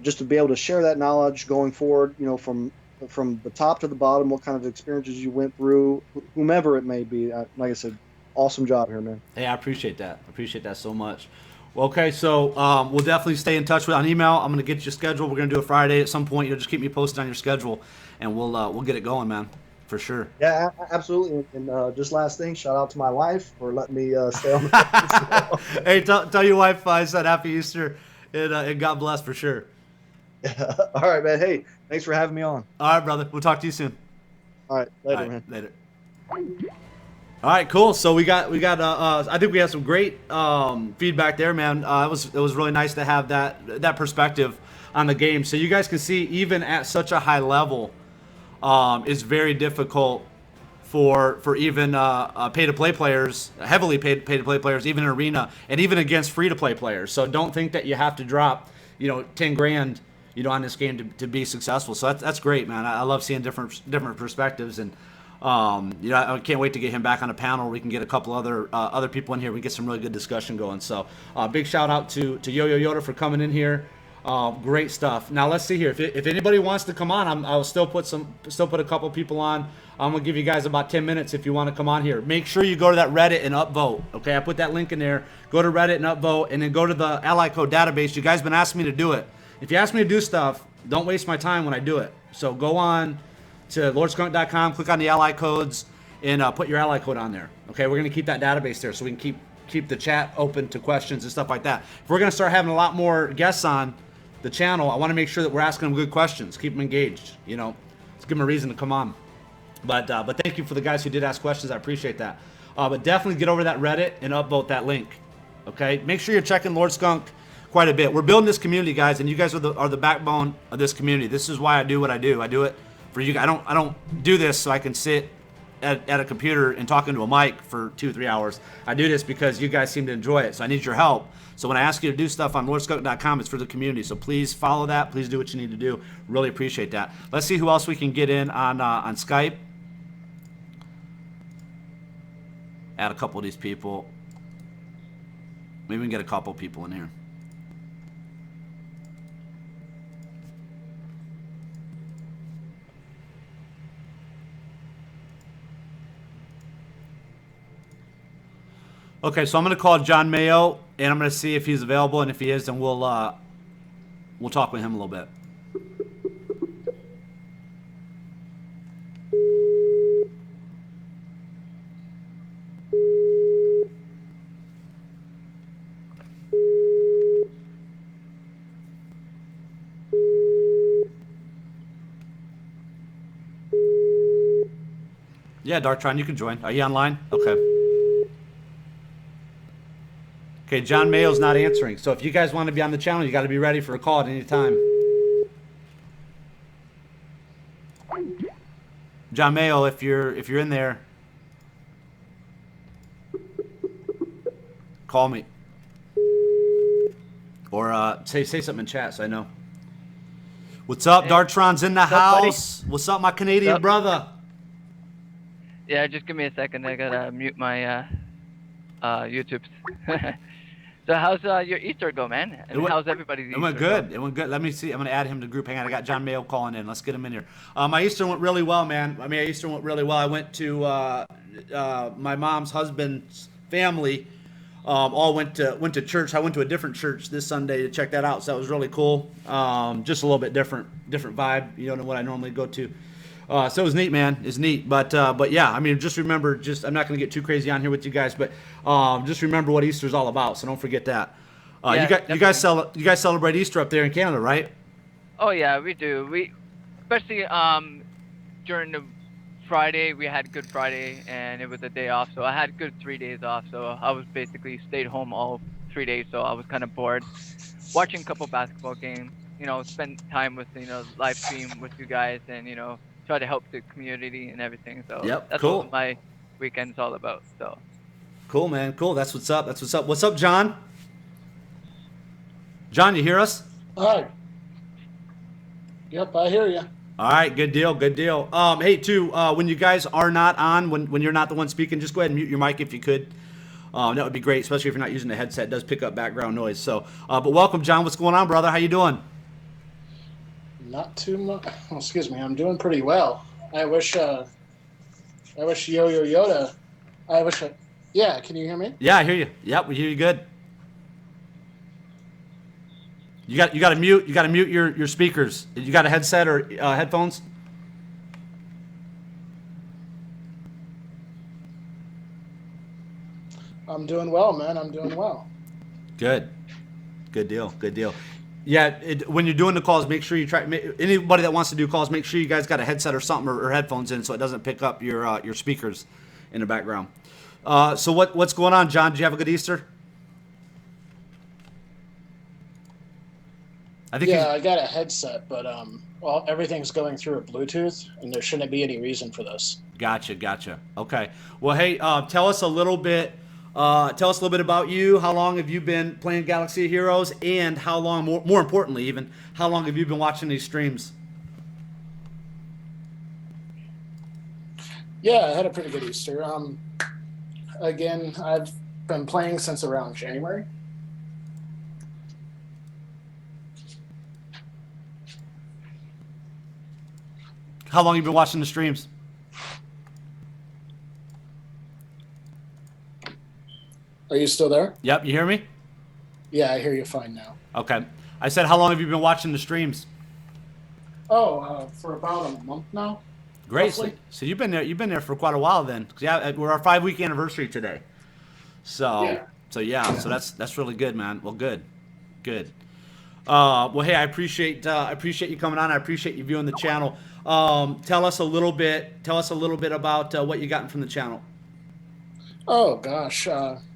just to be able to share that knowledge going forward. You know, from the top to the bottom, what kind of experiences you went through, whomever it may be. Like I said, awesome job here, man. Hey, I appreciate that. I appreciate that so much. Well, okay, so we'll definitely stay in touch with on email. I'm gonna get you scheduled. We're gonna do a Friday at some point. You'll just keep me posted on your schedule, and we'll get it going, man, for sure. Yeah, absolutely. And just last thing, shout out to my wife for letting me stay on the Hey, tell your wife I said Happy Easter, and God bless for sure. All right, man. Hey, thanks for having me on. All right, brother. We'll talk to you soon. All right, later, All right, man. Later. All right, cool. So we got I think we had some great feedback there, man. It was really nice to have that perspective on the game. So you guys can see, even at such a high level, it's very difficult for even pay-to-play players, heavily pay-to-play players, even in arena, and even against free-to-play players. So don't think that you have to drop, 10 grand, on this game to be successful. So that's great, man. I love seeing different perspectives, and I can't wait to get him back on a panel. We can get a couple other people in here. We can get some really good discussion going. So big shout out to Yo Yo Yoda for coming in here. Great stuff. Now let's see here. If anybody wants to come on, I'll still put a couple people on. I'm gonna give you guys about 10 minutes if you want to come on here. Make sure you go to that Reddit and upvote. Okay, I put that link in there. Go to Reddit and upvote, and then go to the Ally Code database. You guys been asking me to do it. If you ask me to do stuff, don't waste my time when I do it. So go on to lordskunk.com, click on the Ally Codes, and put your Ally Code on there. Okay, we're gonna keep that database there so we can keep the chat open to questions and stuff like that. If we're gonna start having a lot more guests on the channel, I want to make sure that we're asking them good questions, keep them engaged. Let's give them a reason to come on. But thank you for the guys who did ask questions. I appreciate that. But definitely get over to that Reddit and upvote that link. Okay, make sure you're checking Lord Skunk quite a bit. We're building this community, guys, and you guys are the backbone of this community. This is why I do what I do. I do it for you. I don't do this so I can sit at a computer and talk into a mic for 2-3 hours. I do this because you guys seem to enjoy it. So I need your help. So when I ask you to do stuff on lordskunk.com, it's for the community. So please follow that. Please do what you need to do. Really appreciate that. Let's see who else we can get in on Skype. Add a couple of these people. Maybe we can get a couple people in here. Okay, so I'm going to call John Mayo, and I'm going to see if he's available, and if he is, then we'll talk with him a little bit. Yeah, Darktron, you can join. Are you online? Okay. Okay, John Mayo's not answering. So if you guys want to be on the channel, you got to be ready for a call at any time. John Mayo, if you're in there, call me. Or say something in chat so I know. What's up? Hey. Dartron's in the house. Buddy? What's up, my Canadian brother? Yeah, just give me a second. I gotta mute my YouTube. So how's your Easter go, man? And how's everybody's Easter? It went good. It went good. Let me see. I'm gonna add him to group. Hang on, I got John Mayo calling in. Let's get him in here. My Easter went really well, man. I mean, Easter went really well. I went to my mom's husband's family all went to church. I went to a different church this Sunday to check that out, so that was really cool. Just a little bit different vibe, than what I normally go to. So it was neat, man. It's neat, but yeah, I mean, just remember, I'm not going to get too crazy on here with you guys, but just remember what Easter's all about. So don't forget that. Yeah, you guys celebrate Easter up there in Canada, right? Oh yeah, we do. We especially during the Friday, we had Good Friday, and it was a day off, so I had good 3 days off. So I was basically stayed home all 3 days, so I was kind of bored, watching a couple basketball games. Spend time with live stream with you guys, and try to help the community and everything. So Yep, that's cool. what my weekend's all about. So Cool, man. Cool. That's what's up. What's up, John? John, you hear us? Hi. Yep, I hear you. All right, good deal, good deal. Hey, too, when you guys are not on, when you're not the one speaking, just go ahead and mute your mic if you could. That would be great, especially if you're not using the headset. It does pick up background noise. So, but welcome, John. What's going on, brother? How you doing? Not too much. Oh, excuse me. I'm doing pretty well. I wish Yo Yo Yoda. Yeah, can you hear me? Yeah, I hear you. Yep, we hear you good. You got to mute. You got to mute your speakers. You got a headset or headphones? I'm doing well, man. I'm doing well. Good. Good deal. Good deal. Yeah, when you're doing the calls, make sure you try. Anybody that wants to do calls, make sure you guys got a headset or something or headphones in, so it doesn't pick up your speakers in the background. So what's going on, John? Did you have a good Easter? I got a headset, but everything's going through a Bluetooth, and there shouldn't be any reason for this. Gotcha. Okay. Well, hey, tell us a little bit about you. How long have you been playing Galaxy of Heroes, and how long, more importantly, even how long have you been watching these streams? Yeah, I had a pretty good Easter. Again, I've been playing since around January. How long have you been watching the streams? Are you still there? Yep, you hear me? Yeah, I hear you fine now. Okay. I said, how long have you been watching the streams? For about a month now. Great. So you've been there for quite a while then. Yeah, we're our 5-week anniversary today. So yeah. So that's really good, man. Well, good. Well, hey, I appreciate you coming on. I appreciate you viewing the channel. Tell us a little bit about what you gotten from the channel. Oh gosh,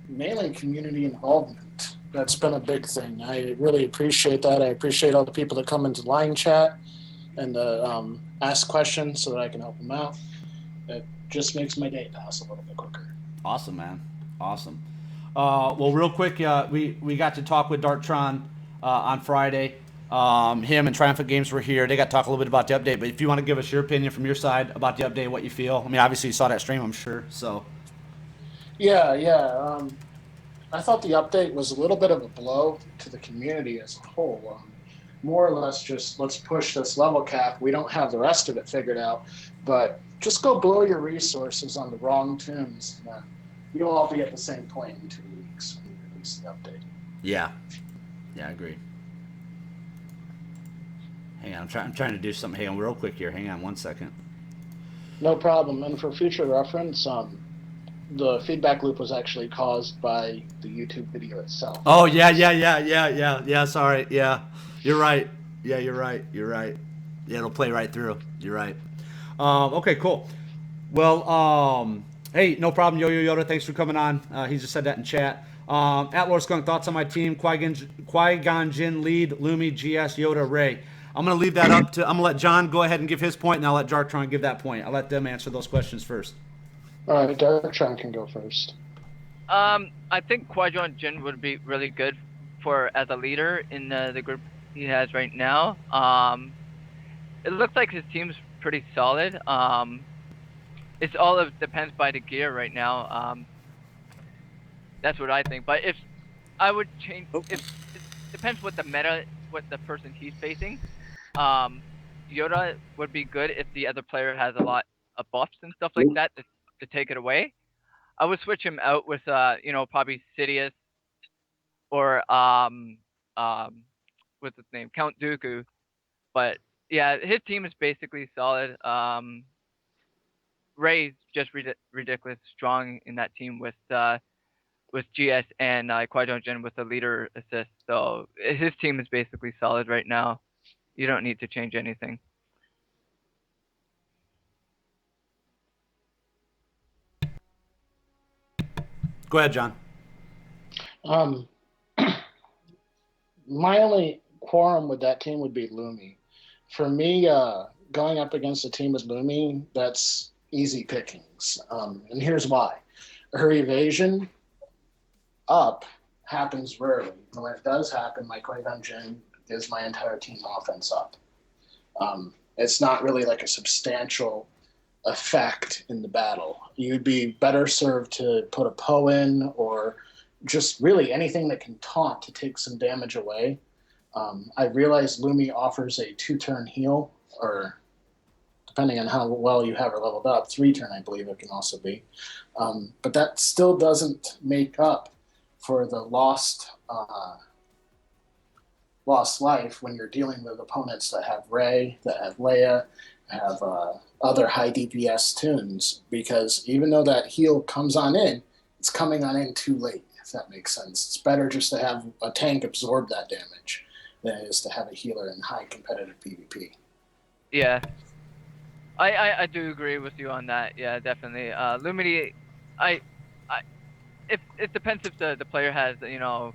mainly community involvement. That's been a big thing. I really appreciate that. I appreciate all the people that come into line chat and ask questions so that I can help them out. It just makes my day pass a little bit quicker. Awesome, man. Awesome. Well, real quick, we got to talk with Darktron on Friday. Him and Triumphant Games were here. They got to talk a little bit about the update. But if you want to give us your opinion from your side about the update, what you feel. I mean, obviously you saw that stream, I'm sure. So. Yeah. I thought the update was a little bit of a blow to the community as a whole. More or less just, let's push this level cap. We don't have the rest of it figured out, but just go blow your resources on the wrong tunes. You'll all be at the same point in 2 weeks when you release the update. Yeah, I agree. Hang on, I'm trying to do something. Hang on, real quick here. Hang on 1 second. No problem. And for future reference, the feedback loop was actually caused by the YouTube video itself. Oh yeah. Sorry. Yeah, you're right. Yeah, you're right. Yeah, it'll play right through. You're right. Okay, cool. Well, hey, no problem, Yo Yo Yoda. Thanks for coming on. He just said that in chat. Atlor Skunk, thoughts on my team? Qui-Gon Jinn, lead, Lumi, GS, Yoda, Ray. I'm gonna leave that up to. I'm gonna let John go ahead and give his point, and I'll let Darktron give that point. I'll let them answer those questions first. All right, Darktron can go first. I think Qui-Gon Jinn would be really good as a leader in the group he has right now. It looks like his team's pretty solid. It's all depends by the gear right now. That's what I think. But if I would change, it depends what the person he's facing. Yoda would be good if the other player has a lot of buffs and stuff like that to take it away. I would switch him out with probably Sidious or what's his name, Count Dooku. But yeah, his team is basically solid. Ray's just ridiculous strong in that team with GS and Qui-Gon Jinn with the leader assist. So his team is basically solid right now. You don't need to change anything. Go ahead, John. Um, my only quorum with that team would be Lumi. For me, going up against a team with Lumi, that's easy pickings. And here's why. Her evasion up happens rarely. And when it does happen, my Qui-Gon Jinn gives my entire team offense up. It's not really like a substantial effect in the battle. You'd be better served to put a Poe in, or just really anything that can taunt to take some damage away. I realize Lumi offers a 2-turn heal, or depending on how well you have her leveled up, 3-turn, I believe it can also be. But that still doesn't make up for the lost life when you're dealing with opponents that have Rey, that have Leia, have other high DPS tunes, because even though that heal comes on in, it's coming on in too late, if that makes sense. It's better just to have a tank absorb that damage than it is to have a healer in high competitive PvP. Yeah. I do agree with you on that. Yeah, definitely. Lumity, if it depends if the player has a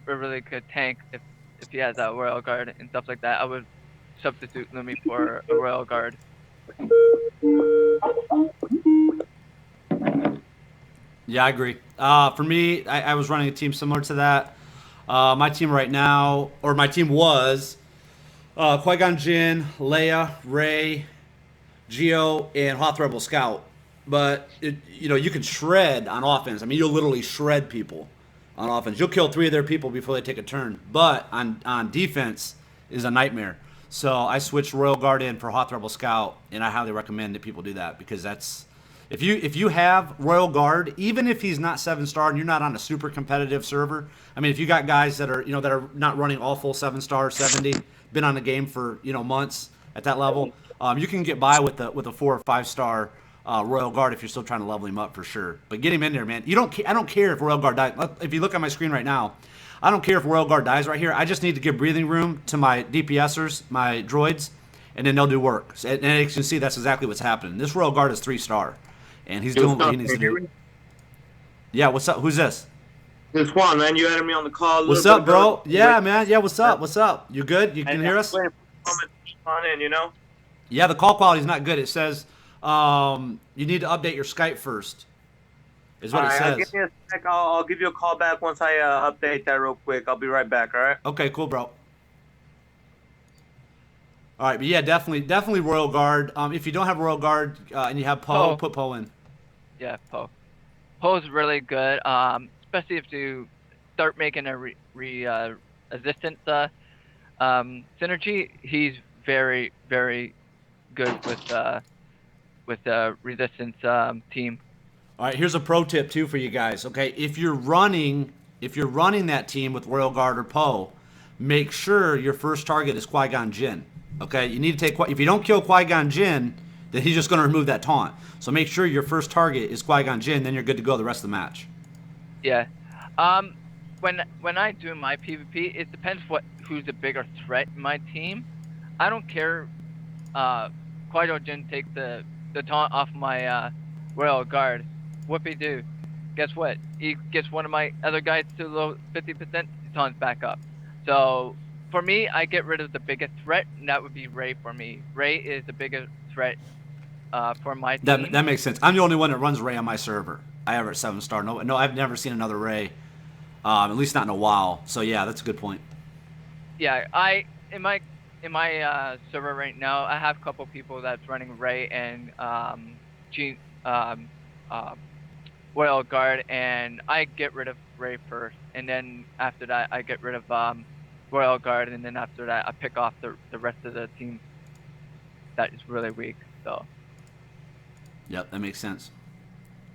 really good tank. If he has a Royal Guard and stuff like that, I would substitute Lumi for a Royal Guard. Yeah, I agree. For me, I was running a team similar to that. My team right now, or my team was Qui-Gon Jinn, Leia, Rey, Geo, and Hoth Rebel Scout. But you can shred on offense. I mean, you'll literally shred people on offense. You'll kill 3 of their people before they take a turn. But on defense is a nightmare. So I switched Royal Guard in for Hoth Rebel Scout, and I highly recommend that people do that, because that's if you have Royal Guard, even if he's not 7-star and you're not on a super competitive server. I mean, if you got guys that are that are not running all full 7-star 70, been on the game for months at that level, you can get by with a 4 or 5-star Royal Guard if you're still trying to level him up for sure. But get him in there, man. I don't care if Royal Guard dies. If you look at my screen right now, I don't care if Royal Guard dies right here. I just need to give breathing room to my DPSers, my droids, and then they'll do work. And as you can see, that's exactly what's happening. This Royal Guard is 3-star, and he's doing what he needs to do. Yeah, what's up? Who's this? It's Juan, man. You added me on the call. What's up, bro? Yeah, man. Yeah, what's up? What's up? You good? You can hear us? On in, Yeah, the call quality is not good. It says you need to update your Skype first. Is what it says. Give me a sec. I'll give you a call back once I update that real quick. I'll be right back. All right. Okay, cool, bro. All right, but yeah, definitely Royal Guard. If you don't have Royal Guard and you have Poe, put Poe in. Yeah, Poe. Poe's really good, especially if you start making a resistance synergy. He's very, very good with the resistance team. All right, here's a pro tip too for you guys. Okay, if you're running that team with Royal Guard or Poe, make sure your first target is Qui-Gon Jinn. Okay, you need to take. If you don't kill Qui-Gon Jinn, then he's just going to remove that taunt. So make sure your first target is Qui-Gon Jinn, then you're good to go the rest of the match. Yeah. When I do my PvP, it depends who's the bigger threat in my team. I don't care. Qui-Gon Jinn take the taunt off my Royal Guard. Whoopie do. Guess what? He gets one of my other guys to low 50%. Taunts back up. So for me, I get rid of the biggest threat, and that would be Rey for me. Rey is the biggest threat for my team. That makes sense. I'm the only one that runs Rey on my server. I have her at 7-star. No, I've never seen another Rey, at least not in a while. So yeah, that's a good point. Yeah, in my server right now, I have a couple people that's running Rey and Royal Guard, and I get rid of Rey first, and then after that I get rid of Royal Guard, and then after that I pick off the rest of the team that is really weak. So yep, that makes sense.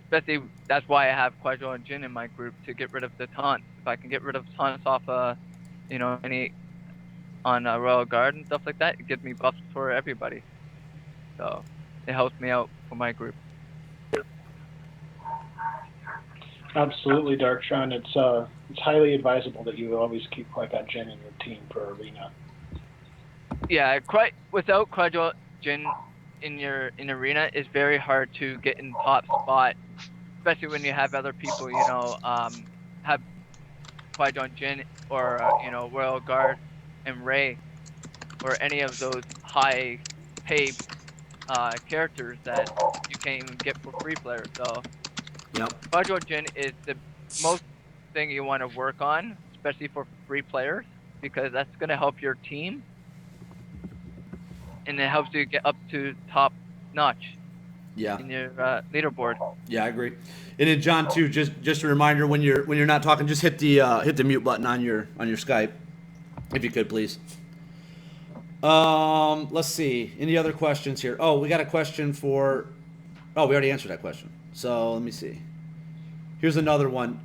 especially that's why I have Quadro and Jin in my group to get rid of the taunts. If I can get rid of taunts off, any on Royal Guard and stuff like that, it gives me buffs for everybody. So it helps me out for my group. Absolutely, Darktron. It's highly advisable that you always keep Qui-Gon Jinn in your team for Arena. Yeah, without Quadro Jin in Arena, it's very hard to get in top spot, especially when you have other people, have Qui-Gon Jinn or Royal Guard and Rey or any of those high paid characters that you can't even get for free players. So Yep. Quadro Jin is the most thing you want to work on, especially for free players, because that's going to help your team and it helps you get up to top notch Yeah. in your leaderboard. Yeah, I agree. And then John too, just a reminder when you're not talking, just hit the mute button on your Skype, if you could please. Let's see. Any other questions here? Oh, we got a question for. Oh, we already answered that question. So let me see. Here's another one.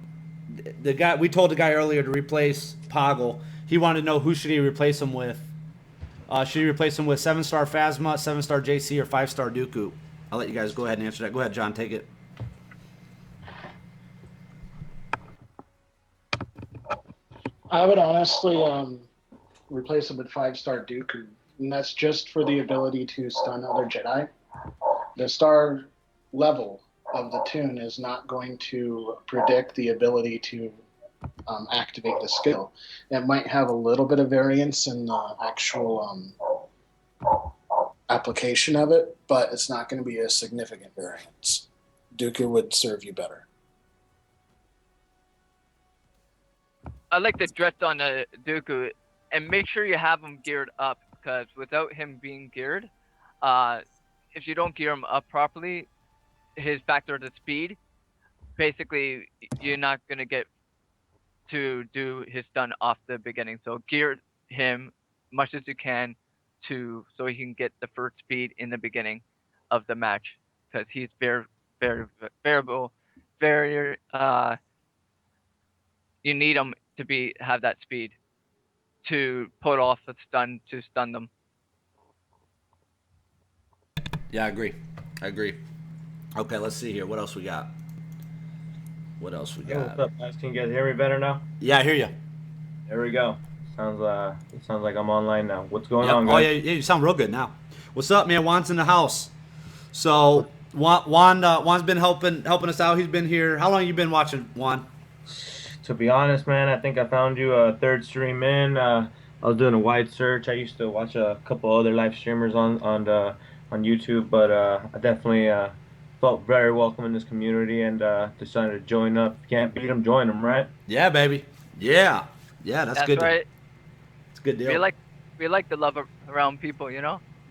The guy we told the guy earlier to replace Poggle. He wanted to know who should he replace him with. Should he replace him with 7-star Phasma, 7-star JC, or 5-star Dooku? I'll let you guys go ahead and answer that. Go ahead, John. Take it. I would honestly replace him with 5-star Dooku, and that's just for the ability to stun other Jedi. The star level of the tune is not going to predict the ability to activate the skill. It might have a little bit of variance in the actual application of it, but it's not going to be a significant variance. Dooku would serve you better. I like the dress on the Dooku, and make sure you have him geared up, because without him being geared, if you don't gear him up properly, his factor to speed, basically you're not gonna get to do his stun off the beginning. So gear him much as you can so he can get the first speed in the beginning of the match, because he's very variable, very you need him to have that speed to put off the stun to stun them. Yeah, I agree. Okay, let's see here. What else we got? What's up, guys? Can you guys hear me better now? Yeah, I hear you. There we go. It sounds like I'm online now. What's going Yep. on, guys? Oh yeah, you sound real good now. What's up, man? Juan's in the house. So Juan's been helping us out. He's been here. How long you been watching, Juan? To be honest, man, I think I found you a third stream in. I was doing a wide search. I used to watch a couple other live streamers on YouTube, but I definitely felt very welcome in this community and decided to join up. If you can't beat them, join them, right? Yeah, baby. Yeah, that's good. That's right. It's a good deal. We like the love around people,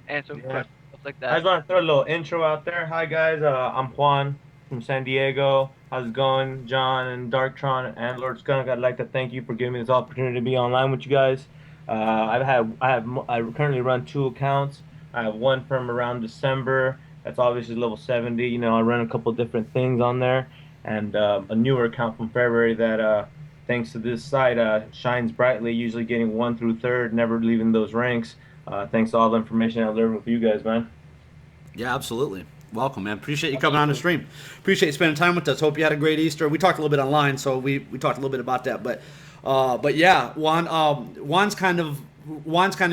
answer questions, stuff like that. I just want to throw a little intro out there. Hi, guys. I'm Juan from San Diego. How's it going? John and Darktron and Lord Skunk, I'd like to thank you for giving me this opportunity to be online with you guys. I currently run 2 accounts. I have one from around December. That's obviously level 70. I run a couple different things on there, and a newer account from February that, thanks to this site, shines brightly, usually getting 1 through 3rd, never leaving those ranks. Thanks to all the information I learned with you guys, man. Yeah, absolutely. Welcome, man. Appreciate you coming on the stream. Appreciate you spending time with us. Hope you had a great Easter. We talked a little bit online, so we talked a little bit about that. But yeah, Juan's kind of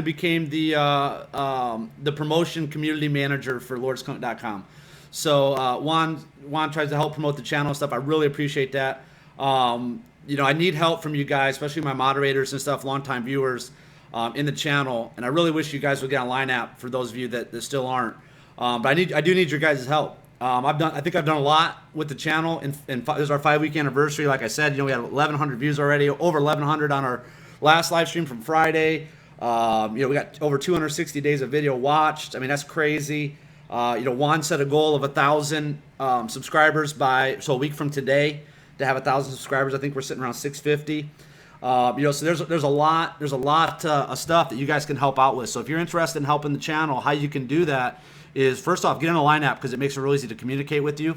became the promotion community manager for LordSkunk.com. So Juan tries to help promote the channel and stuff. I really appreciate that. I need help from you guys, especially my moderators and stuff, longtime viewers in the channel. And I really wish you guys would get on Line App for those of you that still aren't. But I do need your guys' help. I think I've done a lot with the channel. And this is our 5-week anniversary. Like I said, we had 1,100 views already, over 1,100 on our last live stream from Friday. We got over 260 days of video watched. I mean, that's crazy. Juan set a goal of 1,000 subscribers so a week from today to have 1,000 subscribers. I think we're sitting around 650. So there's a lot of stuff that you guys can help out with. So if you're interested in helping the channel, how you can do that is, first off, get in a Line App, because it makes it real easy to communicate with you.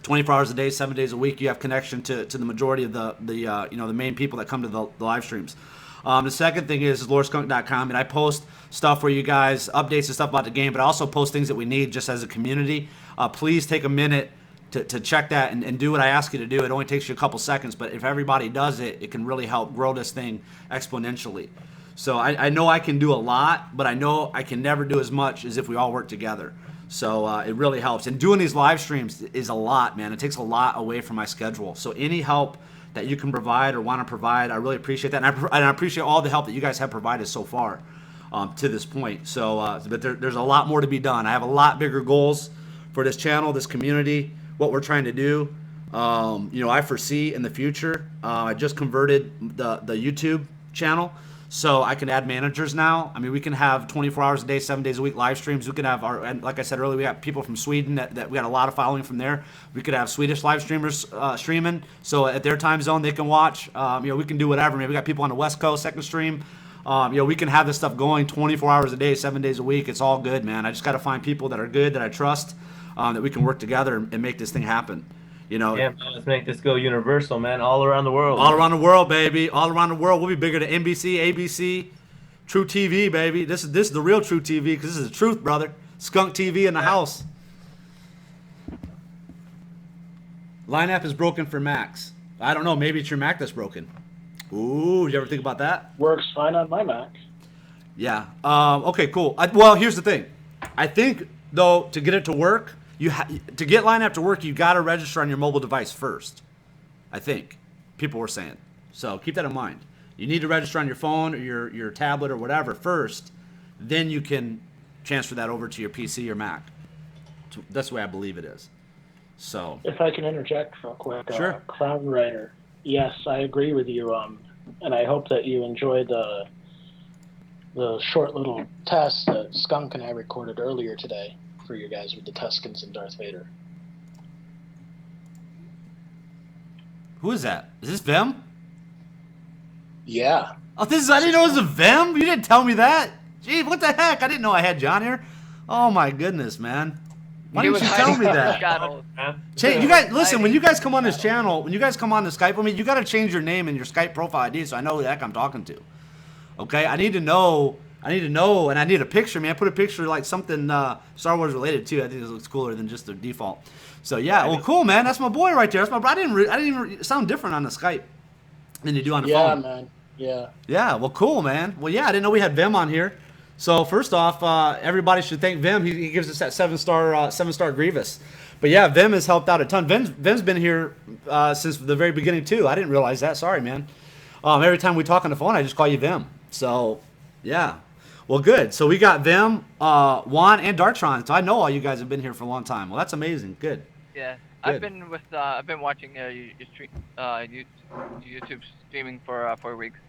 24 hours a day, 7 days a week. You have connection to the majority of the main people that come to the live streams. The second thing is lordskunk.com, and I post stuff for you guys, updates and stuff about the game, but I also post things that we need just as a community. Please take a minute to check that and do what I ask you to do. It only takes you a couple seconds, but if everybody does it, it can really help grow this thing exponentially. So I know I can do a lot, but I know I can never do as much as if we all work together. So it really helps. And doing these live streams is a lot, man. It takes a lot away from my schedule. So any help that you can provide or want to provide, I really appreciate that. And I appreciate all the help that you guys have provided so far to this point. So, but there's a lot more to be done. I have a lot bigger goals for this channel, this community, what we're trying to do. I foresee in the future, I just converted the YouTube channel. So I can add managers now. I mean, we can have 24 hours a day, 7 days a week live streams. We can have and like I said earlier, we got people from Sweden that we got a lot of following from there. We could have Swedish live streamers streaming. So at their time zone, they can watch. We can do whatever. Maybe we got people on the West Coast that can stream. We can have this stuff going 24 hours a day, 7 days a week. It's all good, man. I just got to find people that are good, that I trust, that we can work together and make this thing happen. Yeah, man, let's make this go universal, man, all around the world. All around the world, baby. All around the world. We'll be bigger than NBC, ABC, True TV, baby. This is the real True TV because this is the truth, brother. Skunk TV in the house. Line app is broken for Macs. I don't know. Maybe it's your Mac that's broken. Ooh, did you ever think about that? Works fine on my Mac. Yeah. Okay, cool. Well, here's the thing. I think, though, to get it to work, to get Line App to work, you got to register on your mobile device first. I think people were saying. So keep that in mind. You need to register on your phone or your tablet or whatever first. Then you can transfer that over to your PC or Mac. That's the way I believe it is. So. If I can interject real quick. Sure. Crown Rider. Yes, I agree with you. And I hope that you enjoyed the short little test that Skunk and I recorded earlier today for you guys with the Tuskens and Darth Vader. Who is that? Is this Vim? Yeah. Oh, I didn't know it was a Vim. You didn't tell me that. Gee, what the heck? I didn't know I had John here. Oh my goodness, man. Why didn't you tell me that? You guys, listen. When you guys come on this channel, when you guys come on the Skype with me, you got to change your name and your Skype profile ID so I know who the heck I'm talking to. Okay, I need to know, and I need a picture, man. I put a picture like something Star Wars related too. I think it looks cooler than just the default. So yeah, well, cool, man. That's my boy right there. That's my. I didn't even sound different on the Skype than you do on the phone. Yeah, man. Yeah. Yeah. Well, cool, man. Well, yeah, I didn't know we had Vim on here. So first off, everybody should thank Vim. He gives us that 7-star Grievous. But yeah, Vim has helped out a ton. Vim's been here since the very beginning too. I didn't realize that. Sorry, man. Every time we talk on the phone, I just call you Vim. So yeah. Well, good. So we got Vim, Juan, and Darktron. So I know all you guys have been here for a long time. Well, that's amazing. Good. Yeah, Good. I've been watching your stream, YouTube streaming for 4 weeks.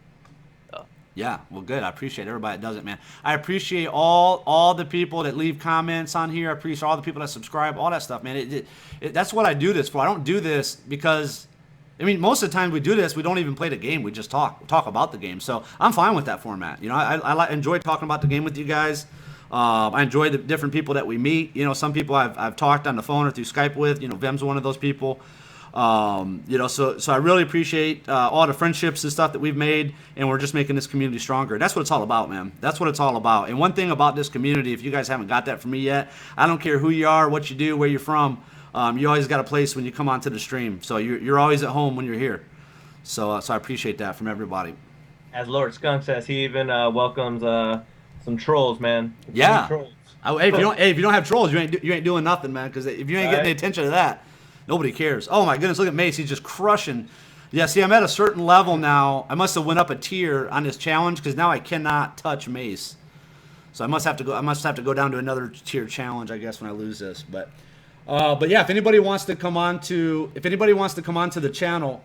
So. Yeah, well, good. I appreciate everybody that does it, man. I appreciate all the people that leave comments on here. I appreciate all the people that subscribe, all that stuff, man. That's what I do this for. I don't do this because, I mean, most of the time we do this, we don't even play the game. We just talk about the game. So I'm fine with that format. You know, I enjoy talking about the game with you guys. I enjoy the different people that we meet. You know, some people I've talked on the phone or through Skype with. You know, Vim's one of those people. So I really appreciate all the friendships and stuff that we've made, and we're just making this community stronger. That's what it's all about, man. That's what it's all about. And one thing about this community, if you guys haven't got that from me yet, I don't care who you are, what you do, where you're from. You always got a place when you come onto the stream. So you're always at home when you're here. So I appreciate that from everybody. As Lord Skunk says, he even welcomes some trolls, man. Yeah. Trolls. Hey, if you don't have trolls, you ain't doing nothing, man. Because if you ain't getting any attention to that, nobody cares. Oh my goodness, look at Mace. He's just crushing. Yeah, see, I'm at a certain level now. I must have went up a tier on this challenge because now I cannot touch Mace. So I must have to go down to another tier challenge, I guess, when I lose this. But yeah, if anybody wants to come on to the channel,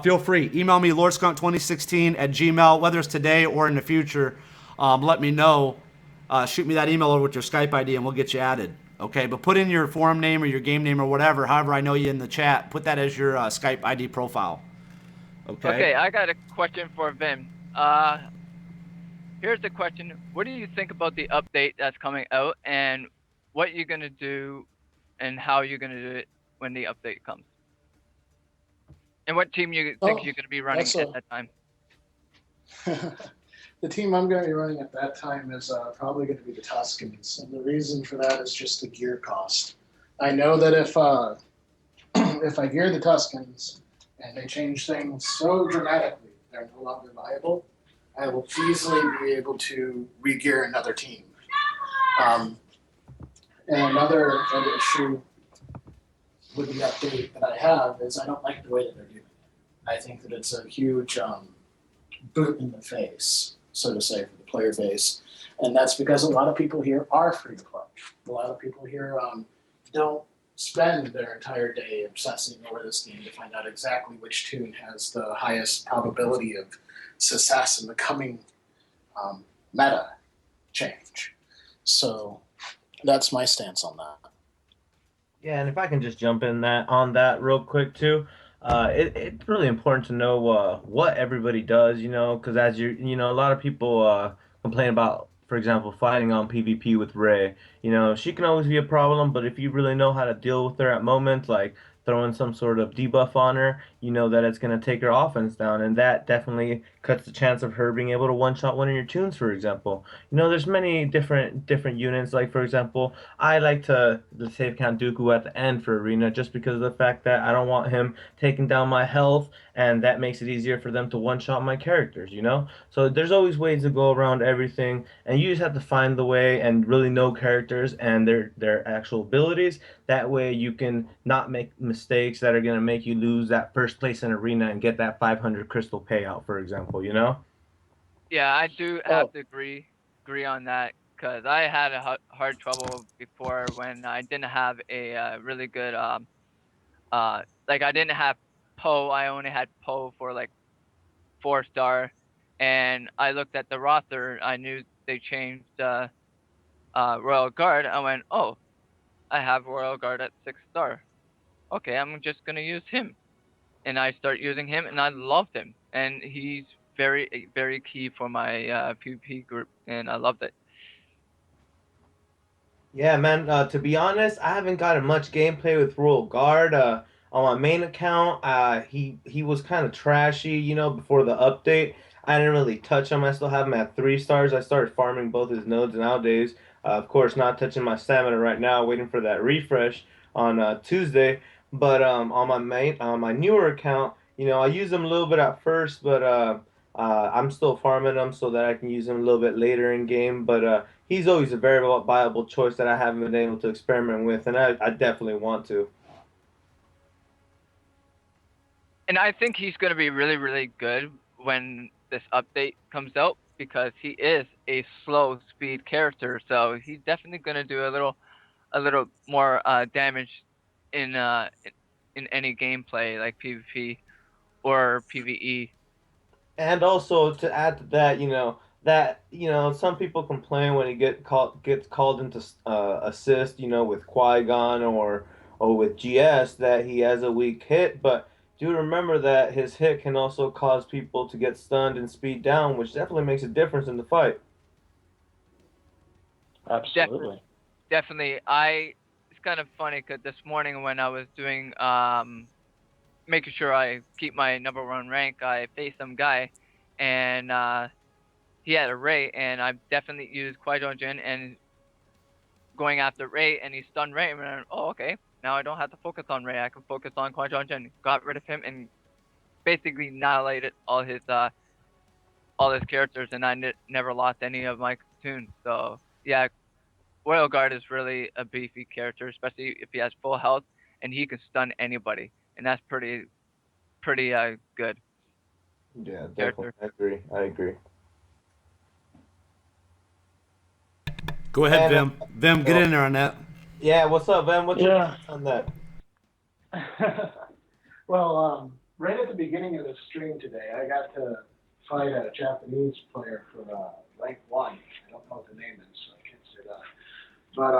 feel free. Email me lordskunk2016@gmail.com, whether it's today or in the future. Let me know. Shoot me that email over with your Skype ID and we'll get you added. Okay, but put in your forum name or your game name or whatever, however I know you in the chat. Put that as your Skype ID profile. Okay? Okay, I got a question for Vim. Here's the question. What do you think about the update that's coming out and what you're going to do and how you're going to do it when the update comes. And what team you think Oh, you're going to be running that's at that time? The team I'm going to be running at that time is probably going to be the Tuscans, and the reason for that is just the gear cost. I know that if if I gear the Tuscans and they change things so dramatically they're no longer viable, I will easily be able to re-gear another team. And another issue with the update that I have is I don't like the way that they're doing it. I think that it's a huge boot in the face, so to say, for the player base. And that's because a lot of people here are free to play. A lot of people here don't spend their entire day obsessing over this game to find out exactly which tune has the highest probability of success in the coming meta change. So that's my stance on that. Yeah, and if I can just jump in on that real quick too, it's really important to know what everybody does, because as a lot of people complain about, for example, fighting on PvP with Ray. She can always be a problem, but if you really know how to deal with her at moments, like throwing some sort of debuff on her, you know that it's going to take her offense down, and that definitely cuts the chance of her being able to one-shot one of your tunes, for example. There's many different units. Like, for example, I like to save Count Dooku at the end for Arena just because of the fact that I don't want him taking down my health, and that makes it easier for them to one-shot my characters. So there's always ways to go around everything, and you just have to find the way and really know characters and their actual abilities. That way you can not make mistakes that are going to make you lose that first place in Arena and get that 500 crystal payout, for example. Yeah, I do have to agree on that because I had a hard trouble before when I didn't have a really good like I didn't have Poe. I only had Poe for like 4-star, and I looked at the roster. I knew they changed Royal Guard. I went, oh, I have Royal Guard at 6-star. Okay, I'm just gonna use him, and I start using him, and I loved him, and he's very key for my PvP group, and I loved it. Yeah, man. To be honest, I haven't gotten much gameplay with Royal Guard. On my main account, he was kind of trashy, before the update. I didn't really touch him. I still have him at 3 stars. I started farming both his nodes nowadays. Of course, not touching my stamina right now, waiting for that refresh on Tuesday. But on my newer account, I use him a little bit at first, but I'm still farming him so that I can use him a little bit later in game. But he's always a very viable choice that I haven't been able to experiment with, and I definitely want to. And I think he's going to be really good when this update comes out because he is a slow speed character, so he's definitely going to do a little more damage in any gameplay like PvP or PvE. And also to add to that, some people complain when he gets called into assist, with Qui-Gon or with GS that he has a weak hit, but do remember that his hit can also cause people to get stunned and speed down, which definitely makes a difference in the fight. Absolutely. Definitely. It's kind of funny because this morning when I was doing making sure I keep my #1 rank, I faced some guy, and he had a Ray, and I definitely used Qui-Gon Jinn and going after Ray, and he stunned Ray, and I, oh, okay, now I don't have to focus on Ray, I can focus on Qui-Gon Jinn. Got rid of him and basically annihilated all his characters, and I never lost any of my tunes. So yeah, Royal Guard is really a beefy character, especially if he has full health, and he can stun anybody, and that's pretty good. Yeah, Character. definitely. I agree. Go ahead, And, Vim. Vim, get in there on that. Yeah, what's up, man? What's your thoughts on that? Well, right at the beginning of the stream today, I got to fight a Japanese player for rank 1. I don't know what the name is, so I can't say that. But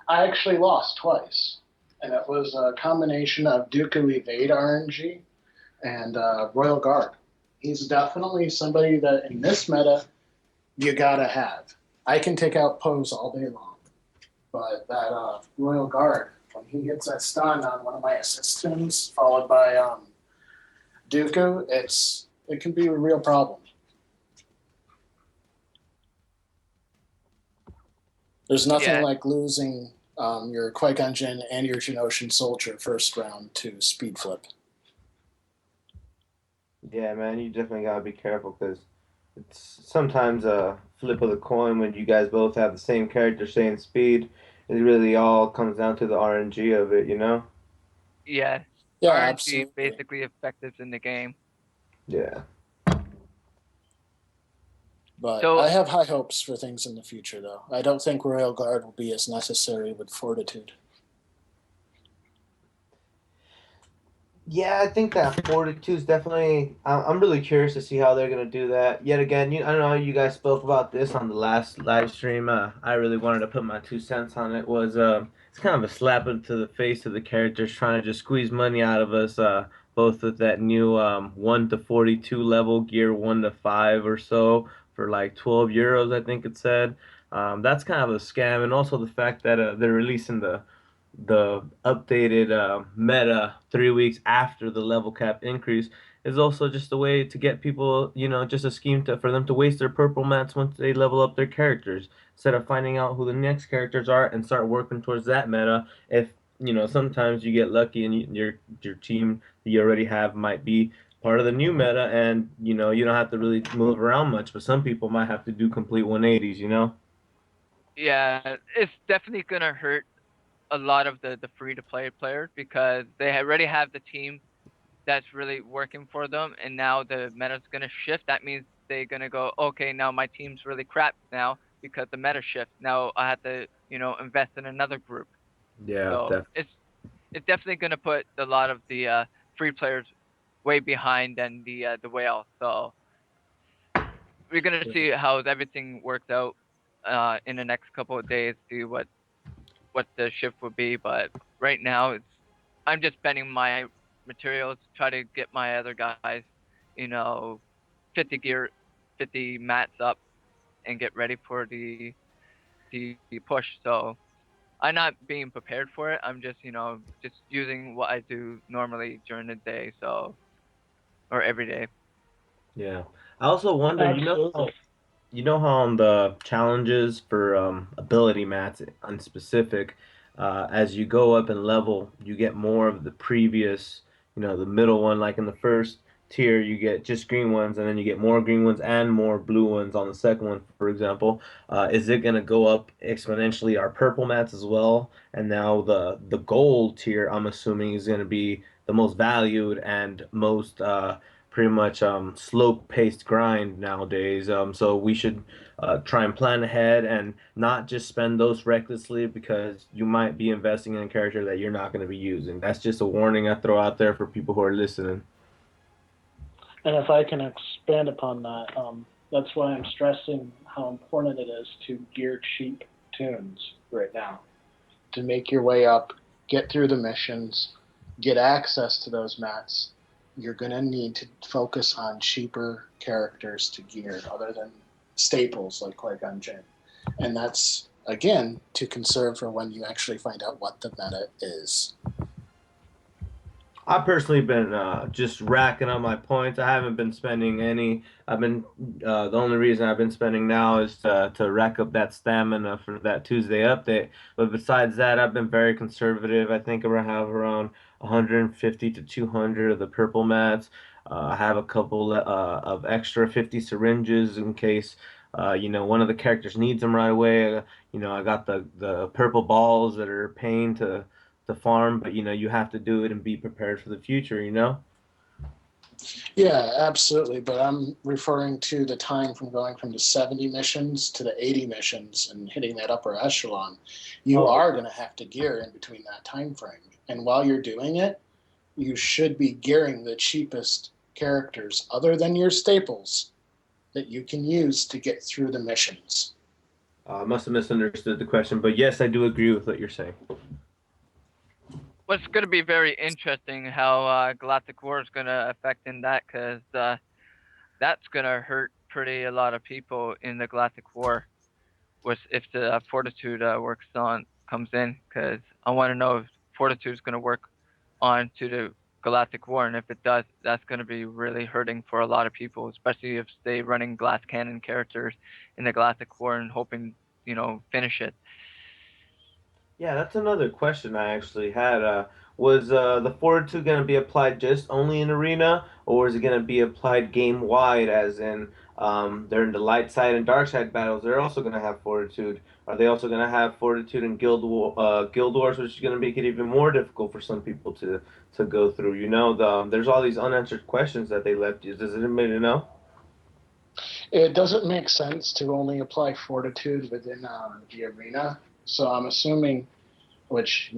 I actually lost twice, and it was a combination of Dooku Evade RNG and Royal Guard. He's definitely somebody that in this meta you gotta have. I can take out Pose all day long, but that Royal Guard, when he gets that stun on one of my assistants, followed by Dooku, it can be a real problem. There's nothing like losing your Qui-Gon Jinn and your Geonosian soldier first round to speed flip. Yeah, man, you definitely gotta be careful because it's sometimes a flip of the coin when you guys both have the same character, same speed. It really all comes down to the RNG of it, you know? Yeah. Yeah, RNG absolutely. basically effective in the game. Yeah. But So- I have high hopes for things in the future, though. I don't think Royal Guard will be as necessary with Fortitude. Yeah, I think that Fortitude is definitely. I'm really curious to see how they're gonna do that. Yet again, I don't know. You guys spoke about this on the last live stream. I really wanted to put my 2 cents on it. Was it's kind of a slap into the face of the characters trying to just squeeze money out of us. Both with that new 1 to 42 level gear, 1 to 5 or so for like 12 euros, I think it said. That's kind of a scam, and also the fact that they're releasing the updated meta 3 weeks after the level cap increase is also just a way to get people, just a scheme for them to waste their purple mats once they level up their characters instead of finding out who the next characters are and start working towards that meta. If sometimes you get lucky and your team that you already have might be part of the new meta, and you don't have to really move around much, but some people might have to do complete 180s. Yeah, it's definitely gonna hurt a lot of the free-to-play players because they already have the team that's really working for them, and now the meta's gonna shift. That means they're gonna go, okay, now my team's really crap now because the meta shift. Now I have to, invest in another group. Yeah, So it's definitely gonna put a lot of the free players way behind than the whale. So we're gonna see how everything works out in the next couple of days. See what the shift would be, but right now I'm just spending my materials to try to get my other guys, 50 gear, 50 mats up, and get ready for the push. So I'm not being prepared for it. I'm just just using what I do normally during the day, or every day. yeah. I also wonder, Absolutely. you know how on the challenges for ability mats on specific, as you go up in level, you get more of the previous, the middle one. Like in the first tier, you get just green ones, and then you get more green ones and more blue ones on the second one, for example. Is it gonna go up exponentially our purple mats as well? And now the gold tier, I'm assuming, is gonna be the most valued and most pretty much slow paced grind nowadays. So we should try and plan ahead and not just spend those recklessly because you might be investing in a character that you're not going to be using. That's just a warning I throw out there for people who are listening. And if I can expand upon that, that's why I'm stressing how important it is to gear cheap tunes right now. To make your way up, get through the missions, get access to those mats, you're going to need to focus on cheaper characters to gear other than staples like Qui-Gon Jinn. And that's, again, to conserve for when you actually find out what the meta is. I've personally been just racking up my points. I haven't been spending any. I've been the only reason I've been spending now is to rack up that stamina for that Tuesday update. But besides that, I've been very conservative. I think I have around 150 to 200 of the purple mats. I have a couple of extra 50 syringes in case one of the characters needs them right away. I got the purple balls that are paying to farm, but you have to do it and be prepared for the future. Yeah, absolutely. But I'm referring to the time from going from the 70 missions to the 80 missions and hitting that upper echelon. You are going to have to gear in between that time frame. And while you're doing it, you should be gearing the cheapest characters other than your staples that you can use to get through the missions. I must have misunderstood the question, but yes, I do agree with what you're saying. What's going to be very interesting how Galactic War is going to affect in that, because that's going to hurt a lot of people in the Galactic War, if the Fortitude comes in, because I want to know if Fortitude is going to work on to the Galactic War, and if it does, that's going to be really hurting for a lot of people, especially if they running glass cannon characters in the Galactic War and hoping, finish it. Yeah, that's another question I actually had. Was the Fortitude going to be applied just only in Arena, or is it going to be applied game wide, as in during the light side and dark side battles, they're also going to have Fortitude? Are they also going to have Fortitude in Guild Wars, which is going to make it even more difficult for some people to go through? There's all these unanswered questions that they left you. Does anybody know? It doesn't make sense to only apply Fortitude within the Arena. So I'm assuming, which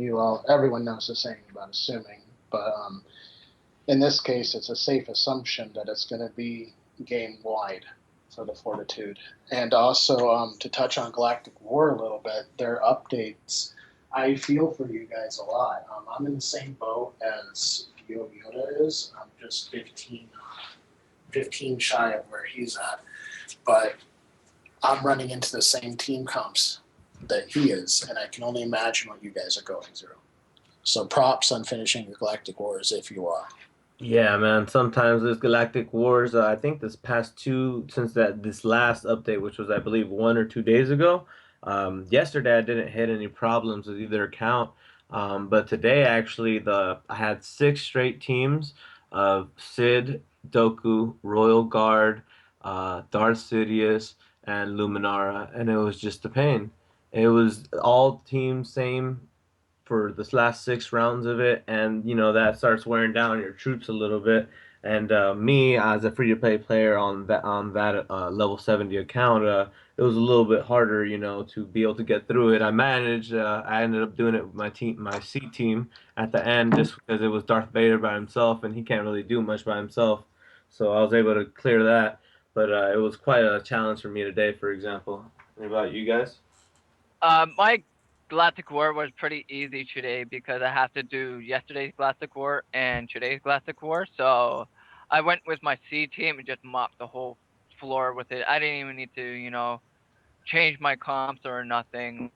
everyone knows the saying about assuming, but in this case, it's a safe assumption that it's going to be game wide for the Fortitude. And also, to touch on Galactic War a little bit, their updates, I feel for you guys a lot. I'm in the same boat as Yo Yoda is. I'm just 15 shy of where he's at. But I'm running into the same team comps that he is, and I can only imagine what you guys are going through. So props on finishing the Galactic Wars if you are. Yeah, man. Sometimes this Galactic Wars. I think this last update, which was I believe 1 or 2 days ago. Yesterday I didn't hit any problems with either account, but today actually I had 6 straight teams of Sid, Doku, Royal Guard, Darth Sidious, and Luminara, and it was just a pain. It was all teams same for this last 6 rounds of it, and that starts wearing down your troops a little bit. And me as a free-to-play player on that level 70 account, it was a little bit harder, to be able to get through it. I managed. I ended up doing it with my C team at the end, just because it was Darth Vader by himself, and he can't really do much by himself. So I was able to clear that. But it was quite a challenge for me today, for example. What about you guys? My Galactic War was pretty easy today because I have to do yesterday's Galactic War and today's Galactic War. So I went with my C team and just mopped the whole floor with it. I didn't even need to, change my comps or nothing.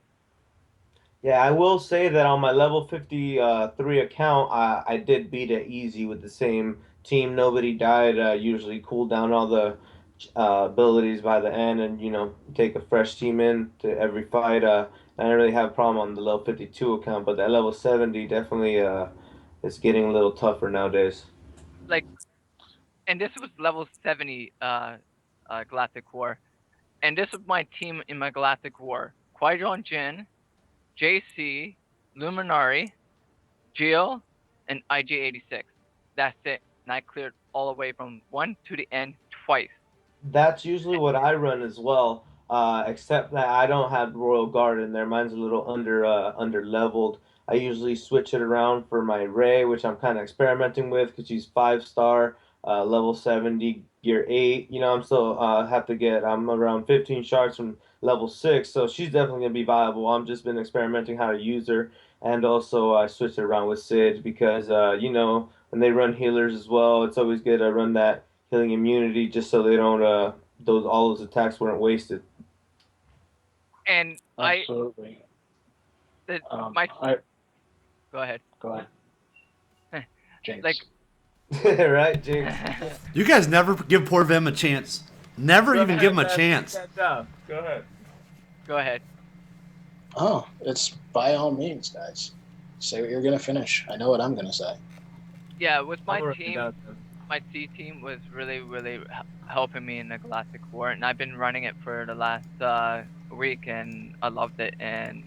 Yeah, I will say that on my level 53 account, I did beat it easy with the same team. Nobody died. Usually cool down all the abilities by the end, and take a fresh team in to every fight. I didn't really have a problem on the level 52 account, but that level 70 definitely is getting a little tougher nowadays. Like, and this was level 70 Galactic War. And this was my team in my Galactic War. Qui-Gon Jinn, JC, Luminari, Geo, and IG-86. That's it. And I cleared all the way from 1 to the end twice. That's usually what I run as well. Except that I don't have Royal Guard in there. Mine's a little under leveled. I usually switch it around for my Ray, which I'm kind of experimenting with because she's 5-star, level 70, gear 8. I'm still I'm around 15 shards from level 6, so she's definitely gonna be viable. I'm just been experimenting how to use her, and also I switch it around with Sid because when they run healers as well, it's always good to run that healing immunity just so they don't all those attacks weren't wasted. And Absolutely. Go ahead. Go ahead. James. Right, James? You guys never give poor Vim a chance. Never even give him a chance. Go ahead. Go ahead. Oh, it's by all means, guys. Say what you're going to finish. I know what I'm going to say. Yeah, with my team, my C team was really, really helping me in the Galactic War, and I've been running it for the last week, and I loved it. And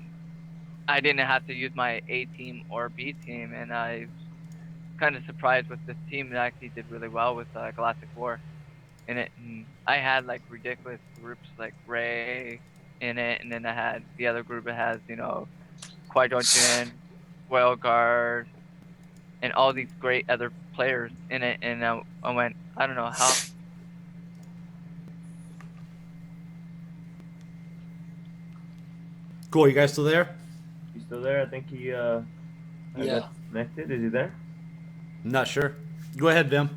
I didn't have to use my A team or B team, and I was kind of surprised with this team that actually did really well with Galactic War in it. And I had like ridiculous groups like Ray in it, and then I had the other group that has Qui-Gon Jinn, Royal Guard, and all these great other players in it, and I went, I don't know how. Cool, you guys still there? He's still there? I think he Yeah. connected. Is he there? I'm not sure. Go ahead, Vim.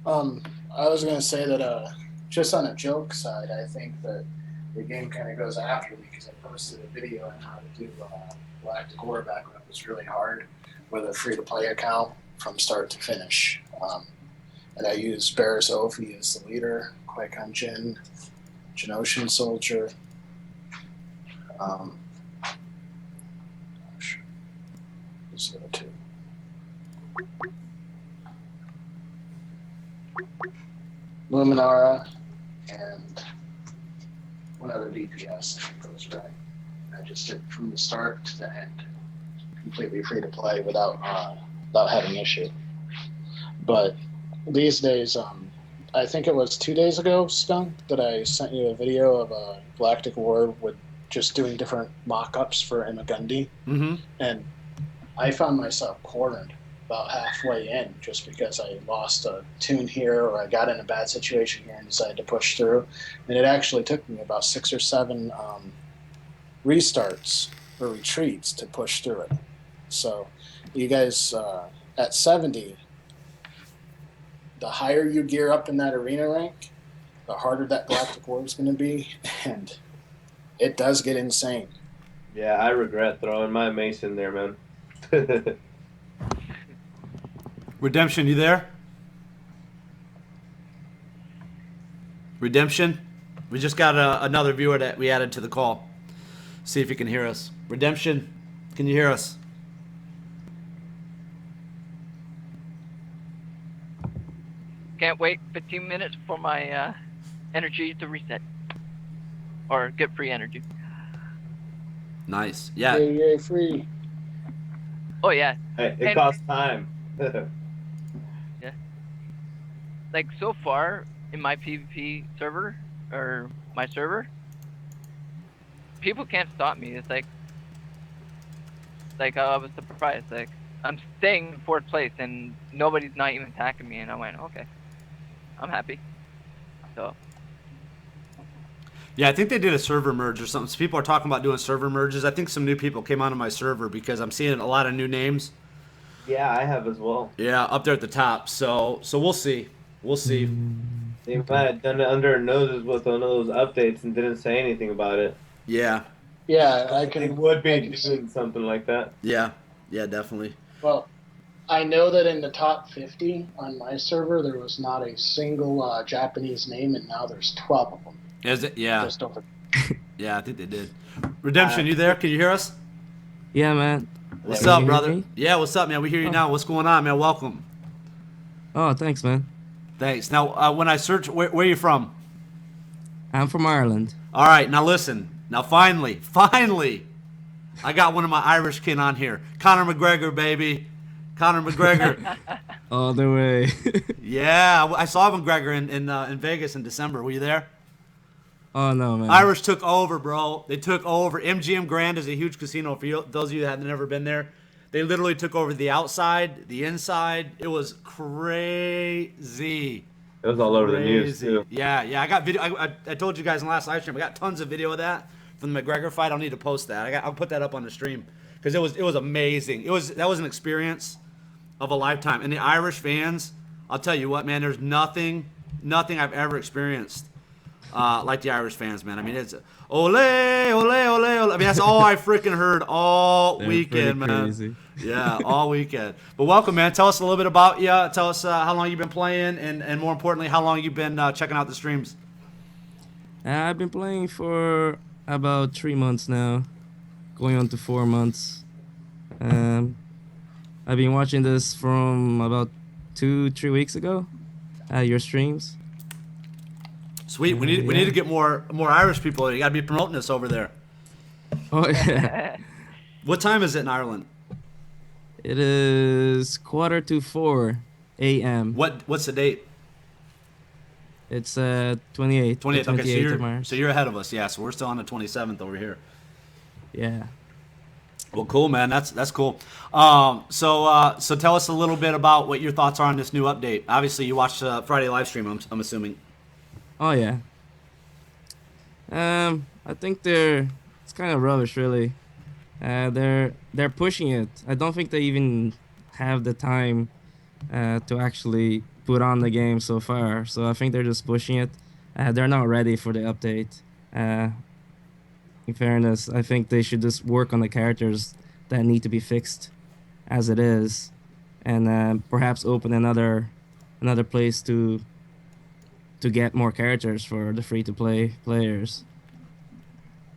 I was going to say that just on a joke side, I think that the game kind of goes after me because I posted a video on how to do Galactic War back when it was really hard with a free-to-play account from start to finish. And I used Barris Ophi as the leader, Qui-Gon Jinn, Geonosian Soldier. Those are the two. Luminara and one other DPS, I think goes right. I just did from the start to the end, completely free to play without having issue. But these days, I think it was 2 days ago, Skunk, that I sent you a video of a Galactic War with just doing different mock-ups for Imagundi, and I found myself cornered about halfway in just because I lost a tune here or I got in a bad situation here and decided to push through. And it actually took me about 6 or 7 restarts or retreats to push through it. So you guys at 70, the higher you gear up in that arena rank, the harder that Galactic War is going to be, and it does get insane. Yeah, I regret throwing my mace in there, man. Redemption, you there? Redemption? We just got another viewer that we added to the call. See if you can hear us. Redemption, can you hear us? Can't wait 15 minutes for my energy to reset. Or get free energy. Nice. Yeah. Yay, free. Oh, yeah. Hey, it And- costs time. Like, so far, in my PvP server, or my server, people can't stop me. It's like I was surprised. Like, I'm staying in 4th place, and nobody's not even attacking me, and I went, okay. I'm happy. So... Yeah, I think they did a server merge or something. So people are talking about doing server merges. I think some new people came onto my server because I'm seeing a lot of new names. Yeah, I have as well. Yeah, up there at the top. So we'll see. We'll see. They might have done it under our noses with one of those updates and didn't say anything about it. Yeah. Yeah, They would be doing something like that. Yeah. Yeah, definitely. Well, I know that in the top 50 on my server, there was not a single Japanese name, and now there's 12 of them. Is it? Yeah. Just over. Yeah, I think they did. Redemption, you there? Can you hear us? Yeah, man. What's Can up, you hear brother? me? Yeah, what's up, man? We hear you now. What's going on, man? Welcome. Oh, thanks, man. Thanks. Now, when I search, where are you from? I'm from Ireland. All right, now listen. Now, finally, I got one of my Irish kin on here. Conor McGregor, baby. Conor McGregor. All the way. Yeah, I saw McGregor in Vegas in December. Were you there? Oh, no, man. Irish took over, bro. They took over. MGM Grand is a huge casino. For you, those of you that have never been there, they literally took over the outside, the inside. It was crazy. It was all over the news, too. Yeah. I got video. I told you guys in the last live stream. I got tons of video of that from the McGregor fight. I'll need to post that. I'll put that up on the stream because it was amazing. That was an experience of a lifetime. And the Irish fans, I'll tell you what, man. There's nothing I've ever experienced like the Irish fans, man. I mean, it's ole, ole, ole, ole. I mean, that's all I freaking heard all They're weekend, pretty man. crazy. Yeah, all weekend. But welcome, man. Tell us a little bit about you. Tell us how long you've been playing, and more importantly, how long you've been checking out the streams. I've been playing for about 3 months now, going on to 4 months. I've been watching this from about 2-3 weeks ago. Your streams. Sweet. We need to get more Irish people. You got to be promoting this over there. Oh yeah. What time is it in Ireland? It is 3:45 a.m. What's the date? It's 28th. 28th. Okay, 28th of March. so you're ahead of us. Yeah, so we're still on the 27th over here. Yeah. Well, cool, man. That's cool. So tell us a little bit about what your thoughts are on this new update. Obviously, you watched Friday live stream. I'm assuming. Oh yeah. I think it's kind of rubbish, really. They're pushing it. I don't think they even have the time to actually put on the game so far. So I think they're just pushing it. They're not ready for the update. Uh, in fairness, I think they should just work on the characters that need to be fixed as it is, and perhaps open another place to get more characters for the free to play players.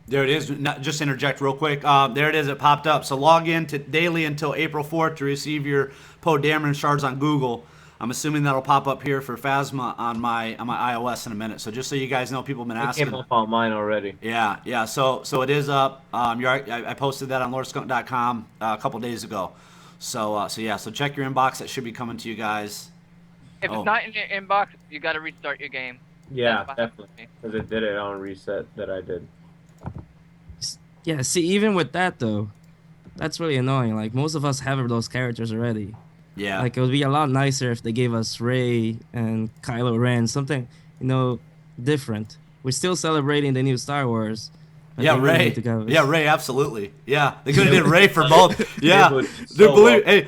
There it is. Just interject real quick. There it is. It popped up. So log in to daily until April 4th to receive your Poe Dameron shards on Google. I'm assuming that'll pop up here for Phasma on my iOS in a minute. So just so you guys know, people have been It asking. came up on mine already. Yeah. So it is up. I posted that on LordSkunk.com a couple days ago. So yeah. So check your inbox. That should be coming to you guys. If Oh. it's not in your inbox, you got to restart your game. Yeah, That's definitely. Because it did it on reset that I did. Yeah, see, even with that though, that's really annoying. Like most of us have those characters already. Yeah. Like it would be a lot nicer if they gave us Rey and Kylo Ren, something different. We're still celebrating the new Star Wars. but Yeah, they really Ray. need to go. Yeah, Ray. Absolutely. Yeah, they could have did Ray for both. Yeah, would Dude, so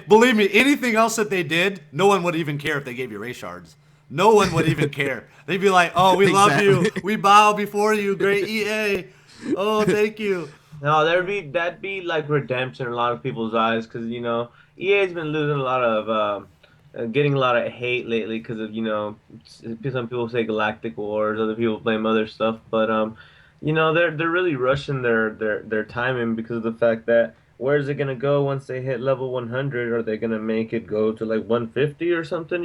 believe me. Anything else that they did, no one would even care if they gave you Ray shards. No one would even care. They'd be like, "Oh, we love you. We bow before you, great EA. Oh, thank you." No, that'd be like redemption in a lot of people's eyes because EA's been losing a lot of getting a lot of hate lately because of some people say Galactic Wars, other people blame other stuff, but they're really rushing their timing because of the fact that where is it gonna go once they hit level 100? Are they gonna make it go to like 150 or something?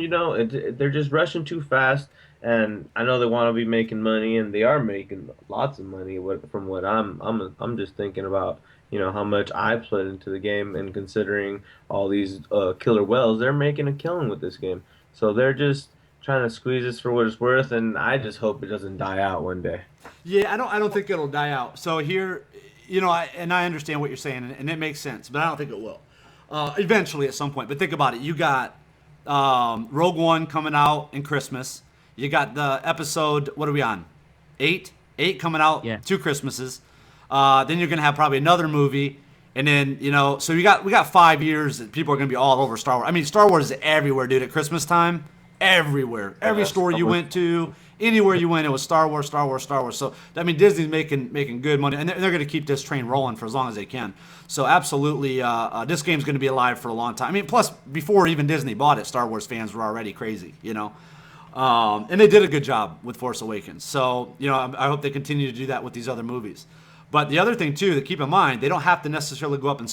They're just rushing too fast. And I know they want to be making money, and they are making lots of money. From what I'm just thinking about, how much I put into the game, and considering all these killer whales, they're making a killing with this game. So they're just trying to squeeze this for what it's worth, and I just hope it doesn't die out one day. Yeah, I don't think it'll die out. So here, I understand what you're saying, and it makes sense, but I don't think it will. Eventually, at some point. But think about it. You got Rogue One coming out in Christmas. You got the episode. What are we on? 8 coming out. Yeah. 2 Christmases. Then you're gonna have probably another movie, and then so we got 5 years that people are gonna be all over Star Wars. I mean, Star Wars is everywhere, dude. At Christmas time, everywhere. Every store you went to, anywhere you went, it was Star Wars, Star Wars, Star Wars. So I mean, Disney's making good money, and they're gonna keep this train rolling for as long as they can. So absolutely, this game's gonna be alive for a long time. I mean, plus before even Disney bought it, Star Wars fans were already crazy, and they did a good job with Force Awakens. So, I hope they continue to do that with these other movies. But the other thing too, to keep in mind, they don't have to necessarily go up in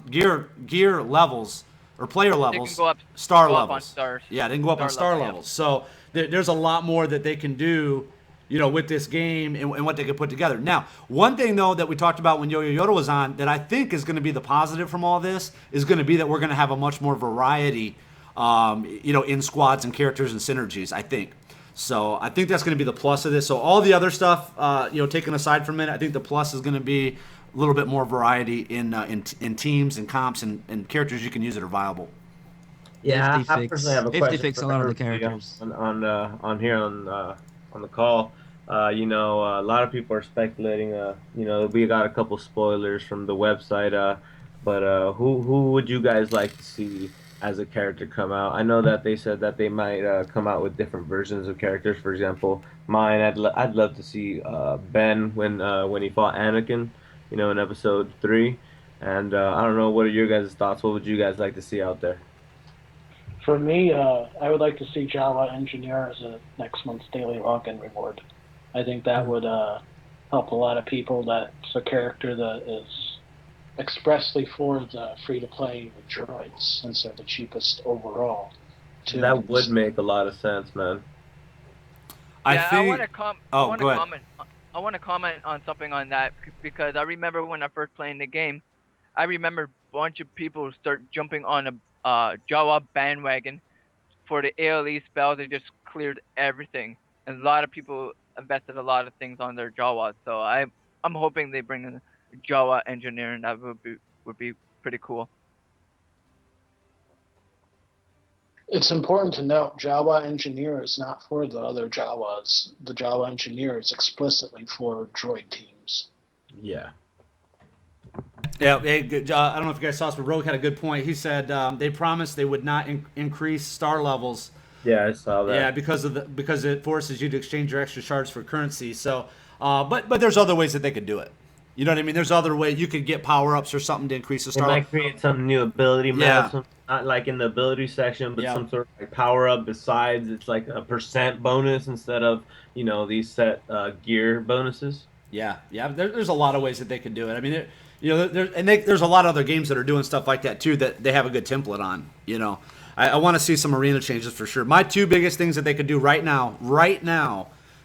gear levels or player levels. go up levels. on stars. Yeah, they can go up on star level, levels. So there's a lot more that they can do, with this game and what they can put together. Now, one thing though that we talked about when Yo Yo Yoda was on that I think is going to be the positive from all this is going to be that we're going to have a much more variety. In squads and characters and synergies, I think. So I think that's going to be the plus of this. So all the other stuff, taken aside for a minute, I think the plus is going to be a little bit more variety in teams and comps and characters you can use that are viable. Yeah, I 50 personally have a fix question fix a for lot of the everybody characters. on here on the call. A lot of people are speculating. We got a couple spoilers from the website. But who would you guys like to see as a character come out? I know that they said that they might come out with different versions of characters. For example, mine, I'd love to see Ben when he fought Anakin, in episode 3. And I don't know, what are your guys' thoughts? What would you guys like to see out there? For me, I would like to see Java Engineer as a next month's daily login reward. I think that would help a lot of people. That's a character that is expressly for the free-to-play droids since they're the cheapest overall. That would make a lot of sense, man. I want to comment. I want to comment on something on that because I remember when I first playing the game, I remember a bunch of people start jumping on a Jawa bandwagon for the ALE spells. They just cleared everything, and a lot of people invested a lot of things on their Jawa. So I'm hoping they bring in Jawa engineering. That would be pretty cool. It's important to note Java Engineer is not for the other Jawas. The Java Engineer is explicitly for droid teams. Yeah. Yeah, I don't know if you guys saw this, but Rogue had a good point. He said they promised they would not increase star levels. Yeah, I saw that. Yeah, because it forces you to exchange your extra shards for currency. So But there's other ways that they could do it. You know what I mean? There's other ways you could get power ups or something to increase the It star. might create some new ability Yeah. maps, not like in the ability section, but Yeah. some sort of like power up besides. It's like a percent bonus instead of these set gear bonuses. Yeah. There's a lot of ways that they could do it. I mean, there's a lot of other games that are doing stuff like that too that they have a good template on. I want to see some arena changes for sure. My two biggest things that they could do right now,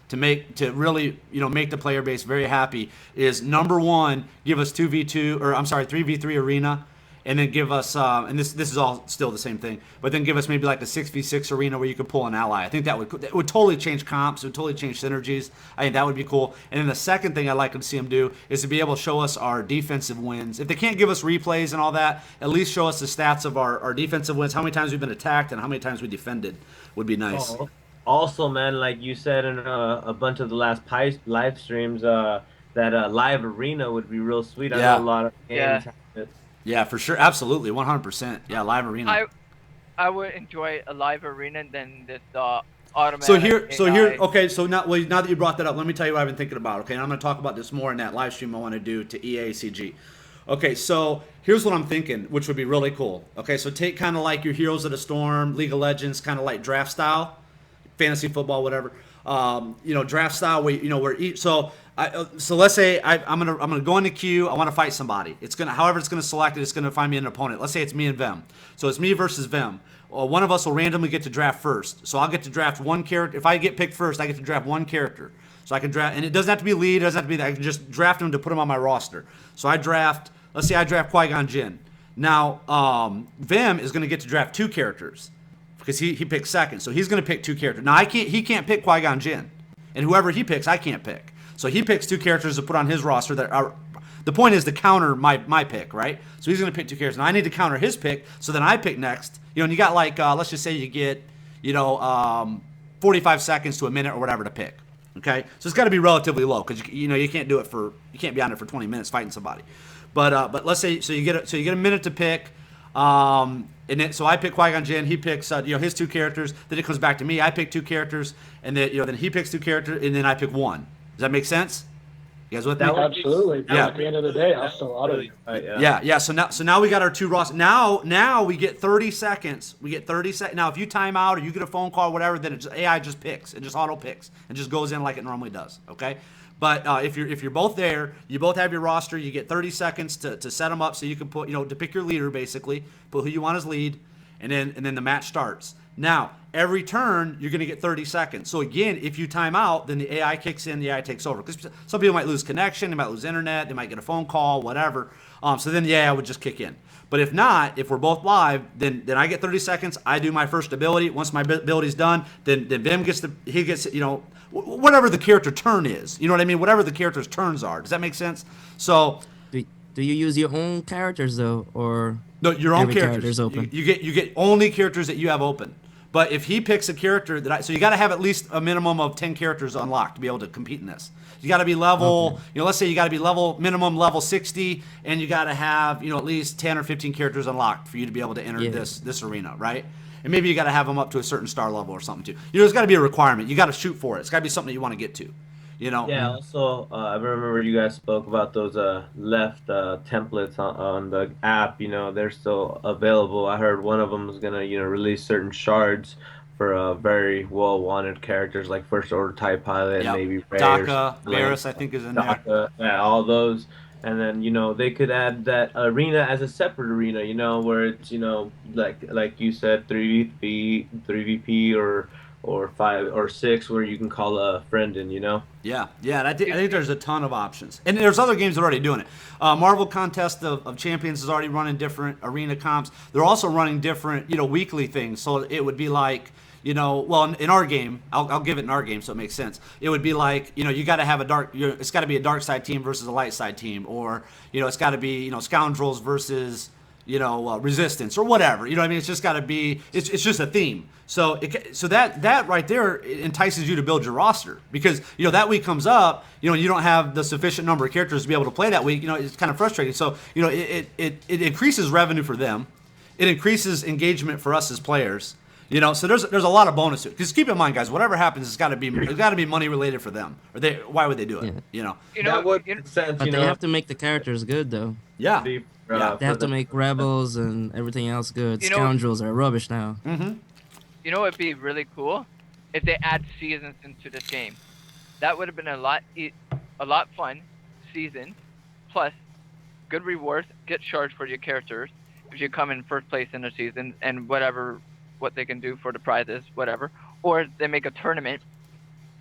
to really make the player base very happy is number one, give us 3v3 arena, and then give us and this is all still the same thing, but then give us maybe like a 6v6 arena where you could pull an ally. I think that would totally change comps, it would totally change synergies. I think that would be cool. And then the second thing I'd like to see them do is to be able to show us our defensive wins. If they can't give us replays and all that, at least show us the stats of our defensive wins, how many times we've been attacked and how many times we defended would be nice. Also, man, like you said in a bunch of the last live streams, that live arena would be real sweet. I know a lot of games have it. Yeah, for sure. Absolutely. 100%. Yeah, live arena. I would enjoy a live arena than this automatic. So now that you brought that up, let me tell you what I've been thinking about. Okay, and I'm going to talk about this more in that live stream I want to do to EACG. Okay, so here's what I'm thinking, which would be really cool. Okay, so take kind of like your Heroes of the Storm, League of Legends, kind of like draft style, fantasy football, whatever. Draft style. So let's say I'm gonna go in the queue. I want to fight somebody. However it's gonna select it. It's gonna find me an opponent. Let's say it's me and Vem. So it's me versus Vem. One of us will randomly get to draft first. So I'll get to draft one character. If I get picked first, I get to draft one character. So I can draft, and it doesn't have to be lead. It doesn't have to be that. I can just draft him to put him on my roster. So let's say I draft Qui-Gon Jinn. Now Vem is gonna get to draft two characters, because he picked second, so he's going to pick two characters. Now he can't pick Qui-Gon Jinn, and whoever he picks, I can't pick. So he picks two characters to put on his roster that are. The point is to counter my pick, right? So he's going to pick two characters. Now I need to counter his pick, so then I pick next. And you got like let's just say you get 45 seconds to a minute or whatever to pick. Okay, so it's got to be relatively low because you can't be on it for 20 minutes fighting somebody. But let's say you get a minute to pick. So I pick Qui-Gon Jinn, he picks his two characters, then it comes back to me, I pick two characters, and then he picks two characters, and then I pick one. Does that make sense? You guys with me? Absolutely. Yeah. At the end of the day, I'll still auto you. Yeah. So now we got our two rosters. Now we get 30 seconds. Now if you time out or you get a phone call or whatever, then AI just picks. It just auto picks and just goes in like it normally does. Okay. But if you're both there, you both have your roster. You get 30 seconds to set them up, so you can put to pick your leader basically, put who you want as lead, and then the match starts. Now every turn you're going to get 30 seconds. So again, if you time out, then the AI kicks in, the AI takes over. Because some people might lose connection, they might lose internet, they might get a phone call, whatever. So then the AI would just kick in. But if not, if we're both live, then I get 30 seconds. I do my first ability. Once my ability's done, then Vim gets whatever the character turn is. You know what I mean? Whatever the character's turns are. Does that make sense? So do you use your own characters though, or no, your own every characters. character's open? You get only characters that you have open. But if he picks a character so you got to have at least a minimum of 10 characters unlocked to be able to compete in this. You got to be level, let's say you got to be minimum level 60, and you got to have, at least 10 or 15 characters unlocked for you to be able to enter this arena, right? And maybe you got to have them up to a certain star level or something too. There's got to be a requirement. You got to shoot for it. It's got to be something that you want to get to. Yeah. Also, I remember you guys spoke about those left templates on the app. They're still available. I heard one of them is gonna release certain shards for very well wanted characters like First Order TIE Pilot, maybe Rey, Daka, Varys, I think is in there. Yeah, all those. And then they could add that arena as a separate arena. Where it's like you said, 3VP or 5 or 6 where you can call a friend in, Yeah, and I think there's a ton of options. And there's other games that are already doing it. Marvel Contest of Champions is already running different arena comps. They're also running different, weekly things. So it would be like, in our game, I'll give it in our game so it makes sense. It would be like, you got to have it's got to be a dark side team versus a light side team. Or, it's got to be, scoundrels versus, resistance or whatever. It's just got to be. It's just a theme. So that right there entices you to build your roster because that week comes up. You don't have the sufficient number of characters to be able to play that week. It's kind of frustrating. So it increases revenue for them. It increases engagement for us as players. You know, so there's a lot of bonus to it. Because keep in mind, guys, whatever happens, it's got to be money related for them. Or why would they do it? Yeah. You know. You know, That would you- make sense. But You they know, have to make the characters good though. Yeah. be, Yeah. They have for to the- make rebels and everything else good. You know- Scoundrels are rubbish now. You know what'd be really cool? If they add seasons into this game. That would have been a lot fun. Season, plus good rewards, get charged for your characters if you come in first place in a season, and what they can do for the prizes, whatever. Or they make a tournament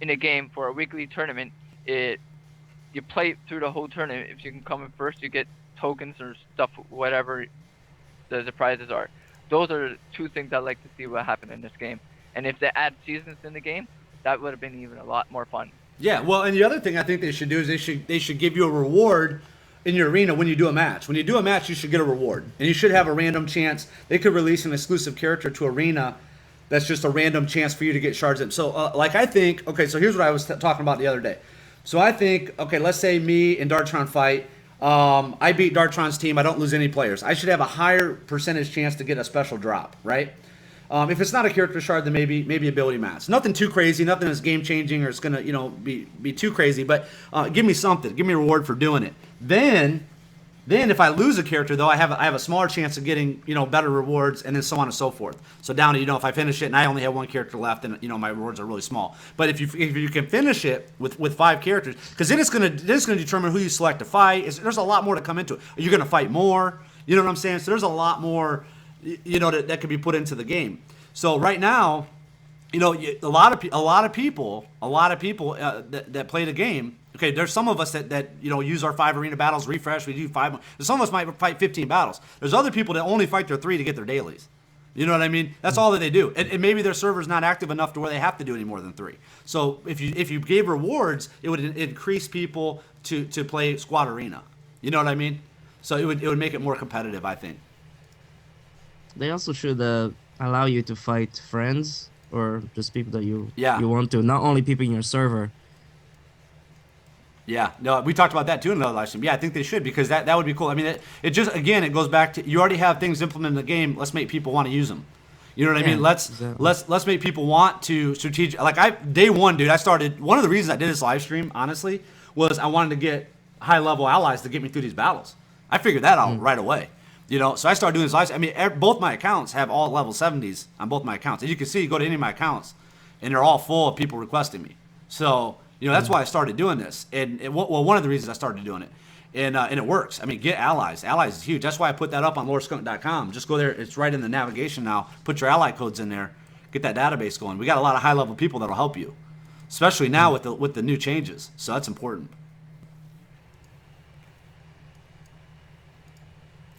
in a game for a weekly tournament. You play through the whole tournament. If you can come in first, you get tokens or stuff, whatever the prizes are. Those are two things I'd like to see what happen in this game. And if they add seasons in the game, that would have been even a lot more fun. Yeah, well, and the other thing I think they should do is they should give you a reward in your arena when you do a match. When you do a match, you should get a reward, and you should have a random chance. They could release an exclusive character to arena that's just a random chance for you to get shards in. So, I think, okay, so here's what I was talking about the other day. So I think, okay, let's say me and Dartron fight. I beat Dartron's team. I don't lose any players. I should have a higher percentage chance to get a special drop, right? If it's not a character shard, then maybe ability mats. Nothing too crazy. Nothing that's game changing or it's gonna be too crazy. But give me something. Give me a reward for doing it. Then if I lose a character though, I have a smaller chance of getting better rewards, and then so on and so forth. So down to if I finish it and I only have one character left, then my rewards are really small. But if you can finish it with 5 characters, because then it's gonna determine who you select to fight. There's a lot more to come into it. Are you gonna fight more? You know what I'm saying? So there's a lot more that could be put into the game. So right now, a lot of people that play the game. Okay, there's some of us that use our 5 arena battles, refresh. We do 5. Some of us might fight 15 battles. There's other people that only fight their 3 to get their dailies. You know what I mean? That's all that they do, and maybe their server's not active enough to where they have to do any more than 3. So if you gave rewards, it would increase people to play squad arena. You know what I mean? So it would make it more competitive, I think. They also should allow you to fight friends or just people that you want to, not only people in your server. Yeah, no, we talked about that too in another live stream. Yeah, I think they should, because that would be cool. I mean, it just, again, it goes back to, you already have things implemented in the game. Let's make people want to use them. You know what I mean? Let's make people want to strategic. Like day one, dude, I started. One of the reasons I did this live stream, honestly, was I wanted to get high level allies to get me through these battles. I figured that out right away. So I started doing this live. I mean, both my accounts have all level 70s on both my accounts, and you can see, you go to any of my accounts, and they're all full of people requesting me. So that's why I started doing this, and one of the reasons I started doing it, and it works. I mean, get allies. Allies is huge. That's why I put that up on lordskunk.com. Just go there. It's right in the navigation now. Put your ally codes in there. Get that database going. We got a lot of high level people that'll help you, especially now with the new changes. So that's important.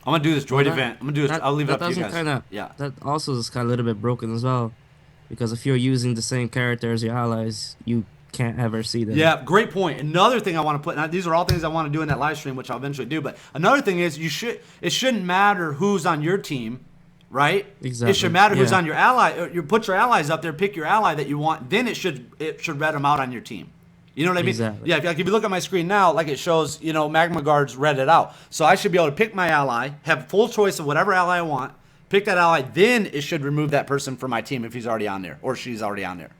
I'm gonna do this droid event. I'm gonna do this. I'll leave it up to you guys. That also is kind of a little bit broken as well, because if you're using the same character as your allies, you can't ever see them. Yeah, great point. Another thing I want to put. Now, these are all things I want to do in that live stream, which I'll eventually do. But another thing is, it shouldn't matter who's on your team, right? Exactly. It should matter who's on your ally. You put your allies up there, pick your ally that you want. Then it should read them out on your team. You know what I mean? Exactly. Yeah, like if you look at my screen now, like it shows, Magma Guards read it out. So I should be able to pick my ally, have full choice of whatever ally I want, pick that ally, then it should remove that person from my team if he's already on there or she's already on there.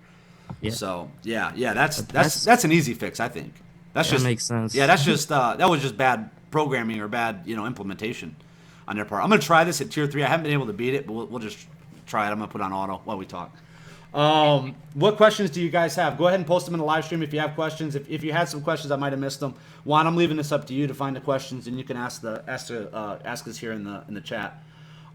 Yeah. So that's an easy fix, I think. That makes sense. Yeah, that's just that was just bad programming or bad implementation on their part. I'm gonna try this at tier 3. I haven't been able to beat it, but we'll just try it. I'm gonna put it on auto while we talk. What questions do you guys have? Go ahead and post them in the live stream if you have questions. If you had some questions, I might have missed them. Juan, I'm leaving this up to you to find the questions, and you can ask us here in the chat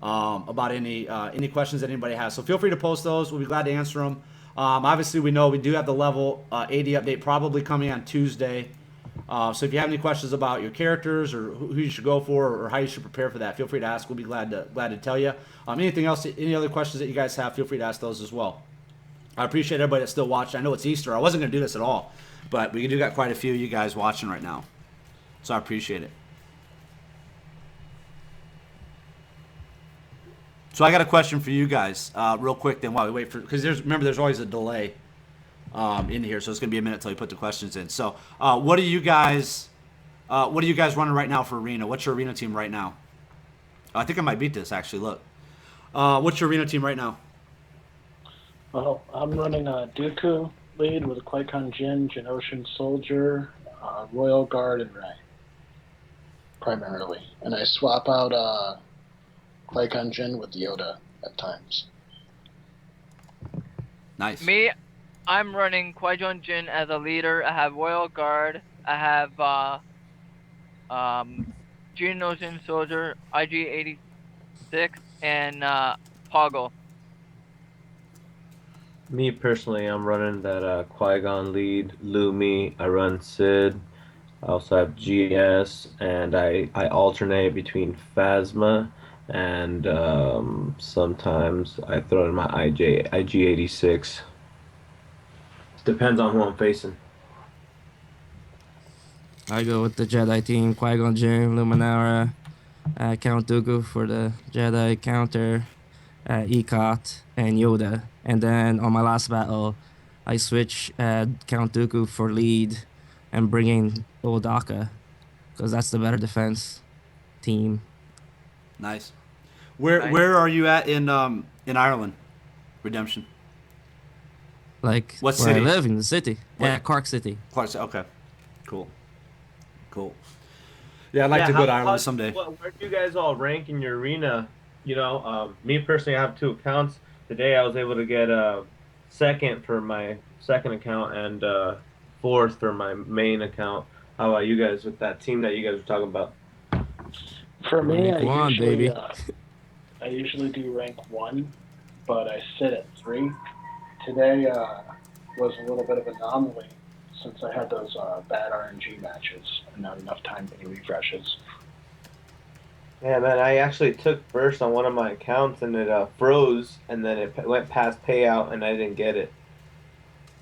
about any questions that anybody has. So feel free to post those. We'll be glad to answer them. Obviously, we know we do have the level 80 update probably coming on Tuesday. So if you have any questions about your characters or who you should go for or how you should prepare for that, feel free to ask. We'll be glad to tell you. Anything else, any other questions that you guys have, feel free to ask those as well. I appreciate everybody that's still watching. I know it's Easter. I wasn't going to do this at all, but we do got quite a few of you guys watching right now. So I appreciate it. So I got a question for you guys real quick then while we wait for, because there's always a delay in here, so it's going to be a minute till we put the questions in. So what are you guys running right now for arena? What's your arena team right now? I think I might beat this actually. Look. What's your arena team right now? Well, I'm running a Dooku lead with a Qui-Gon Jinn, Geonosian Soldier, Royal Guard, and Rey, primarily. And I swap out Qui-Gon Jinn with Yoda at times. Nice. Me, I'm running Qui-Gon Jinn as a leader. I have Royal Guard. I have Geonosian Soldier, IG-86, and Poggle. Me personally, I'm running that Qui-Gon lead, Lumi. I run Sid. I also have GS, and I alternate between Phasma and sometimes I throw in my IG86. Depends on who I'm facing. I go with the Jedi team: Qui-Gon Jinn, Luminara, Count Dooku for the Jedi counter, Ekot, and Yoda. And then on my last battle, I switch Count Dooku for lead and bring in Odaka because that's the better defense team. Nice. Where Nice. where are you at in Ireland? Redemption. Like What where city? I live in the city. What? Yeah, Cork City. Clarkson. Okay. Cool. Cool. Yeah, I'd like to go to Ireland someday. Where do you guys all rank in your arena? You know, me personally, I have 2 accounts. Today, I was able to get second for my second account and 4th for my main account. How about you guys with that team that you guys were talking about? For me, Rank one, usually, baby. I usually do rank 1, but I sit at 3. Today was a little bit of an anomaly since I had those bad RNG matches and not enough time for any refreshes. Yeah, man, I actually took first on one of my accounts and it froze, and then it went past payout and I didn't get it.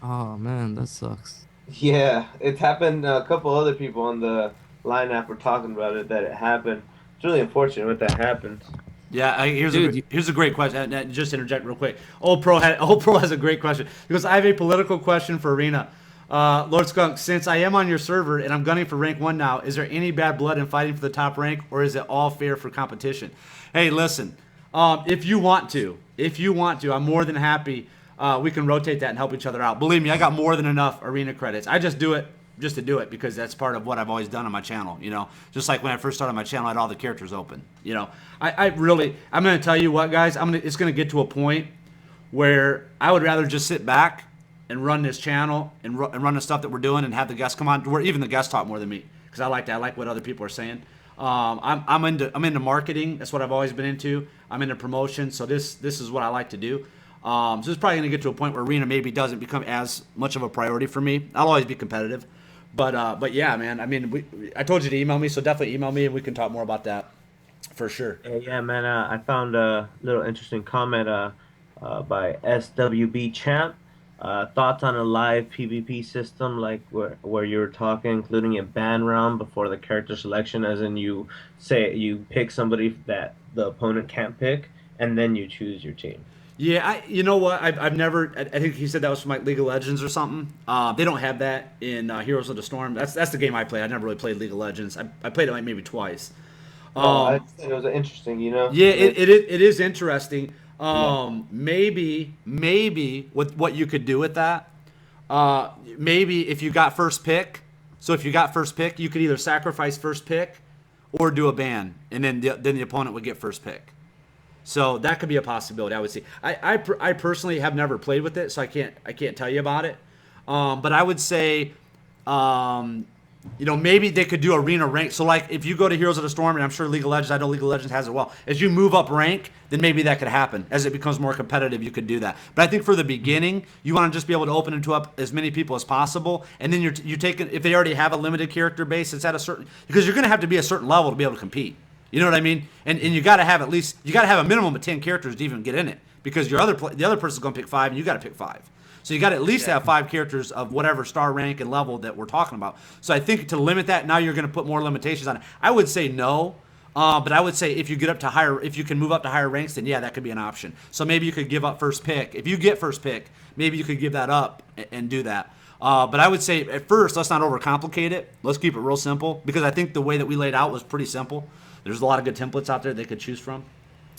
Oh man, that sucks. Yeah, it happened. A couple other people on the lineup were talking about it, that it happened. It's really unfortunate when that happens. Yeah, Dude, here's a great question. Just interject real quick. Old Pro has a great question because I have a political question for Arena. Lord Skunk, since I am on your server and I'm gunning for rank 1 now, is there any bad blood in fighting for the top rank, or is it all fair for competition? Hey, listen, if you want to, I'm more than happy. We can rotate that and help each other out. Believe me, I got more than enough Arena credits. I just do it just to do it because that's part of what I've always done on my channel. You know, just like when I first started my channel, I had all the characters open. You know, I'm going to tell you what, guys. It's going to get to a point where I would rather just sit back and run this channel and run the stuff that we're doing and have the guests come on. Where even the guests talk more than me because I like that. I like what other people are saying. I'm into marketing. That's what I've always been into. I'm into promotion. So this is what I like to do. So it's probably going to get to a point where Arena maybe doesn't become as much of a priority for me. I'll always be competitive. But yeah, man. I mean, I told you to email me, so definitely email me and we can talk more about that for sure. Yeah, man. I found a little interesting comment by SWB Champ. Thoughts on a live PvP system, like where you were talking, including a ban round before the character selection, as in you pick somebody that the opponent can't pick, and then you choose your team. Yeah, you know what? I've never. I think he said that was from like League of Legends or something. They don't have that in Heroes of the Storm. That's the game I played. I never really played League of Legends. I played it like maybe twice. I think it was interesting, you know. Yeah, it is interesting. Maybe with what you could do with that. Maybe if you got first pick. So if you got first pick, you could either sacrifice first pick or do a ban, and then the opponent would get first pick. So that could be a possibility. I would see. I personally have never played with it, so I can't tell you about it. But I would say, maybe they could do arena rank. So like if you go to Heroes of the Storm, and I'm sure League of Legends, I know League of Legends has it well. As you move up rank, then maybe that could happen. As it becomes more competitive, you could do that. But I think for the beginning, you want to just be able to open it to up as many people as possible, and then you're taking, if they already have a limited character base, it's at a certain, because you're going to have to be a certain level to be able to compete. You know what I mean? And you got to have a minimum of 10 characters to even get in it, because the other person's going to pick 5 and you got to pick 5. So you got to at least have 5 characters of whatever star rank and level that we're talking about. So I think to limit that, now you're going to put more limitations on it. I would say no, but I would say if you can move up to higher ranks, then yeah, that could be an option. So maybe you could give up first pick. If you get first pick, maybe you could give that up and do that. But I would say at first, let's not overcomplicate it. Let's keep it real simple, because I think the way that we laid out was pretty simple. There's a lot of good templates out there they could choose from.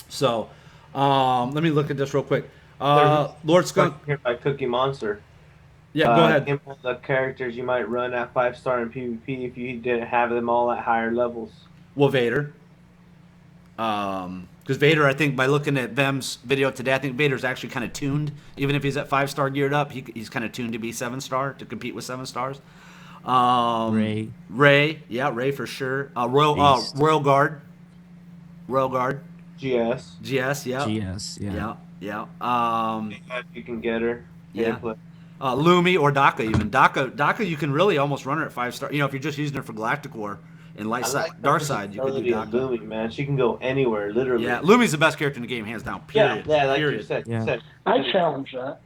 So let me look at this real quick. Lord Skunk. Here by Cookie Monster. Yeah, go ahead. Name all the characters you might run at 5-star in PvP if you didn't have them all at higher levels. Well, Vader. Because Vader, I think by looking at Vem's video today, I think Vader's actually kind of tuned. Even if he's at 5-star geared up, he's kind of tuned to be 7-star to compete with 7 stars. Ray, yeah, Ray for sure. Royal Guard. GS, yeah. GS, yeah. Yeah. You can get her. Yeah. Lumi or Daka even. Daka, you can really almost run her at 5-star. You know, if you're just using her for Galactic War and dark side, you can do Daka. Lumi, man, she can go anywhere, literally. Yeah, Lumi's the best character in the game, hands down. Period. Yeah, like period. you said. Yeah. I challenge that.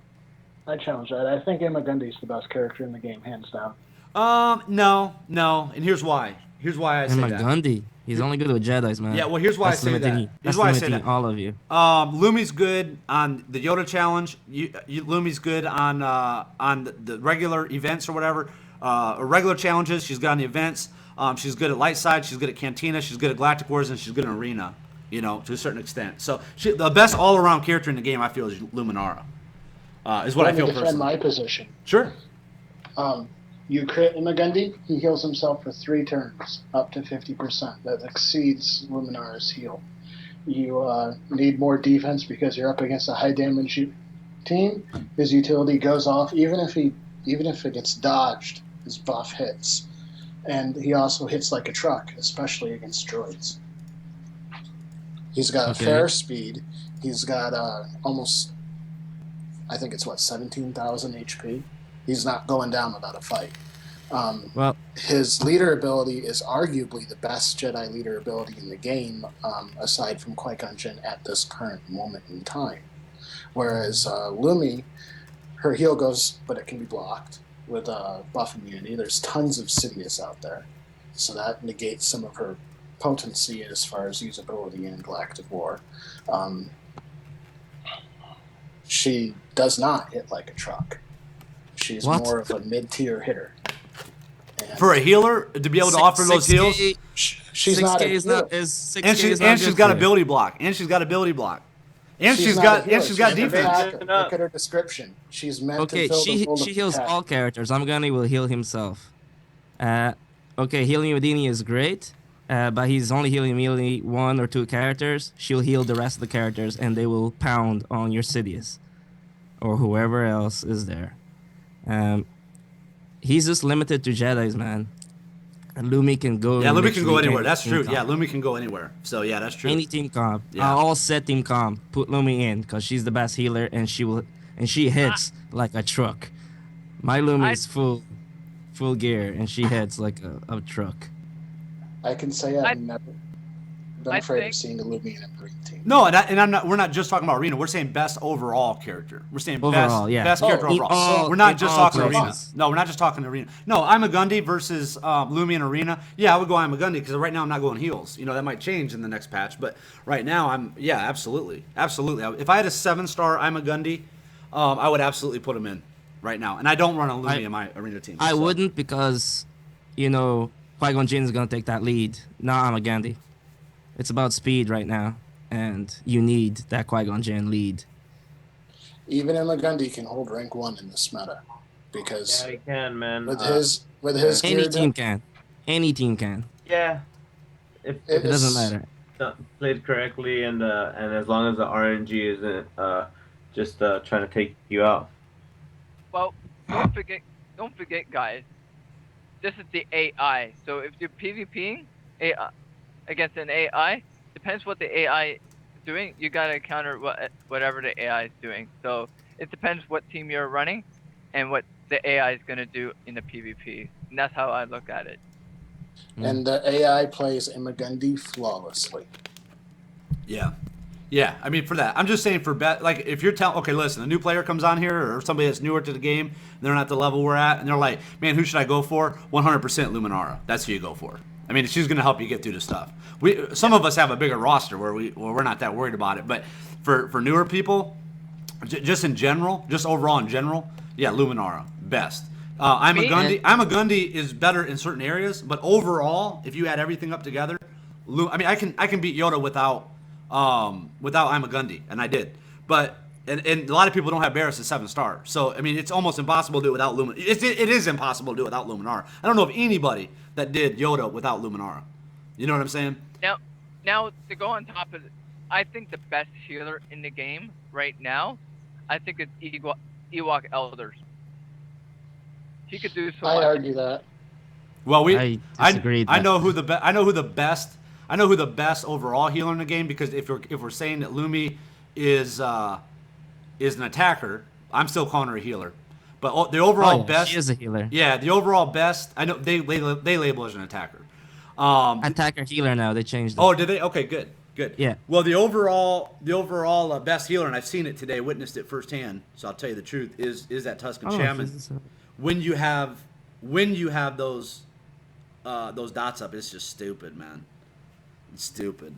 I think Gundy's the best character in the game, hands down. No, and here's why. I say that. Gundy. He's only good with Jedis, man. Yeah, well, here's why I say that. Here's why I say that. All of you. Lumi's good on the Yoda challenge. Lumi's good on the regular events or whatever, or regular challenges. She's good on the events. She's good at light side. She's good at Cantina. She's good at Galactic Wars, and she's good in Arena. You know, to a certain extent. So the best all-around character in the game, I feel, is Luminara. Is what I feel personally. Defend my position. Sure. You crit Gundy, he heals himself for 3 turns, up to 50%. That exceeds Luminara's heal. You need more defense because you're up against a high damage team. His utility goes off even if it gets dodged. His buff hits, and he also hits like a truck, especially against droids. He's got a fair speed. He's got almost, I think it's 17,000 HP. He's not going down without a fight. His leader ability is arguably the best Jedi leader ability in the game, aside from Qui-Gon Jinn at this current moment in time. Whereas Lumi, her heal goes, but it can be blocked with buff immunity. There's tons of Sidious out there, so that negates some of her potency as far as usability in Galactic War. She does not hit like a truck. She's more of a mid-tier hitter. And for a healer to be able to offer those heals, she's not a healer. And she's got ability block. And she's got defense. Look at her description. She's meant to fill the role she of heals attack. all characters. Gundy will heal himself. Healing Houdini is great, but he's only healing melee 1 or 2 characters. She'll heal the rest of the characters, and they will pound on your Sidious or whoever else is there. He's just limited to Jedis, man. And Lumi can go. Yeah, Lumi can go anywhere. That's true. Yeah, Lumi can go anywhere. So yeah, that's true. Any team comp. Yeah. All set team comp. Put Lumi in because she's the best healer, and she hits like a truck. My Lumi is full gear, and she hits like a truck. I can say I've never been afraid of seeing a Lumi in a green team. No, we're not just talking about arena. We're saying best overall character. We're saying best character overall. We're not just talking arena. No, we're not just talking arena. No, I'm a Gundy versus Lumi in arena. Yeah, I would go I'm a Gundy because right now I'm not going heals. You know, that might change in the next patch, but right now absolutely. If I had a 7-star I'm a Gundy, I would absolutely put him in right now. And I don't run a Lumi in my arena team. I wouldn't because, Qui-Gon Jinn is gonna take that lead. Now I'm a Gundy. It's about speed right now. And you need that Qui-Gon Jinn lead. Even Gundy can hold rank 1 in this meta, because he can, man. With his any team can. Any team can. Yeah, it doesn't matter. Played correctly, and as long as the RNG isn't just trying to take you out. Well, don't forget, guys. This is the AI. So if you're PvPing AI against an AI, depends what the AI is doing. You gotta counter whatever the AI is doing. So it depends what team you're running and what the AI is gonna do in the PvP. And that's how I look at it. And the AI plays Gundy flawlessly. Yeah. I mean, for that, I'm just saying if you're okay, listen, a new player comes on here or somebody that's newer to the game, they're not at the level we're at, and they're like, man, who should I go for? 100% Luminara. That's who you go for. I mean, she's going to help you get through the stuff. Some of us have a bigger roster where we're not that worried about it, but for newer people, just in general, just overall in general, yeah, Luminara, best. I'm a Gundy is better in certain areas, but overall, if you add everything up together, I can beat Yoda without I'm a Gundy, and I did. But And a lot of people don't have Barris at 7-star. So, I mean, it's almost impossible to do it without Luminara. It is impossible to do it without Luminara. I don't know of anybody that did Yoda without Luminara. You know what I'm saying? Now to go on top of it, I think the best healer in the game right now, I think it's Ewok Elders. He could do so I much. argue that. Well, I disagree. I know who the best overall healer in the game, because if we're saying that Lumi is an attacker, I'm still calling her a healer. But the overall best, she is a healer. Yeah, the overall best. I know they label her as an attacker. Attacker healer now. They changed it. Oh, did they? Okay, good. Yeah. Well, the overall best healer, and I've seen it today, witnessed it firsthand. So I'll tell you the truth, is that Tuscan Shaman. When you have those dots up, it's just stupid, man. It's stupid.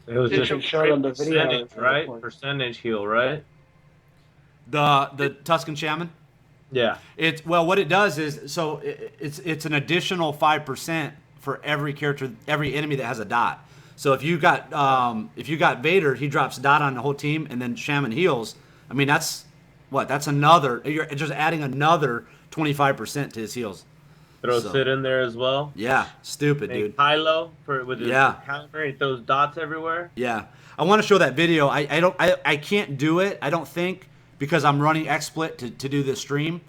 It was You just should show them the video. percentage, right? Percentage heal, right? The Tuscan Shaman. Yeah. What it does is, so it's an additional 5% for every character, every enemy that has a dot. So if you got Vader, he drops dot on the whole team, and then Shaman heals. I mean, that's another. You're just adding another 25% to his heals. Throw Sid in there as well. Yeah, stupid, dude. Kylo with his counter, he throws dots everywhere. Yeah, I want to show that video. I can't do it. I don't think, because I'm running XSplit to do this stream,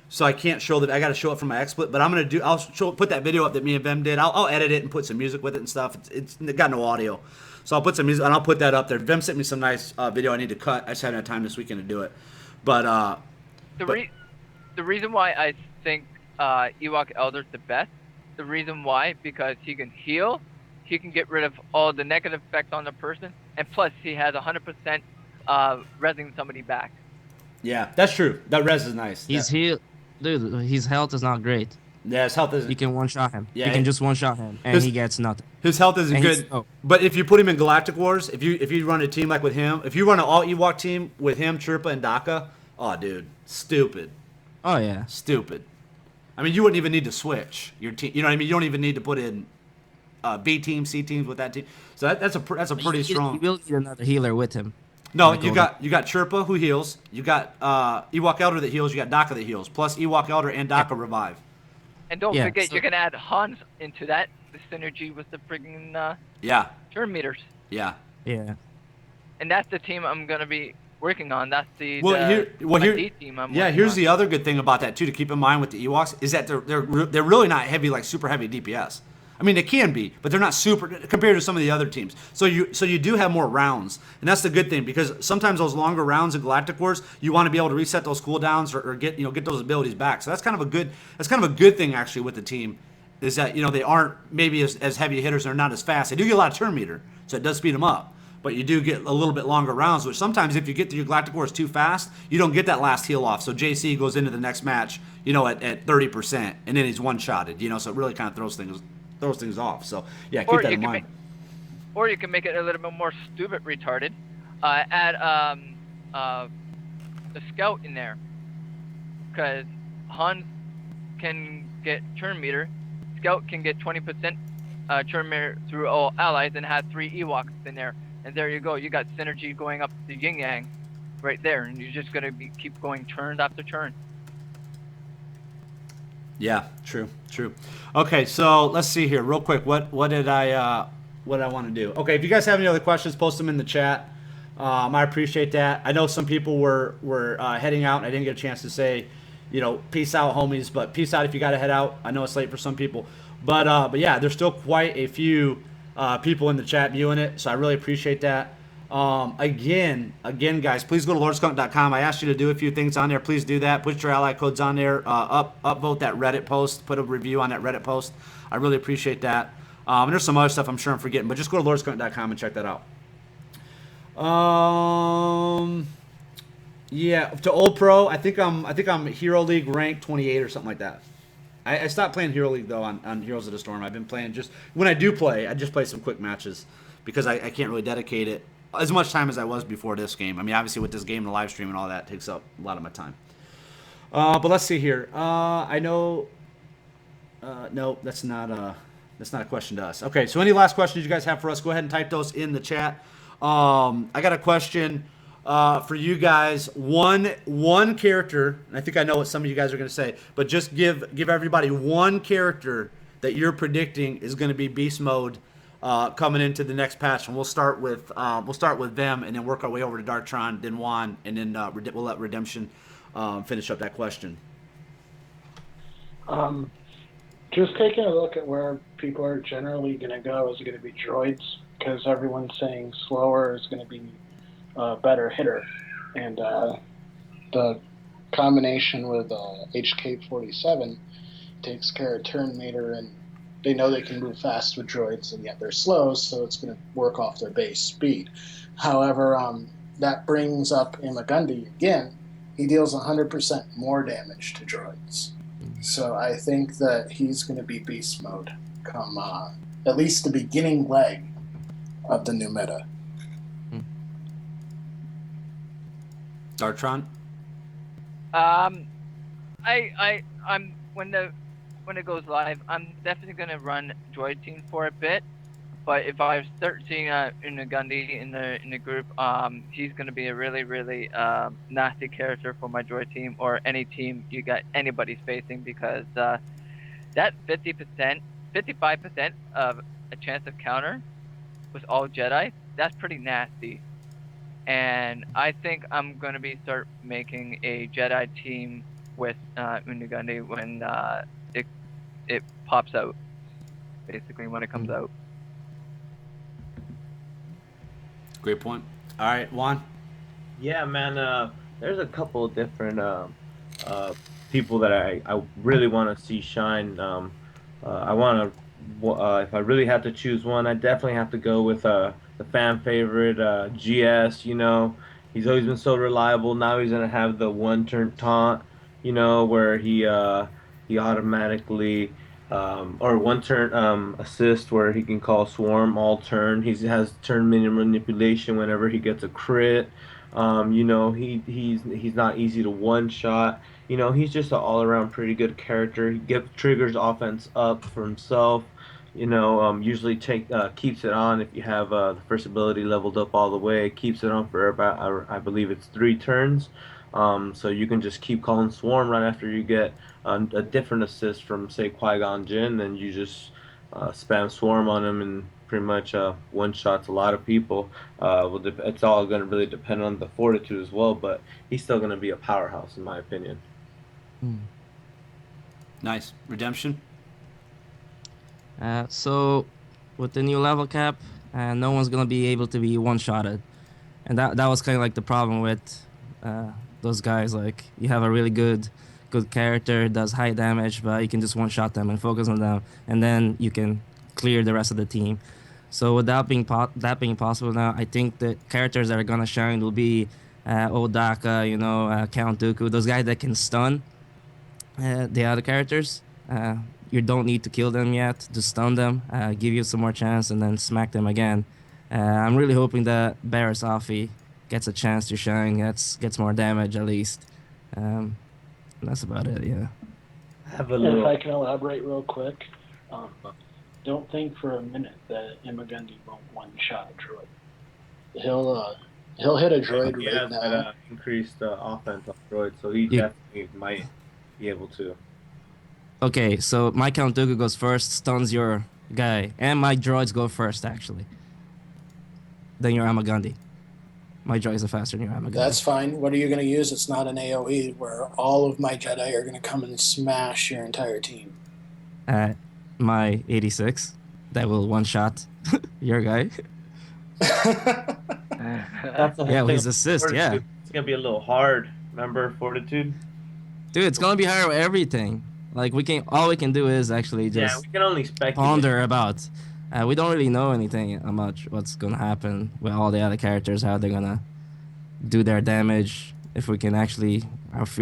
so I can't show that. I got to show it from my XSplit, but I'll put that video up that me and Vem did. I'll edit it and put some music with it and stuff. It's got no audio, so I'll put some music and I'll put that up there. Vem sent me some nice video I need to cut. I just haven't had time this weekend to do it, but the reason why I think Ewok Elder's the best, the reason why, because he can heal, he can get rid of all the negative effects on the person, and plus he has 100% resing somebody back. Yeah, that's true. That res is nice. He's healed. Dude, his health is not great. Yeah, his health isn't. You can one-shot him. Yeah, you can just one-shot him, and he gets nothing. His health isn't good. But if you put him in Galactic Wars, if you run a team like with him, if you run an all Ewok team with him, Chirpa, and Daka, oh, dude, stupid. Oh, yeah. Stupid. I mean, you wouldn't even need to switch your team. You know what I mean? You don't even need to put in B teams, C teams with that team. So that's a pretty strong. You will need another healer with him. No, you got Chirpa who heals. You got Ewok Elder that heals. You got Daka that heals. Plus Ewok Elder and Daka revive. And don't forget, you can add Hans into that. The synergy with the friggin' turn meters. Yeah. Yeah. And that's the team I'm gonna be working on. That's the team I'm here's on. the other good thing about that too to keep in mind with the Ewoks is that they're really not heavy, like super heavy DPS. I mean, they can be, but they're not super compared to some of the other teams. So you do have more rounds, and that's the good thing, because sometimes those longer rounds in Galactic Wars, you want to be able to reset those cooldowns or get those abilities back. So that's kind of a good thing actually with the team, is that they aren't maybe as heavy hitters, they're not as fast. They do get a lot of turn meter, so it does speed them up. But you do get a little bit longer rounds, which sometimes if you get to your Galactic Wars too fast, you don't get that last heal off. So JC goes into the next match, at 30%, and then he's one-shotted. So it really kind of throws things off. So yeah, keep that in mind. Or you can make it a little bit more stupid retarded. Add the scout in there, because Hans can get turn meter, scout can get 20% turn meter through all allies, and have 3 Ewoks in there. And there you go. You got synergy going up the yin yang, right there, and you're just gonna keep going turn after turn. Yeah, true. Okay, so let's see here real quick. What did I want to do? Okay, if you guys have any other questions, post them in the chat. I appreciate that. I know some people were heading out, and I didn't get a chance to say, peace out, homies. But peace out if you got to head out. I know it's late for some people, but yeah, there's still quite a few people in the chat viewing it, so I really appreciate that. Again, guys, please go to lordskunk.com. I asked you to do a few things on there. Please do that. Put your ally codes on there. Upvote that Reddit post. Put a review on that Reddit post. I really appreciate that. And there's some other stuff I'm sure I'm forgetting, but just go to lordskunk.com and check that out. Yeah, to Old Pro, I think I'm Hero League rank 28 or something like that. I stopped playing Hero League though on Heroes of the Storm. I've been playing just when I do play, I just play some quick matches because I can't really dedicate it as much time as I was before this game. I mean, obviously with this game, the live stream and all that takes up a lot of my time. But let's see here. I know. No, that's not a question to us. Okay, so any last questions you guys have for us? Go ahead and type those in the chat. I got a question. for you guys one character, and I think I know what some of you guys are going to say, but just give everybody one character that you're predicting is going to be beast mode coming into the next patch, and we'll start with them, and then work our way over to Darktron, then Juan, and then we'll let Redemption finish up that question. Just taking a look at where people are generally going to go is going to be droids, because everyone's saying slower is going to be a better hitter. And the combination with HK-47 takes care of turn meter, and they know they can move fast with droids, and yet they're slow, so it's going to work off their base speed. However, that brings up Imagundi again. He deals 100% more damage to droids. So I think that he's going to be beast mode come at least the beginning leg of the new meta. Darktron? I'm when it goes live, I'm definitely gonna run droid team for a bit. But if I start seeing Unagundi in the group, he's gonna be a really nasty character for my droid team or any team you got anybody's facing, because that 50%, 55% of a chance of counter with all Jedi, that's pretty nasty. And I think I'm gonna start making a Jedi team with Unagundi when it pops out, basically when it comes out. Great point. All right, Juan. Yeah, man. There's a couple of different people that I really want to see shine. I want to, if I really have to choose one, I definitely have to go with the fan favorite GS. You know, he's always been so reliable. Now he's gonna have the one turn taunt. You know, where he automatically or one turn assist where he can call swarm all turn. He has turn manipulation whenever he gets a crit. You know, he's not easy to one shot. You know, he's just an all around pretty good character. He triggers offense up for himself. You know, usually keeps it on if you have the first ability leveled up all the way. Keeps it on for about I believe it's 3 turns. So you can just keep calling swarm right after you get a different assist from say Qui-Gon Jinn, then you just spam swarm on him and pretty much one shots a lot of people. It's all going to really depend on the fortitude as well, but he's still going to be a powerhouse in my opinion. Nice. Redemption? So with the new level cap, no one's gonna be able to be one-shotted, and that was kind of like the problem with those guys. Like, you have a really good character, does high damage, but you can just one-shot them and focus on them, and then you can clear the rest of the team. So with that being possible now, I think the characters that are gonna shine will be Odaka, you know, Count Dooku, those guys that can stun the other characters. You don't need to kill them yet, just stun them, give you some more chance, and then smack them again. I'm really hoping that Barriss Offee gets a chance to shine, gets more damage at least. That's about it, yeah. If I can elaborate real quick, don't think for a minute that Imagundi won't one-shot a droid. He'll hit a droid He right has now. that increased offense on droid, so he definitely might be able to. Okay, so my Count Dooku goes first, stuns your guy, and my droids go first, actually. Then your Amagandi. My droids are faster than your Amagandi. That's fine. What are you going to use? It's not an AoE where all of my Jedi are going to come and smash your entire team. My 86, that will one-shot your guy. That's the whole Yeah, thing. his assist, yeah. It's going to be a little hard. Remember Fortitude? Dude, it's gonna be hard with everything. Like, all we can do is actually just we can only speculate. ponder about. We don't really know anything about what's gonna happen with all the other characters, how they're gonna do their damage, if we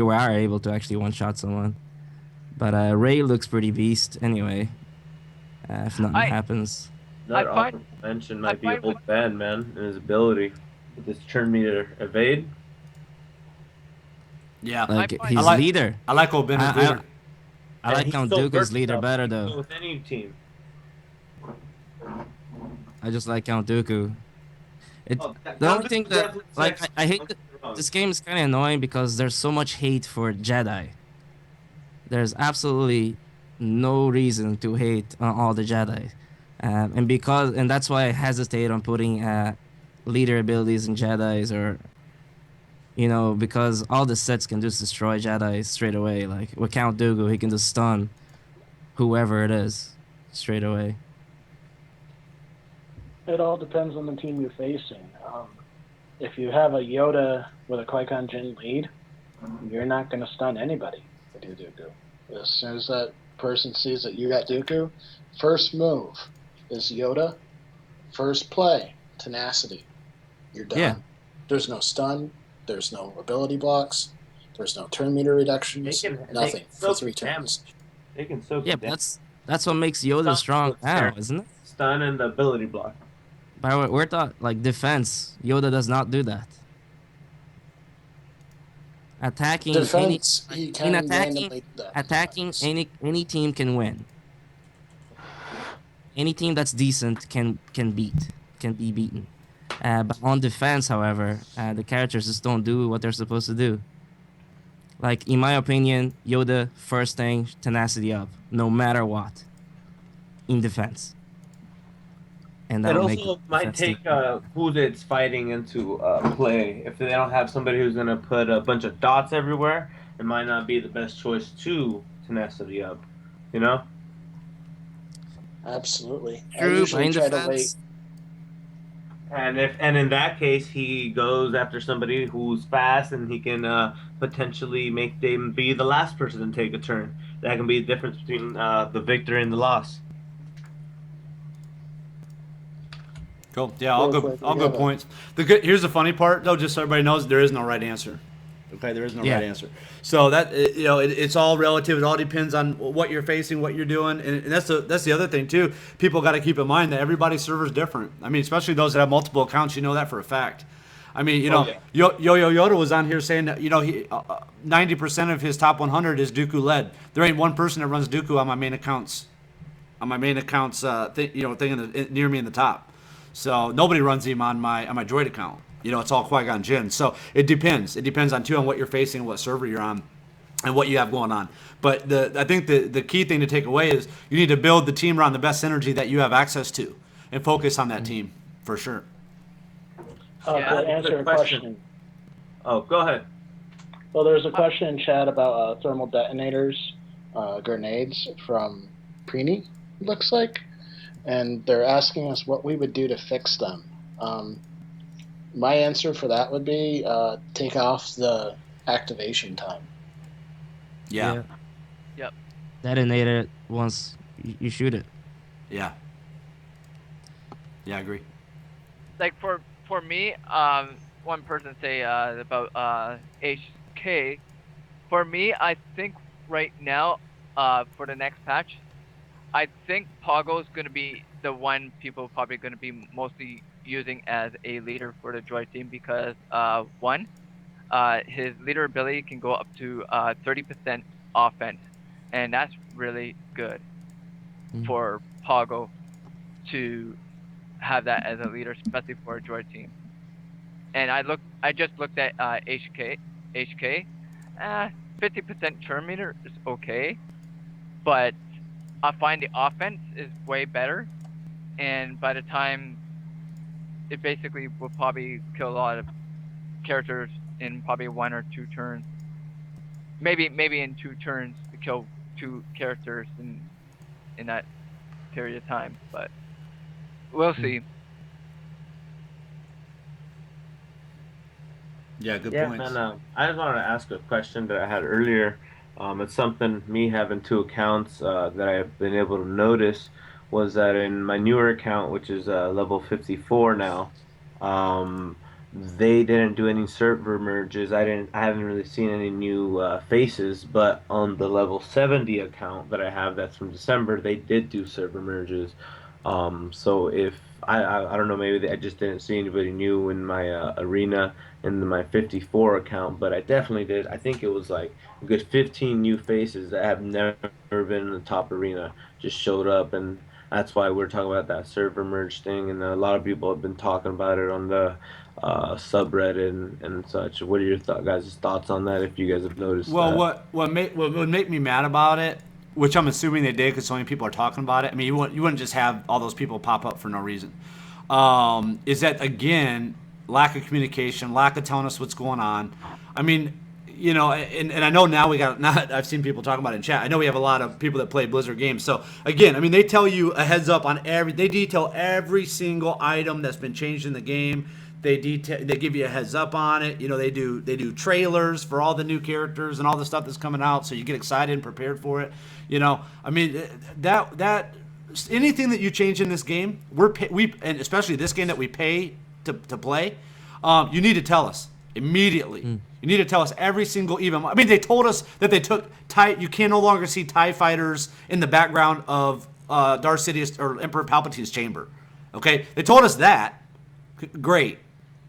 are able to actually one-shot someone. But Rey looks pretty beast anyway. If nothing happens. Another honorable mention might be Old Ben, man, and his ability with his turn meter evade. Yeah, like he's leader. I like Old Ben as leader. I like Count Dooku's leader better though. With any team. I just like Count Dooku. It Oh, the only Gumby thing was that definitely like sexy. I hate Don't get me wrong. this game is kind of annoying because there's so much hate for Jedi. There's absolutely no reason to hate on all the Jedi, and that's why I hesitate on putting leader abilities in Jedi's or because all the sets can just destroy Jedi straight away. Like with Count Dooku, he can just stun whoever it is straight away. It all depends on the team you're facing. If you have a Yoda with a Qui-Gon Jinn lead, you're not going to stun anybody with your Dooku. As soon as that person sees that you got Dooku, first move is Yoda. First play, tenacity. You're Yeah, done. There's no stun. There's no ability blocks. There's no turn meter reductions. Nothing for soak 3 damage. turns. They can soak yeah, the but damage. that's what makes Yoda strong now, isn't it? Stun and the ability block. By the way, we're taught like defense. Yoda does not do that. Attacking any Defense, like, he in can attacking randomly do that. attacking any team can win. Any team that's decent can be beaten. But on defense, however, the characters just don't do what they're supposed to do. Like in my opinion, Yoda first thing tenacity up, no matter what, in defense, and It that'll make also might defense team. take who it's fighting into play. If they don't have somebody who's going to put a bunch of dots everywhere, it might not be the best choice to tenacity up. You know? Absolutely. I True, but usually in try to wait. defense, And in that case he goes after somebody who's fast and he can potentially make them be the last person to take a turn. That can be the difference between the victory and the loss. Cool. Yeah, Real quick, all we good have a points. Here's the funny part, though, just so everybody knows, there is no right answer. Okay, there is no yeah, right answer. So that it's all relative. It all depends on what you're facing, what you're doing, and that's the other thing too. People got to keep in mind that everybody's server is different. I mean, especially those that have multiple accounts, you know that for a fact. I mean, Yeah. Yo Yo Yoda was on here saying that he 90% of his top 100 is Dooku led. There ain't one person that runs Dooku on my main accounts. Thing near me in the top. So nobody runs him on my droid account. It's all Qui-Gon Jinn. So it depends. It depends on what you're facing, what server you're on, and what you have going on. But I think the key thing to take away is you need to build the team around the best synergy that you have access to, and focus on that team for sure. to answer a question. Oh, go ahead. Well, there's a question in chat about thermal detonators, grenades from Preeny, it looks like. And they're asking us what we would do to fix them. My answer for that would be take off the activation time. Yeah. Yep. detonate it once you shoot it. Yeah. Yeah, I agree. Like for me, one person say about HK. For me, I think right now, for the next patch, I think Pogo's gonna be the one people probably gonna be mostly using as a leader for the droid team because one, his leader ability can go up to 30% offense, and that's really good for Pogo to have that as a leader, especially for a droid team. And I just looked at HK, 50% turn meter is okay, but I find the offense is way better, and by the time it basically will probably kill a lot of characters in probably 1 or 2 turns. Maybe in 2 turns to kill 2 characters in that period of time, but we'll see. Yeah, good Yeah, points. man. I just wanted to ask a question that I had earlier. It's something me having 2 accounts that I've been able to notice was that in my newer account, which is level 54 now, um, they didn't do any server merges. I haven't really seen any new faces, but on the level 70 account that I have, that's from December, they did do server merges. So if I don't know, maybe I just didn't see anybody new in my arena in my 54 account, but I definitely did. I think it was like a good 15 new faces that have never been in the top arena just showed up, and That's why we're talking about that server merge thing, and a lot of people have been talking about it on the subreddit and such. What are your guys' thoughts on that? If you guys have noticed Well, that? what would make me mad about it, which I'm assuming they did because so many people are talking about it. I mean, you wouldn't just have all those people pop up for no reason. Is that again lack of communication, lack of telling us what's going on. I mean, you know, and I know now we got not. I've seen people talking about it in chat. I know we have a lot of people that play Blizzard games. So again, I mean, they tell you a heads up on every. They detail every single item that's been changed in the game. They give you a heads up on it. You know, they do trailers for all the new characters and all the stuff that's coming out, so you get excited and prepared for it. You know, I mean that anything that you change in this game, and especially this game that we pay to play, you need to tell us immediately. You need to tell us every single even. I mean, they told us that they took you can no longer see TIE fighters in the background of Darth Sidious or Emperor Palpatine's chamber. Okay, they told us that. Great.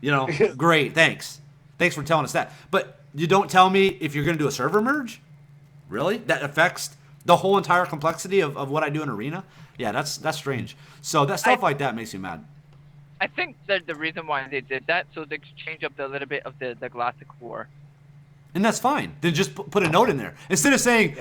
You know, great. Thanks for telling us that. But you don't tell me if you're going to do a server merge? Really? That affects the whole entire complexity of what I do in Arena? Yeah, that's strange. So that stuff like that makes me mad. I think that the reason why they did that, so they could change up a little bit of the Galactic War. And that's fine. Then just put a note in there. Instead of saying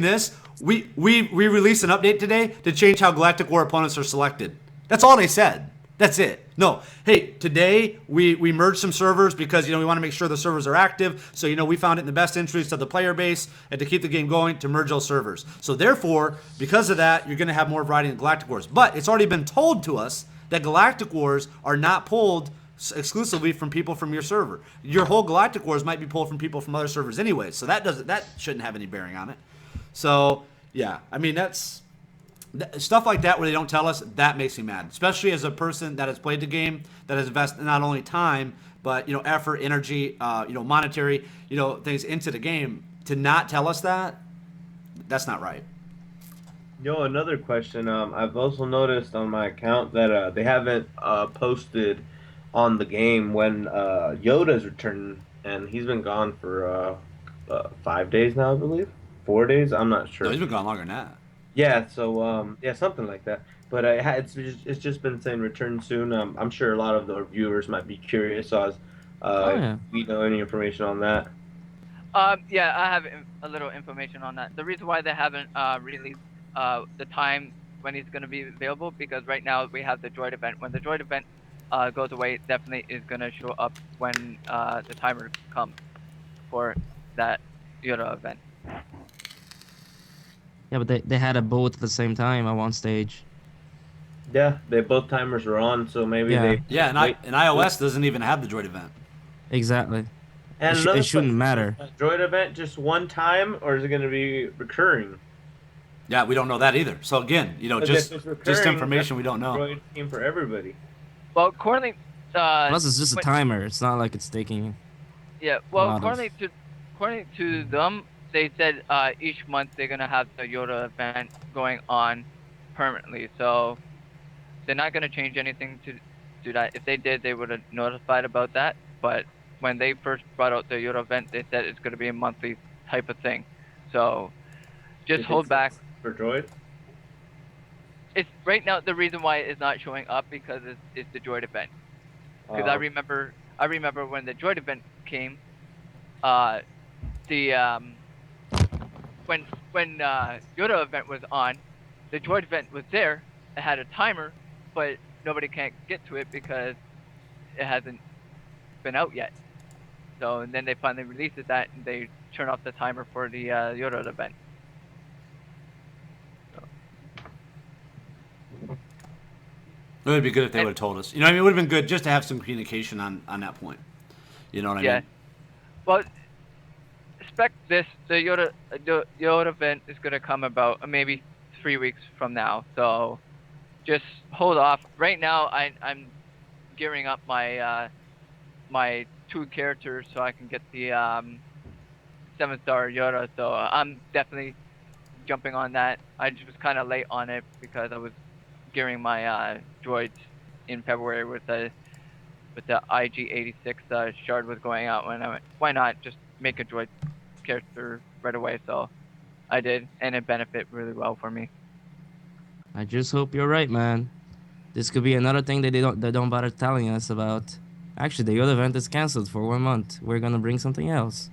this, we released an update today to change how Galactic War opponents are selected. That's all they said. That's it. No, hey, today we merged some servers because, you know, we want to make sure the servers are active. So, you know, we found it in the best interest of the player base and to keep the game going to merge those servers. So therefore, because of that, you're going to have more variety in Galactic Wars. But it's already been told to us that Galactic Wars are not pulled exclusively from people from your server. Your whole Galactic Wars might be pulled from people from other servers anyway. So that shouldn't have any bearing on it. So, yeah, I mean, that's stuff like that where they don't tell us, that makes me mad. Especially as a person that has played the game, that has invested not only time, but, you know, effort, energy, you know, monetary, you know, things into the game. To not tell us that, that's not right. Yo, another question. I've also noticed on my account that they haven't posted on the game when Yoda's returning, and he's been gone for 5 days now, I believe. 4 days, I'm not sure. No, he's been gone longer than that. Yeah, so yeah, something like that. But it's just been saying return soon. I'm sure a lot of the viewers might be curious as if we know any information on that. Yeah, I have a little information on that. The reason why they haven't released the time when he's going to be available, because right now we have the droid event. When the droid event goes away, it definitely is going to show up when the timer comes for that Yoda event. Yeah, but they had it both at the same time at one stage. Yeah, both timers are on, so maybe they. Yeah, and iOS doesn't even have the droid event. Exactly. And it shouldn't matter. Droid event just one time, or is it going to be recurring? Yeah, we don't know that either. So again, you know, just information we don't know. Droid team for everybody. Well, according plus it's just a timer. It's not like it's taking. Yeah, well, according to them, they said each month they're gonna have the Yoda event going on permanently. So they're not gonna change anything to do that. If they did, they would have notified about that. But when they first brought out the Yoda event, they said it's gonna be a monthly type of thing. So just hold back. For droid? It's right now the reason why it's not showing up because it's the droid event. Because I remember when the droid event came, when Yoda event was on, the droid event was there. It had a timer, but nobody can't get to it because it hasn't been out yet. So and then they finally released that and they turn off the timer for the Yoda event. It would be good if they would have told us. You know, I mean, it would have been good just to have some communication on that point. You know what I mean? Yeah. Well, expect this. The Yoda event is going to come about maybe 3 weeks from now. So just hold off. Right now, I'm gearing up my my 2 characters so I can get the 7-star Yoda. So I'm definitely jumping on that. I just was kind of late on it because I was gearing my droids in February with the IG-86 shard was going out, and I went, why not just make a droid character right away? So I did, and it benefited really well for me. I just hope you're right, man. This could be another thing that they don't bother telling us about. Actually, the Yoda event is canceled for 1 month. We're gonna bring something else.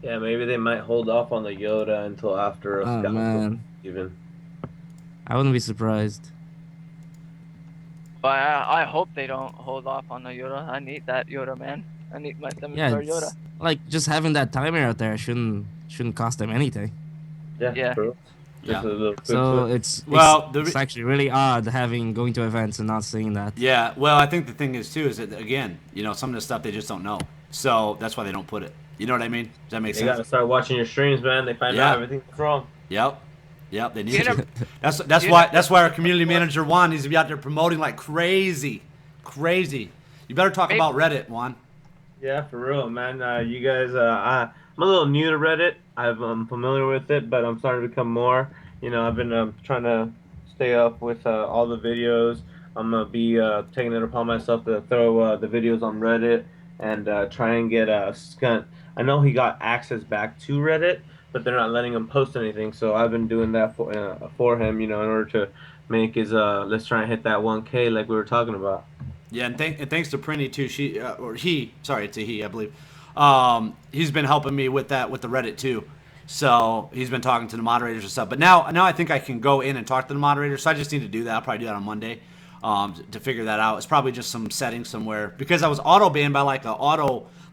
Yeah, maybe they might hold off on the Yoda until after a Oh scout man, even. I wouldn't be surprised. But I hope they don't hold off on the Yoda. I need that Yoda, man. I need my Yeah, 7-star Yoda. it's like just having that timer out there shouldn't cost them anything. Yeah, Yeah. true. Yeah. Just a little quick So flip. it's actually really odd going to events and not seeing that. Yeah, well, I think the thing is too is that again, some of the stuff they just don't know, so that's why they don't put it. You know what I mean? Does that make They sense? gotta start watching your streams, man. They find out everything that's wrong. Yep. They need You to. never- That's why our community manager Juan needs to be out there promoting like crazy. You better talk about Reddit, Juan. Yeah, for real, man. You guys, I'm a little new to Reddit. I'm familiar with it, but I'm starting to become more. I've been trying to stay up with all the videos. I'm gonna be taking it upon myself to throw the videos on Reddit and try and get Skunt. I know he got access back to Reddit, but they're not letting him post anything. So I've been doing that for him, in order to make his let's try and hit that 1K like we were talking about. Yeah, and thanks to Prinny too. It's a he, I believe. He's been helping me with that with the Reddit too. So he's been talking to the moderators and stuff. But now I think I can go in and talk to the moderators. So I just need to do that. I'll probably do that on Monday to figure that out. It's probably just some settings somewhere because I was auto banned by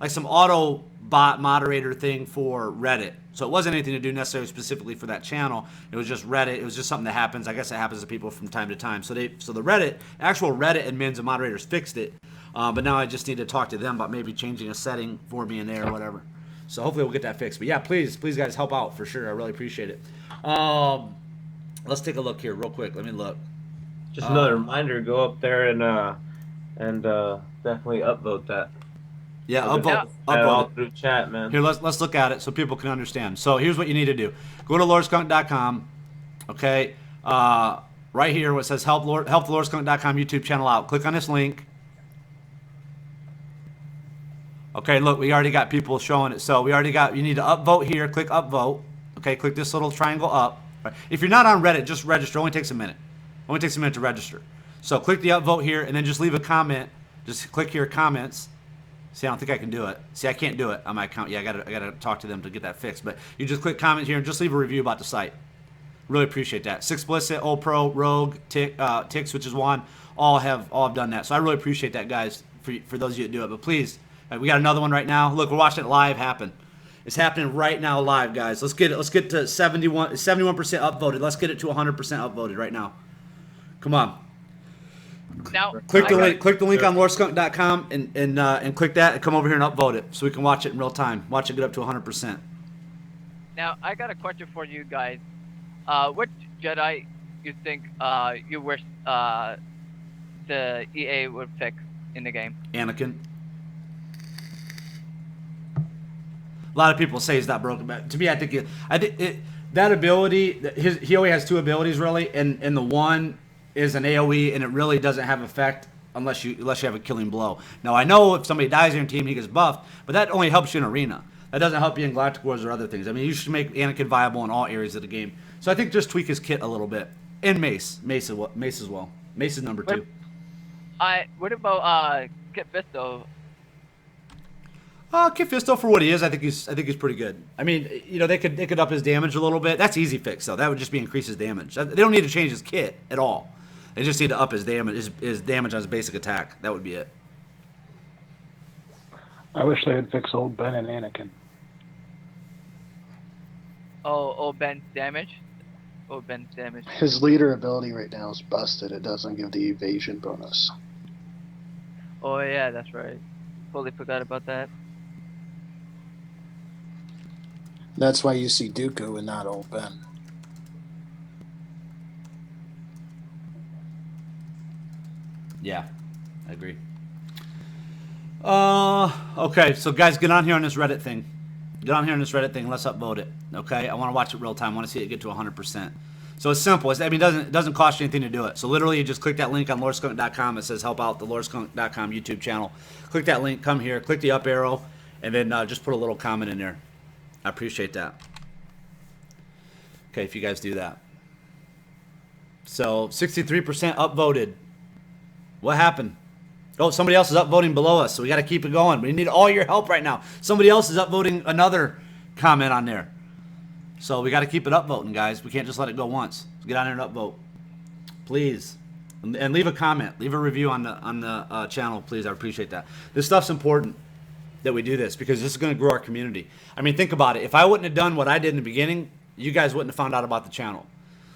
some auto bot moderator thing for Reddit. So it wasn't anything to do necessarily specifically for that channel. It was just Reddit. It was just something that happens. I guess it happens to people from time to time. So the actual Reddit admins and moderators fixed it. But now I just need to talk to them about maybe changing a setting for me in there or whatever. So hopefully we'll get that fixed. But yeah, please guys help out for sure. I really appreciate it. Let's take a look here real quick. Let me look. Just another reminder: go up there and definitely upvote that. Yeah, upvote all it through chat, man. Here, let's look at it so people can understand. So here's what you need to do: go to lordskunk.com. Okay, right here where it says help the lordskunk.com YouTube channel out. Click on this link. Okay, look, we already got people showing it. So you need to upvote here. Click upvote. Okay, click this little triangle up. If you're not on Reddit, just register. Only takes a minute. Only takes a minute to register. So click the upvote here and then just leave a comment. Just click here, comments. See, I don't think I can do it. See, I can't do it on my account. Yeah, I gotta talk to them to get that fixed. But you just click comment here and just leave a review about the site. Really appreciate that. Six Explicit, Old Pro, Rogue, Tix, which is one, all have done that. So I really appreciate that, guys, for those of you that do it. But please, we got another one right now. Look, we're watching it live happen. It's happening right now live, guys. Let's get to 71% upvoted. Let's get it to 100% upvoted right now. Come on. Now, Click the link on lordskunk.com and click that and come over here and upvote it so we can watch it in real time. Watch it get up to 100%. Now, I got a question for you guys. Which Jedi you think you wish the EA would fix in the game? Anakin. A lot of people say he's not broken, but to me, I think that ability. He only has two abilities really, and the one is an AOE, and it really doesn't have effect unless you have a killing blow. Now I know if somebody dies in your team, he gets buffed, but that only helps you in arena. That doesn't help you in Galactic Wars or other things. I mean, you should make Anakin viable in all areas of the game. So I think just tweak his kit a little bit, and Mace as well. Mace is number 2. What about Kit Fisto? Kit Fisto for what he is, I think he's pretty good. I mean, they could up his damage a little bit. That's easy fix though. That would just be increase his damage. They don't need to change his kit at all. They just need to up his damage, his damage on his basic attack. That would be it. I wish they had fixed old Ben and Anakin. Oh, Ben's damage. Oh, Ben's damage. His leader ability right now is busted. It doesn't give the evasion bonus. Oh yeah, that's right. Totally forgot about that. That's why you see Dooku and not old Ben. Yeah, I agree. Okay, so guys, get on here on this Reddit thing. Get on here on this Reddit thing. Let's upvote it. Okay, I want to watch it real time. I want to see it get to 100%. So it's simple. It doesn't cost you anything to do it. So literally, you just click that link on lordskunk.com. It says help out the lordskunk.com YouTube channel. Click that link. Come here. Click the up arrow, and then just put a little comment in there. I appreciate that. Okay, if you guys do that. So 63% upvoted. What happened? Oh, somebody else is upvoting below us, so we got to keep it going. We need all your help right now. Somebody else is upvoting another comment on there. So we got to keep it upvoting, guys. We can't just let it go once. So get on there and upvote, please, and leave a comment, leave a review on the channel, please. I appreciate that. This stuff's important that we do this because this is going to grow our community. I mean, think about it. If I wouldn't have done what I did in the beginning, you guys wouldn't have found out about the channel.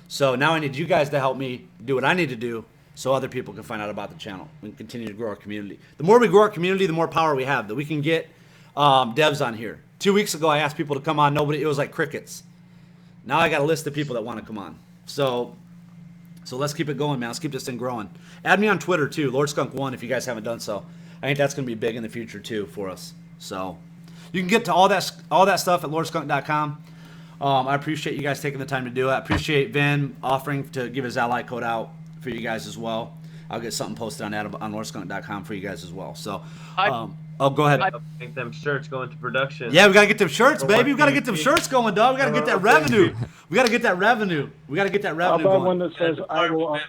So now I need you guys to help me do what I need to do so other people can find out about the channel and continue to grow our community. The more we grow our community, the more power we have, that we can get devs on here. 2 weeks ago, I asked people to come on. It was like crickets. Now I got a list of people that want to come on. So let's keep it going, man. Let's keep this thing growing. Add me on Twitter, too, LordSkunk1, if you guys haven't done so. I think that's going to be big in the future, too, for us. So you can get to all that stuff at lordskunk.com. I appreciate you guys taking the time to do it. I appreciate Vin offering to give his ally code out for you guys as well. I'll get something posted on that on lordskunk.com for you guys as well. So, go ahead. I think them shirts go into production. Yeah, we got to get them shirts, baby. We got to get them shirts going, dog. We got to get that revenue. We got to get that revenue. We got to get that revenue How about going. one that says, I will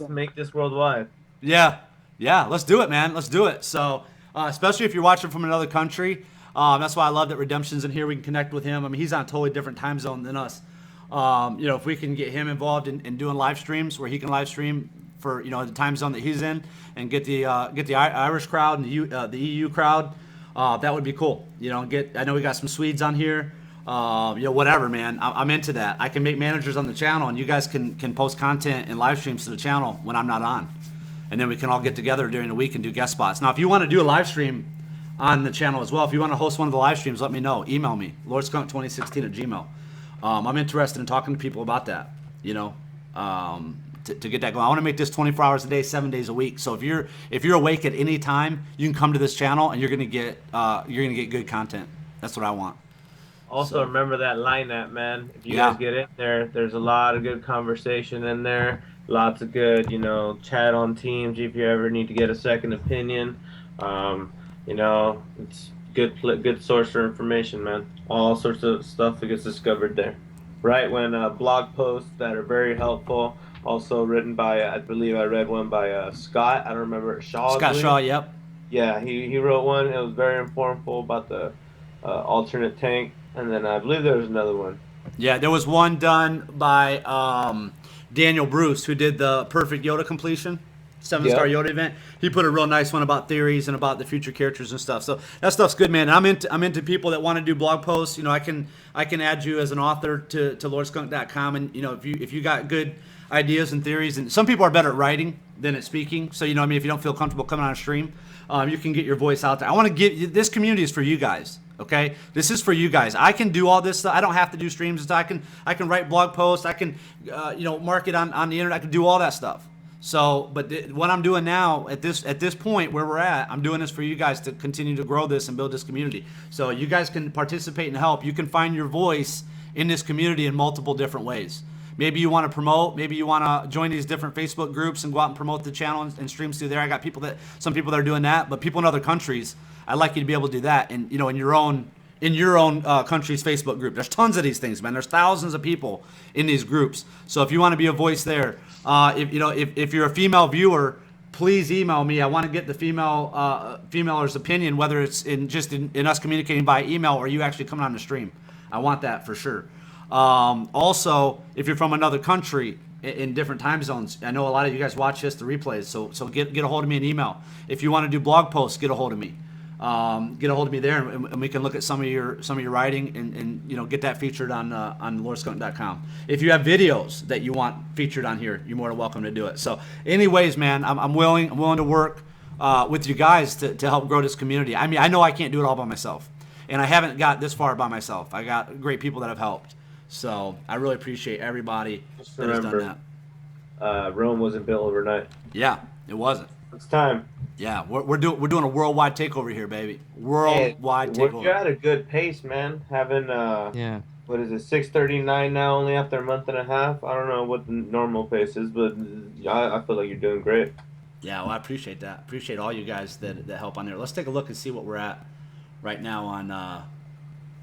make this worldwide. Yeah, let's do it, man. Let's do it. So, especially if you're watching from another country, that's why I love that Redemption's in here. We can connect with him. I mean, he's on a totally different time zone than us. If we can get him involved in doing live streams where he can live stream for the time zone that he's in, and get the Irish crowd and the EU crowd, that would be cool. I know we got some Swedes on here. Whatever, man. I'm into that. I can make managers on the channel, and you guys can post content and live streams to the channel when I'm not on, and then we can all get together during the week and do guest spots. Now, if you want to do a live stream on the channel as well, if you want to host one of the live streams, let me know. Email me, lordskunk2016@gmail.com. I'm interested in talking to people about that, to get that going. I want to make this 24 hours a day, 7 days a week. So if you're awake at any time, you can come to this channel and you're gonna get good content. That's what I want. Also, remember that lineup, man. If you guys get in there, there's a lot of good conversation in there. Lots of good, chat on Teams if you ever need to get a second opinion. It's good source for information, man. All sorts of stuff that gets discovered there. Right when blog posts that are very helpful. Also written by, I believe I read one by Scott. I don't remember. Scott Shaw, yep. Yeah, he wrote one. It was very informative about the alternate tank. And then I believe there was another one. Yeah, there was one done by Daniel Bruce, who did the Perfect Yoda completion, 7-star Yoda event. He put a real nice one about theories and about the future characters and stuff. So that stuff's good, man. I'm into people that want to do blog posts. I can add you as an author to lordskunk.com, and if you got good ideas and theories, and some people are better at writing than at speaking. So if you don't feel comfortable coming on a stream, you can get your voice out there. I want to get this community is for you guys. Okay, this is for you guys. I can do all this stuff. I don't have to do streams. I can write blog posts. I can market on the internet. I can do all that stuff. So, but what I'm doing now at this point where we're at, I'm doing this for you guys to continue to grow this and build this community. So you guys can participate and help. You can find your voice in this community in multiple different ways. Maybe you want to promote. Maybe you want to join these different Facebook groups and go out and promote the channel and streams through there. I got some people that are doing that, but people in other countries, I'd like you to be able to do that. And in your own country's Facebook group, there's tons of these things, man. There's thousands of people in these groups. So if you want to be a voice there, if you're a female viewer, please email me. I want to get the female's opinion, whether it's in us communicating via email or you actually coming on the stream. I want that for sure. Also, if you're from another country in different time zones, I know a lot of you guys watch the replays, so get a hold of me in email. If you want to do blog posts, get a hold of me. Get a hold of me there, and we can look at some of your writing and get that featured on lordskunk.com. If you have videos that you want featured on here, you're more than welcome to do it. So, anyways, man, I'm willing to work with you guys to help grow this community. I mean, I know I can't do it all by myself, and I haven't got this far by myself. I got great people that have helped. So I really appreciate everybody that has done that. Rome wasn't built overnight. Yeah, it wasn't. It's time. Yeah, we're doing a worldwide takeover here, baby. Worldwide takeover. We're at a good pace, man. Having what is it, 639 now, only after a month and a half. I don't know what the normal pace is, but I feel like you're doing great. Yeah, well, I appreciate that. Appreciate all you guys that help on there. Let's take a look and see what we're at right now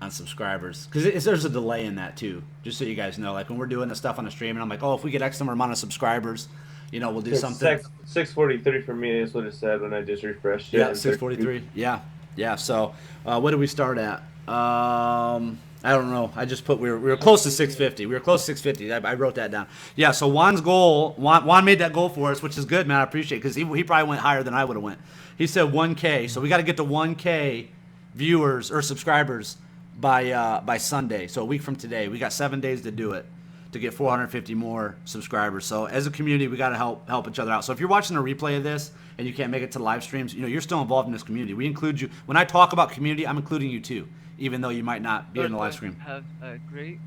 on subscribers, because there's a delay in that too. Just so you guys know, like when we're doing the stuff on the stream, and I'm like, oh, if we get X number amount of subscribers, we'll do something. 643 for me is what it said when I just refreshed it. Yeah, 643. Yeah. So, what did we start at? I don't know. I just put we were close to 650. We were close to 650. I wrote that down. Yeah. So Juan's goal. Juan made that goal for us, which is good, man. I appreciate it, because he probably went higher than I would have went. He said 1K. So we got to get to 1K viewers or subscribers by Sunday. So a week from today. We got 7 days to do it, to get 450 more subscribers. So as a community, we got to help each other out. So if you're watching a replay of this and you can't make it to the live streams, you're still involved in this community. We include you. When I talk about community, I'm including you too, even though you might not be in the live stream. Have a great.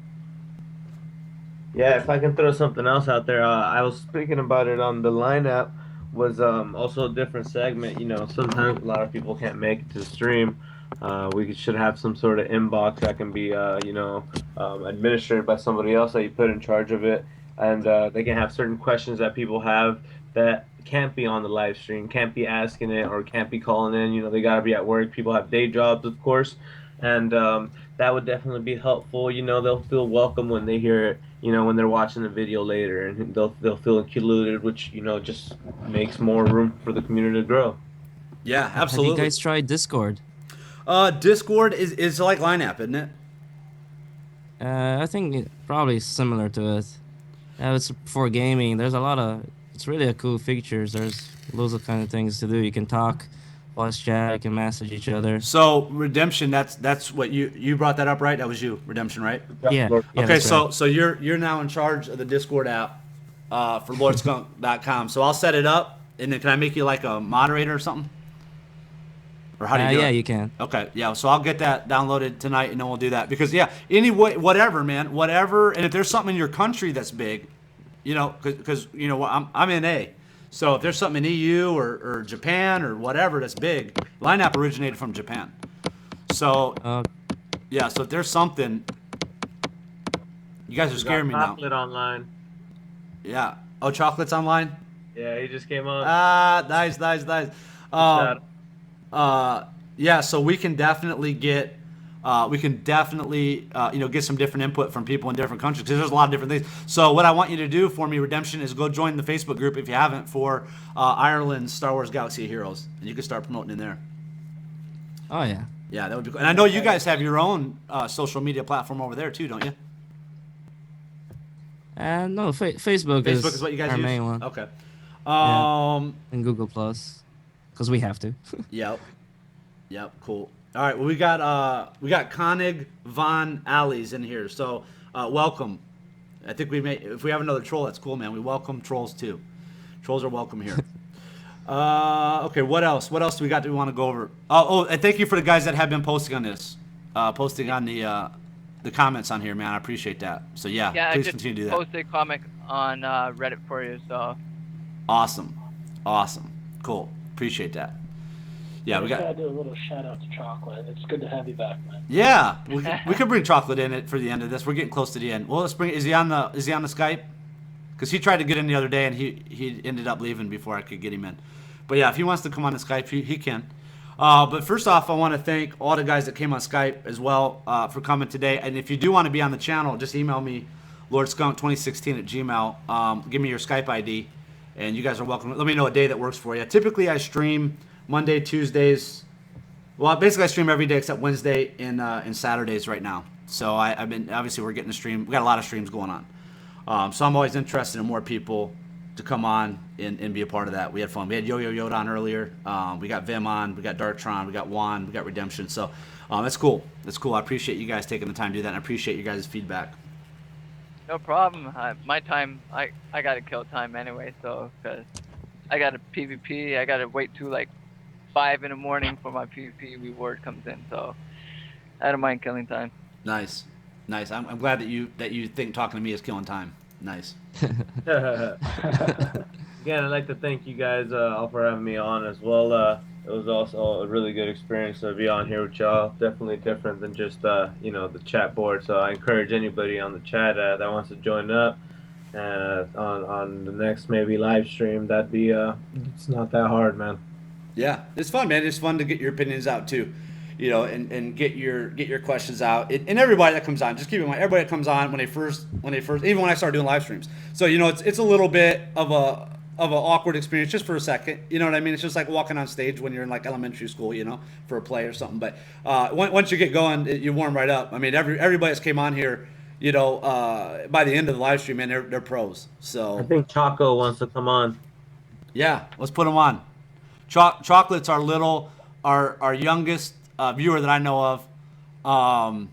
Yeah, if I can throw something else out there, I was speaking about it on the lineup. Was also a different segment. Sometimes a lot of people can't make it to the stream. We should have some sort of inbox that can be, administered by somebody else that you put in charge of it, and they can have certain questions that people have that can't be on the live stream, can't be asking it, or can't be calling in. They got to be at work. People have day jobs, of course, and that would definitely be helpful. They'll feel welcome when they hear it. When they're watching the video later, and they'll feel included, which just makes more room for the community to grow. Yeah, absolutely. Have you guys tried Discord? Discord is like Line App, isn't it? I think probably similar to it. It's for gaming. It's really a cool features. There's loads of kind of things to do. You can talk, voice chat, you can message each other. So Redemption, that's what you brought that up, right? That was you, Redemption, right? Yeah. Okay, so you're now in charge of the Discord app for LordSkunk.com. So I'll set it up, and then can I make you like a moderator or something? Or how do you do it? Yeah, you can. Okay, yeah. So I'll get that downloaded tonight, and then we'll do that. Because anyway, whatever, man, whatever. And if there's something in your country that's big, because I'm in A. So if there's something in EU or Japan or whatever that's big, Line App originated from Japan. So yeah. So if there's something, you guys are scaring me now. Chocolate online. Yeah. Oh, Chocolate's online. Yeah, he just came on. Nice. Yeah, so we can definitely get get some different input from people in different countries, because there's a lot of different things. So what I want you to do for me, Redemption, is go join the Facebook group if you haven't, for Ireland's Star Wars Galaxy of Heroes, and you can start promoting in there. Oh yeah. Yeah, that would be cool. And I know you guys have your own social media platform over there too, don't you? No, Facebook is what you guys our use? main one. Okay. And Google Plus, because we have to. Yep. Cool. All right. Well, we got Koenig von Allies in here. So welcome. I think if we have another troll, that's cool, man. We welcome trolls too. Trolls are welcome here. Okay. What else? What else do we got that we want to go over? And thank you for the guys that have been posting on this, posting on the comments on here, man. I appreciate that. So yeah, please continue to do that. I just posted a comic on Reddit for you, so. Awesome. Cool. Appreciate that. Yeah, we gotta do a little shout out to Chocolate. It's good to have you back, man. Yeah, we could bring Chocolate in it for the end of this. We're getting close to the end. Well, let's bring. Is he on the Skype? Because he tried to get in the other day and he ended up leaving before I could get him in. But yeah, if he wants to come on the Skype, he can. But first off, I want to thank all the guys that came on Skype as well for coming today. And if you do want to be on the channel, just email me, lordskunk2016@gmail. Give me your Skype ID, and you guys are welcome. Let me know a day that works for you. Typically, I stream Monday, Tuesdays. Well, basically, I stream every day except Wednesday and Saturdays right now. So I've been, obviously, we're getting a stream. We got a lot of streams going on. So I'm always interested in more people to come on and be a part of that. We had fun. We had Yo Yo Yoda on earlier. We got Vim on. We got Darktron. We got Juan. We got Redemption. So that's cool. That's cool. I appreciate you guys taking the time to do that, and I appreciate you guys' feedback. No problem. My time, I got to kill time anyway, so, because I got a PvP. I got to wait till like 5 in the morning for my PvP reward comes in, so I don't mind killing time. Nice. I'm glad that you think talking to me is killing time. Nice. Again, I'd like to thank you guys all for having me on as well. It was also a really good experience to be on here with y'all. Definitely different than just the chat board. So I encourage anybody on the chat that wants to join up on the next maybe live stream. That'd be it's not that hard, man. Yeah, it's fun, man. It's fun to get your opinions out too. and get your questions out. And everybody that comes on, just keep in mind, everybody that comes on when they first, even when I started doing live streams. So it's a little bit of an awkward experience just for a second. You know what I mean? It's just like walking on stage when you're in like elementary school, for a play or something. But once you get going, you warm right up. I mean, everybody that's came on here, by the end of the live stream, man, they're pros. So I think Choco wants to come on. yeah, let's put them on. Chocolate's our youngest viewer that I know of.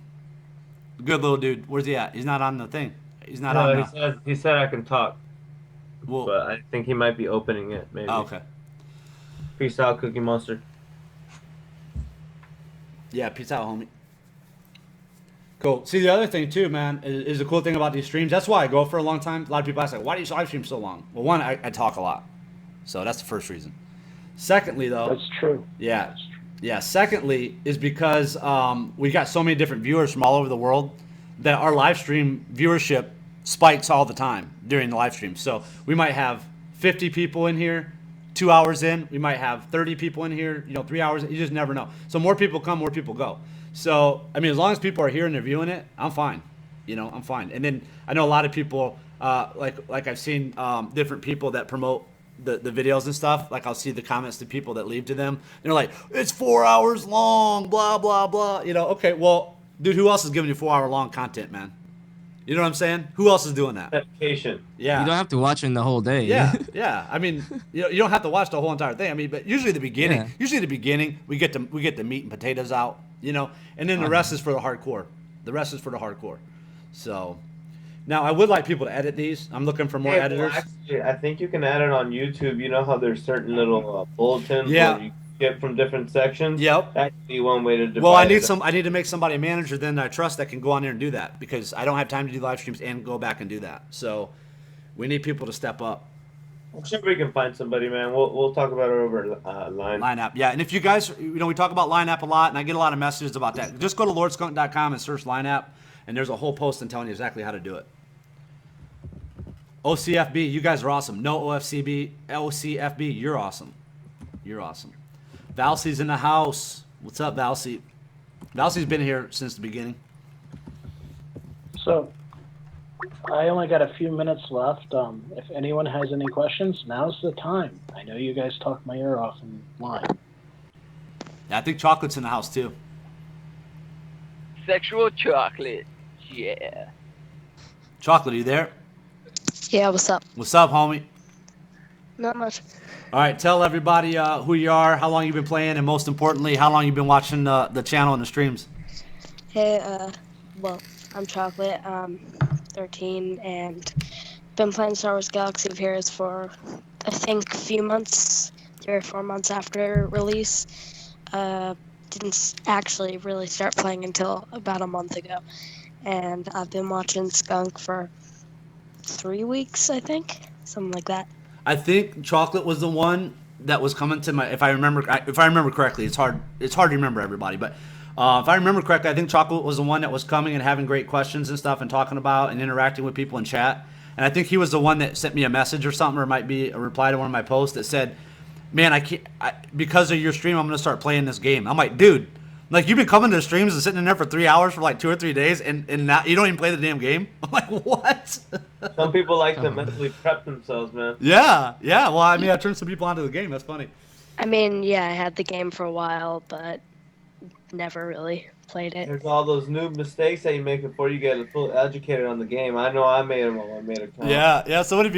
Good little dude. Where's he at? He's not on the thing. He's not on the... He said I can talk. Well, but I think he might be opening it, maybe. Oh, okay. Peace out, Cookie Monster. Yeah, peace out, homie. Cool. See, the other thing, too, man, is the cool thing about these streams. That's why I go for a long time. A lot of people ask, like, why do you live stream so long? Well, one, I talk a lot. So that's the first reason. Secondly, though... That's true. Yeah. That's true. Yeah, secondly is because we got so many different viewers from all over the world that our live stream viewership spikes all the time during the live stream. So we might have 50 people in here 2 hours in. We might have 30 people in here, 3 hours in. You just never know. So more people come, more people go. So, I mean, as long as people are here and they're viewing it, I'm fine. I'm fine. And then I know a lot of people, like I've seen different people that promote the videos and stuff. Like I'll see the comments to people that leave to them. And they're like, it's 4 hours long, blah, blah, blah. Okay, well, dude, who else is giving you 4 hour long content, man? You know what I'm saying? Who else is doing that? Dedication. Yeah. You don't have to watch it the whole day. Yeah, yeah. I mean, you don't have to watch the whole entire thing. I mean, but usually the beginning, we get the meat and potatoes out, and then the rest is for the hardcore. So, now I would like people to edit these. I'm looking for more editors. Well, actually, I think you can add it on YouTube. You know how there's certain little bulletins Yeah. where you get from different sections? Yep. That could be one way to divide Well, I it. need to make somebody a manager then that I trust that can go on there and do that, because I don't have time to do live streams and go back and do that. So we need people to step up. I'm sure we can find somebody, man. We'll talk about it over line app. Yeah, and if you guys, we talk about line app a lot, and I get a lot of messages about that. Just go to lordskunk.com and search line app, and there's a whole post and telling you exactly how to do it. OCFB, you guys are awesome. No OCFB, you're awesome. You're awesome. Valsey's in the house. What's up, Valsey? Valsey's been here since the beginning. So, I only got a few minutes left. If anyone has any questions, now's the time. I know you guys talk my ear off in line. Yeah, I think Chocolate's in the house, too. Sexual chocolate. Yeah. Chocolate, are you there? Yeah, what's up? What's up, homie? Not much. All right, tell everybody who you are, how long you've been playing, and most importantly, how long you've been watching the channel and the streams. Hey, well, I'm Chocolate. I'm 13 and been playing Star Wars Galaxy of Heroes for, I think, a few months, 3 or 4 months after release. Didn't actually really start playing until about a month ago. And I've been watching Skunk for 3 weeks, I think, something like that. I think Chocolate was the one that was coming to my. If I remember correctly, it's hard to remember everybody, but if I remember correctly, I think Chocolate was the one that was coming and having great questions and stuff and talking about and interacting with people in chat. And I think he was the one that sent me a message or something, or it might be a reply to one of my posts that said, "Man, because of your stream, I'm gonna start playing this game." I'm like, dude. Like, you've been coming to the streams and sitting in there for 3 hours for like 2 or 3 days, and now you don't even play the damn game? I'm like, what? Some people like to mentally prep themselves, man. Yeah. Well, I mean, I turned some people onto the game. That's funny. I mean, yeah, I had the game for a while, but never really played it. There's all those new mistakes that you make before you get fully educated on the game. I know I made them when I made accounts. Yeah. So many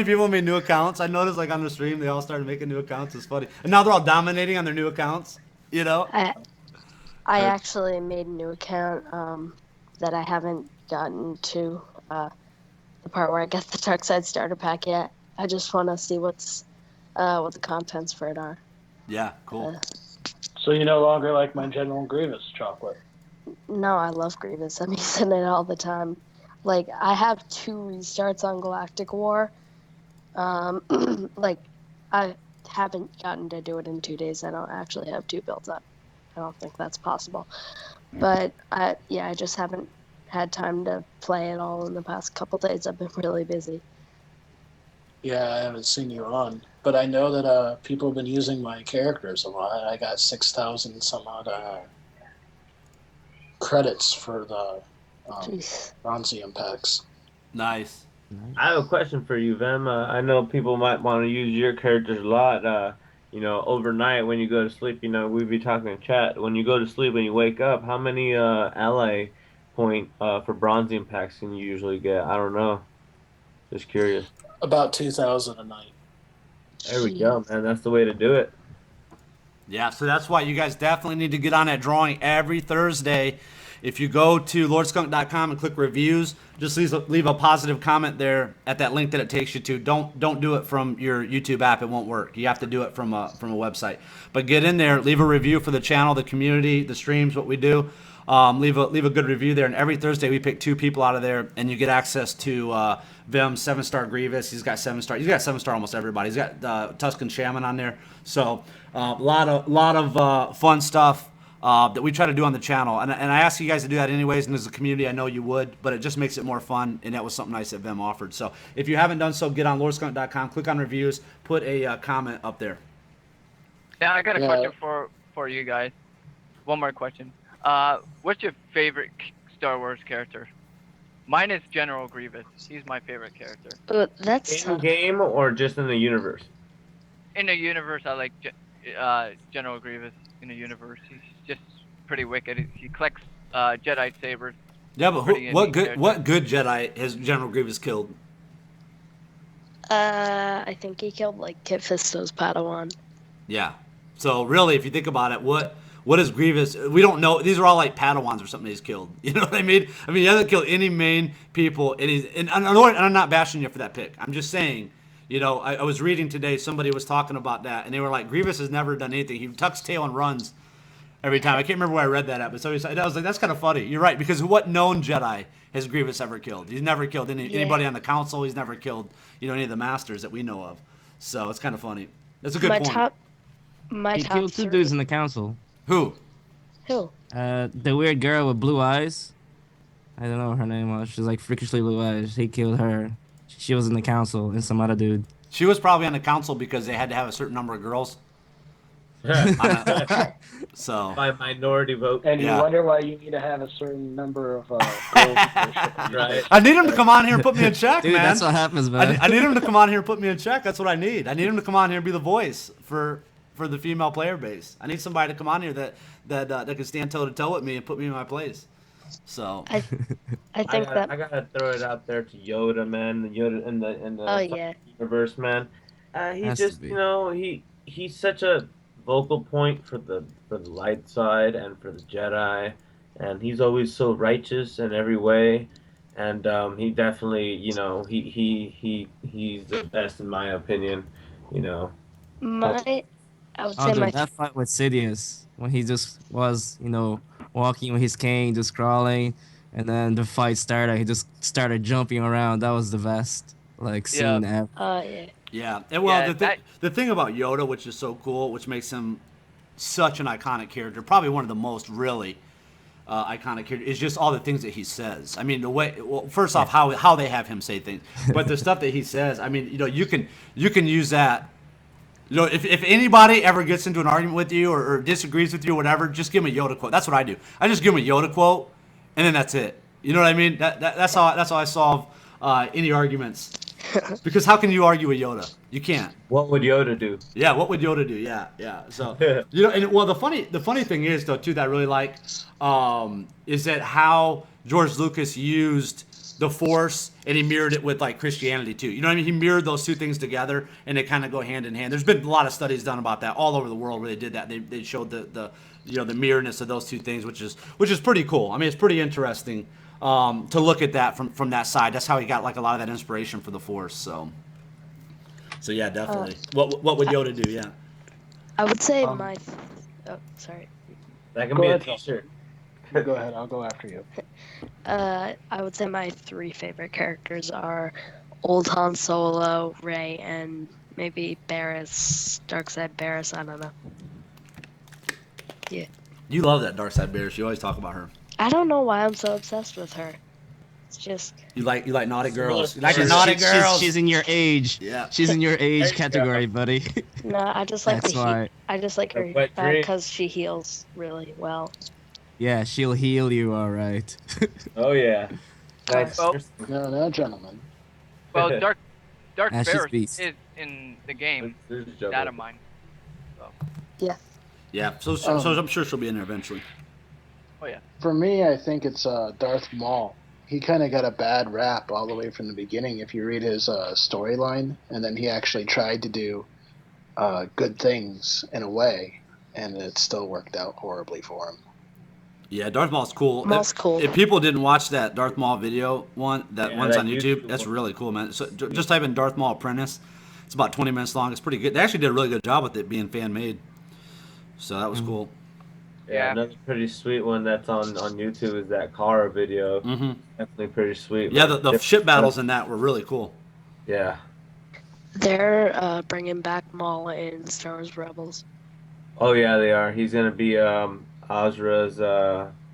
people made new accounts. I noticed, like, on the stream, they all started making new accounts. It's funny, and now they're all dominating on their new accounts. I actually made a new account that I haven't gotten to the part where I get the Dark Side starter pack yet. I just want to see what the contents for it are. Yeah, cool. So you no longer like my General Grievous, Chocolate? No, I love Grievous. I'm using it all the time. Like, I have 2 restarts on Galactic War. Like, I haven't gotten to do it in 2 days. I don't actually have 2 builds up. I don't think that's possible. But I just haven't had time to play it all in the past couple days. I've been really busy. Yeah, I haven't seen you on. but I know that people have been using my characters a lot. I got 6,000 some odd credits for the Jeez. Bronzium packs. Nice. I have a question for you, Vem. I know people might want to use your characters a lot. Overnight when you go to sleep, we'd be talking in chat. When you go to sleep, when you wake up, how many ally point for Bronzium packs can you usually get? I don't know. Just curious. About 2,000 a night. There we go, man. That's the way to do it. Yeah, so that's why you guys definitely need to get on that drawing every Thursday. If you go to lordskunk.com and click reviews, just leave a positive comment there at that link that it takes you to. Don't do it from your YouTube app; it won't work. You have to do it from a website. But get in there, leave a review for the channel, the community, the streams, what we do. Leave a good review there, and every Thursday we pick 2 people out of there, and you get access to Vim's 7-star Grievous. He's got 7-star. He's got 7-star almost everybody. He's got Tuscan Shaman on there. So a lot of fun stuff that we try to do on the channel, and I ask you guys to do that anyways. And as a community, I know you would, but it just makes it more fun, and that was something nice that Vim offered. So if you haven't done so, get on lordskunk.com, click on reviews, put a comment up there. Yeah, I got a question for you guys. One more question. What's your favorite Star Wars character? Mine is General Grievous. He's my favorite character. That's in game or just in the universe? In the universe, I like General Grievous. In the universe, he's just pretty wicked. He collects Jedi sabers. Yeah, but what good Jedi has General Grievous killed? I think he killed like Kit Fisto's Padawan. Yeah. So really, if you think about it, what is Grievous? We don't know. These are all like Padawans or something he's killed. You know what I mean? I mean, he hasn't killed any main people, and I'm not bashing you for that pick. I'm just saying, I was reading today, somebody was talking about that, and they were like, Grievous has never done anything. He tucks tail and runs every time. I can't remember where I read that at, but I was like, that's kind of funny. You're right, because what known Jedi has Grievous ever killed? He's never killed anybody on the council. He's never killed, any of the masters that we know of. So it's kind of funny. That's a good point. He killed 2 dudes in the council. Who? The weird girl with blue eyes. I don't know what her name was. She's like freakishly blue eyes. He killed her. She was in the council and some other dude. She was probably on the council because they had to have a certain number of girls. So by minority vote. And you wonder why you need to have a certain number of girls. Right. I need him to come on here and put me in check, Dude, man. that's what happens, man. I need him to come on here and put me in check. That's what I need. I need him to come on here and be the voice for the female player base. I need somebody to come on here that can stand toe to toe with me and put me in my place. So I think I gotta throw it out there to Yoda, man. The Yoda in the universe, man. He's just he's such a vocal point for the light side and for the Jedi, and he's always so righteous in every way. And he definitely, he's the best in my opinion. I would say that fight with Sidious, when he just was, walking with his cane, just crawling, and then the fight started, he just started jumping around. That was the best, scene ever. Yeah. And well, the thing about Yoda, which is so cool, which makes him such an iconic character, probably one of the most really iconic characters, is just all the things that he says. I mean, first off, how they have him say things, but the stuff that he says. I mean, you can use that. If anybody ever gets into an argument with you or disagrees with you or whatever, just give them a Yoda quote. That's what I do. I just give them a Yoda quote, and then that's it. You know what I mean? That's how I solve any arguments. Because how can you argue with Yoda? You can't. What would Yoda do? Yeah, what would Yoda do? Yeah. So the funny thing is though too that I really like is that how George Lucas used the Force, and he mirrored it with Christianity too. You know what I mean? He mirrored those 2 things together, and they kind of go hand in hand. There's been a lot of studies done about that all over the world where they did that. They showed the mirrorness of those 2 things, which is pretty cool. I mean, it's pretty interesting to look at that from that side. That's how he got a lot of that inspiration for the Force. So yeah, definitely. What would Yoda do? Yeah. I would say sorry. That can be a t-shirt. Go ahead. I'll go after you. I would say my 3 favorite characters are old Han Solo, Rey, and maybe Barriss, Darkseid Barriss. I don't know. Yeah. You love that Darkseid Barriss. You always talk about her. I don't know why I'm so obsessed with her. It's just You like naughty girls. You Similar like the story. naughty girls. She's in your age. Yeah. She's in your There you age go. category, buddy. no. I just like That's why. I just like A her wet dream. because she heals really well. Yeah, she'll heal you, all right. Oh yeah. Nice. Well, No, gentlemen. well, Dark Ah, she's Ferris beast. is in the game. There's a Dad joke. of mine. Yeah. So I'm sure she'll be in there eventually. Oh yeah. For me, I think it's Darth Maul. He kind of got a bad rap all the way from the beginning. If you read his storyline, and then he actually tried to do good things in a way, and it still worked out horribly for him. Yeah, Darth Maul's cool. Maul's cool. If people didn't watch that Darth Maul video one's that on YouTube, YouTube that's one. really cool, man. So just type in Darth Maul Apprentice. It's about 20 minutes long. It's pretty good. They actually did a really good job with it being fan made. So that was cool. Yeah, Yeah. another pretty sweet one that's on YouTube is that Kara video. Mm-hmm. Definitely pretty sweet. Yeah, Like, the different ship battles stuff. in that were really cool. Yeah. They're bringing back Maul in Star Wars Rebels. Oh yeah, they are. He's gonna be Azra's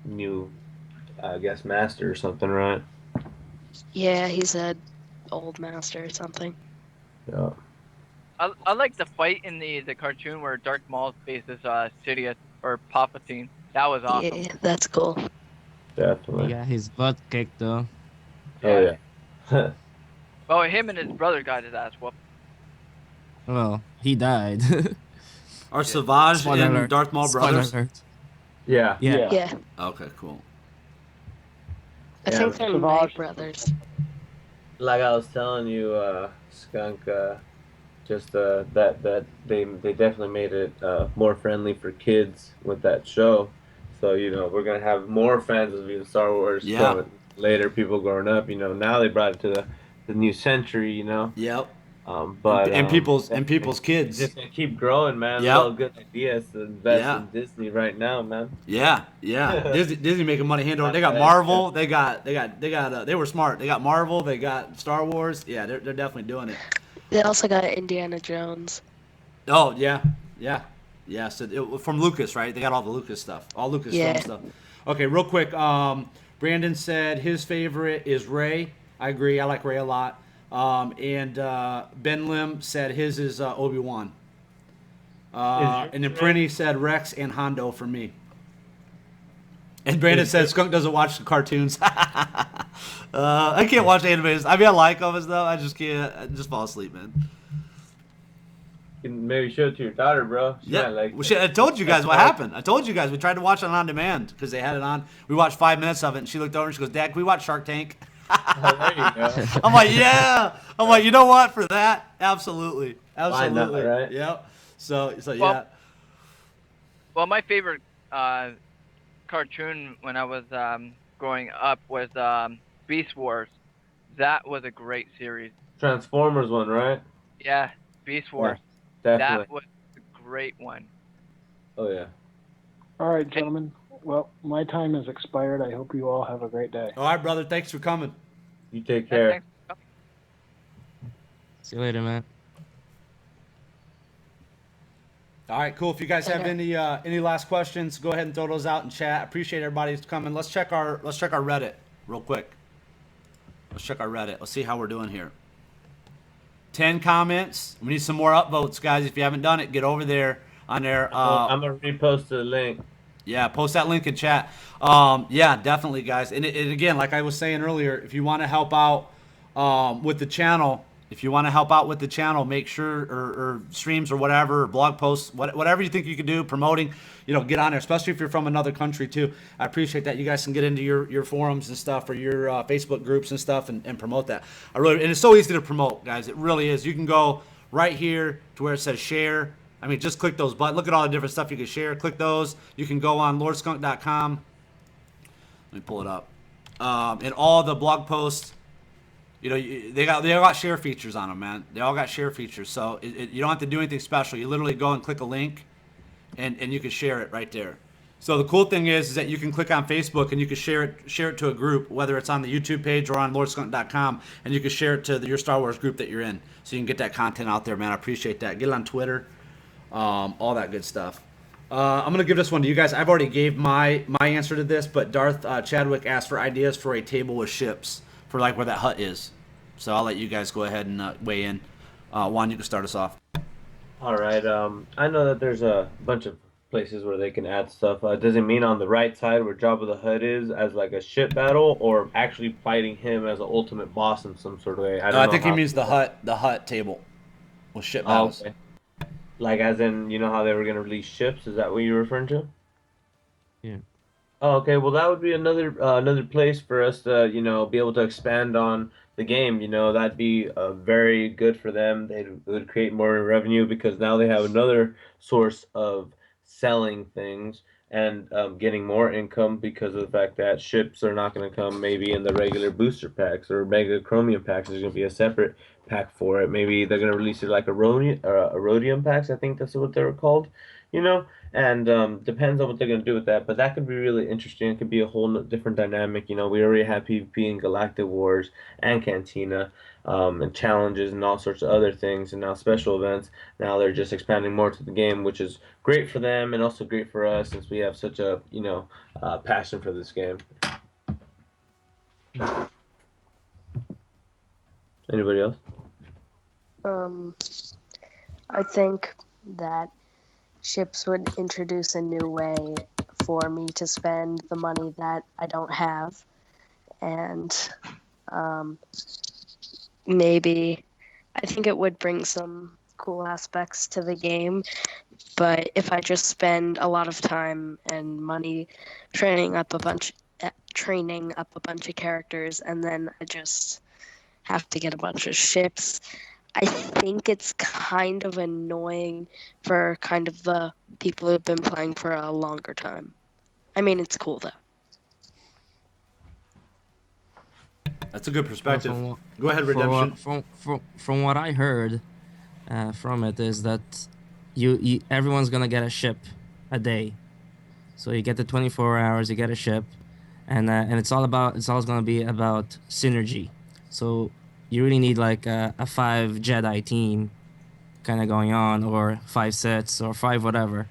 new, I guess, master or something, right? Yeah, he's a old master or something. Yeah. I like the fight in the cartoon where Darth Maul faces Sidious or Palpatine. That was awesome. Yeah, that's cool. He Definitely. got his butt kicked though. Oh yeah. Well, him and his brother got his ass whooped. Well, he died. Are Savage Spoiler and alert. Darth Maul Spoiler brothers? alert. Yeah. Yeah. Yeah, Okay, cool. I Yeah, think they're Savage- Mag brothers. Like I was telling you, Skunk, just that they definitely made it more friendly for kids with that show. So we're gonna have more fans of the Star Wars. Yeah. So later, people growing up, now they brought it to the new century. Yep. But and people's kids. just gonna keep growing, man. Yep. All good ideas to invest Yeah. in Disney right now, man. Yeah. Disney making money hand over. They got Marvel. They were smart. They got Marvel. They got Star Wars. Yeah, they're definitely doing it. They also got Indiana Jones. Oh yeah. So from Lucas, right? They got all the Lucas stuff, all Lucas film Yeah. stuff. Okay, real quick. Brandon said his favorite is Ray. I agree. I like Ray a lot. And Ben Lim said his is Obi-Wan. And then Prinny said Rex and Hondo for me. And Brandon said Skunk doesn't watch the cartoons. I can't watch animes. I mean, I like them and stuff. I just can't. I just fall asleep, man. You can maybe show it to your daughter, bro. She might like it. I told you guys what happened. I told you guys we tried to watch it on demand because they had it on. We watched 5 minutes of it, and she looked over and she goes, "Dad, can we watch Shark Tank?" Oh, there you go. I'm like, yeah. I'm like, you know what? For that, absolutely. Why not, right? Yep. So yeah. Well- Well, my favorite cartoon when I was growing up was Beast Wars. That was a great series. Transformers one, right? Yeah, Beast Wars. Definitely. That was a great one. Oh yeah. All right, gentlemen. Well, my time has expired. I hope you all have a great day. All right, brother. Thanks for coming. You take Yeah, care. thanks. See you later, man. All right, cool. If you guys have Okay. any last questions, go ahead and throw those out in chat. Appreciate everybody's coming. Let's check our Reddit real quick. Let's check our Reddit. Let's see how we're doing here. 10 comments. We need some more upvotes, guys. If you haven't done it, get over there on there. I'm gonna repost the link. Yeah, post that link in chat. Yeah, definitely, guys. And again, like I was saying earlier, if you want to help out with the channel, make sure, or streams or whatever, or blog posts, whatever you think you can do, promoting, get on there, especially if you're from another country too. I appreciate that. You guys can get into your forums and stuff, or your Facebook groups and stuff, and promote that. And it's so easy to promote, guys. It really is. You can go right here to where it says share. I mean, just click those buttons. Look at all the different stuff you can share. Click those. You can go on lordskunk.com. Let me pull it up. And all the blog posts, they all got share features on them, man. They all got share features. So you don't have to do anything special. You literally go and click a link, and you can share it right there. So the cool thing is that you can click on Facebook and you can share it to a group, whether it's on the YouTube page or on lordskunk.com, and you can share it to your Star Wars group that you're in, so you can get that content out there, man. I appreciate that. Get it on Twitter. All that good stuff. I'm gonna give this one to you guys. I've already gave my answer to this, but Darth Chadwick asked for ideas for a table with ships. for like where that hut is. So I'll let you guys go ahead and weigh in. Juan, you can start us off. All right. I know that there's a bunch of places where they can add stuff. Does it mean on the right side where Jabba the Hutt is as like a ship battle, or actually fighting him as an ultimate boss in some sort of way? I No, don't I know think he how. means the hut table with ship Oh, battles. okay. Like as in, you know how they were gonna release ships? Is that what you're referring to? Yeah. Oh, okay. Well, that would be another place for us to, be able to expand on the game. That'd be very good for them. They would create more revenue because now they have another source of selling things and getting more income because of the fact that ships are not going to come maybe in the regular booster packs or mega chromium packs. There's going to be a separate pack for it. Maybe they're going to release it like a rhodium packs. I think that's what they were called. You know, and depends on what they're going to do with that. But that could be really interesting. It could be a whole different dynamic. We already have PvP in Galactic Wars and Cantina, and challenges and all sorts of other things, and now special events. Now they're just expanding more to the game, which is great for them and also great for us since we have such a passion for this game. Anybody else? I think that ships would introduce a new way for me to spend the money that I don't have, and maybe I think it would bring some cool aspects to the game. But if I just spend a lot of time and money training up a bunch of characters, and then I just have to get a bunch of ships, I think it's kind of annoying for kind of the people who've been playing for a longer time. I mean, it's cool though. That's a good perspective. From Go ahead, Redemption. From what I heard from it is that everyone's gonna get a ship a day, so you get the 24 hours, you get a ship, and it's always gonna be about synergy. So you really need like a 5 Jedi team kind of going on, or 5 sets, or 5 whatever.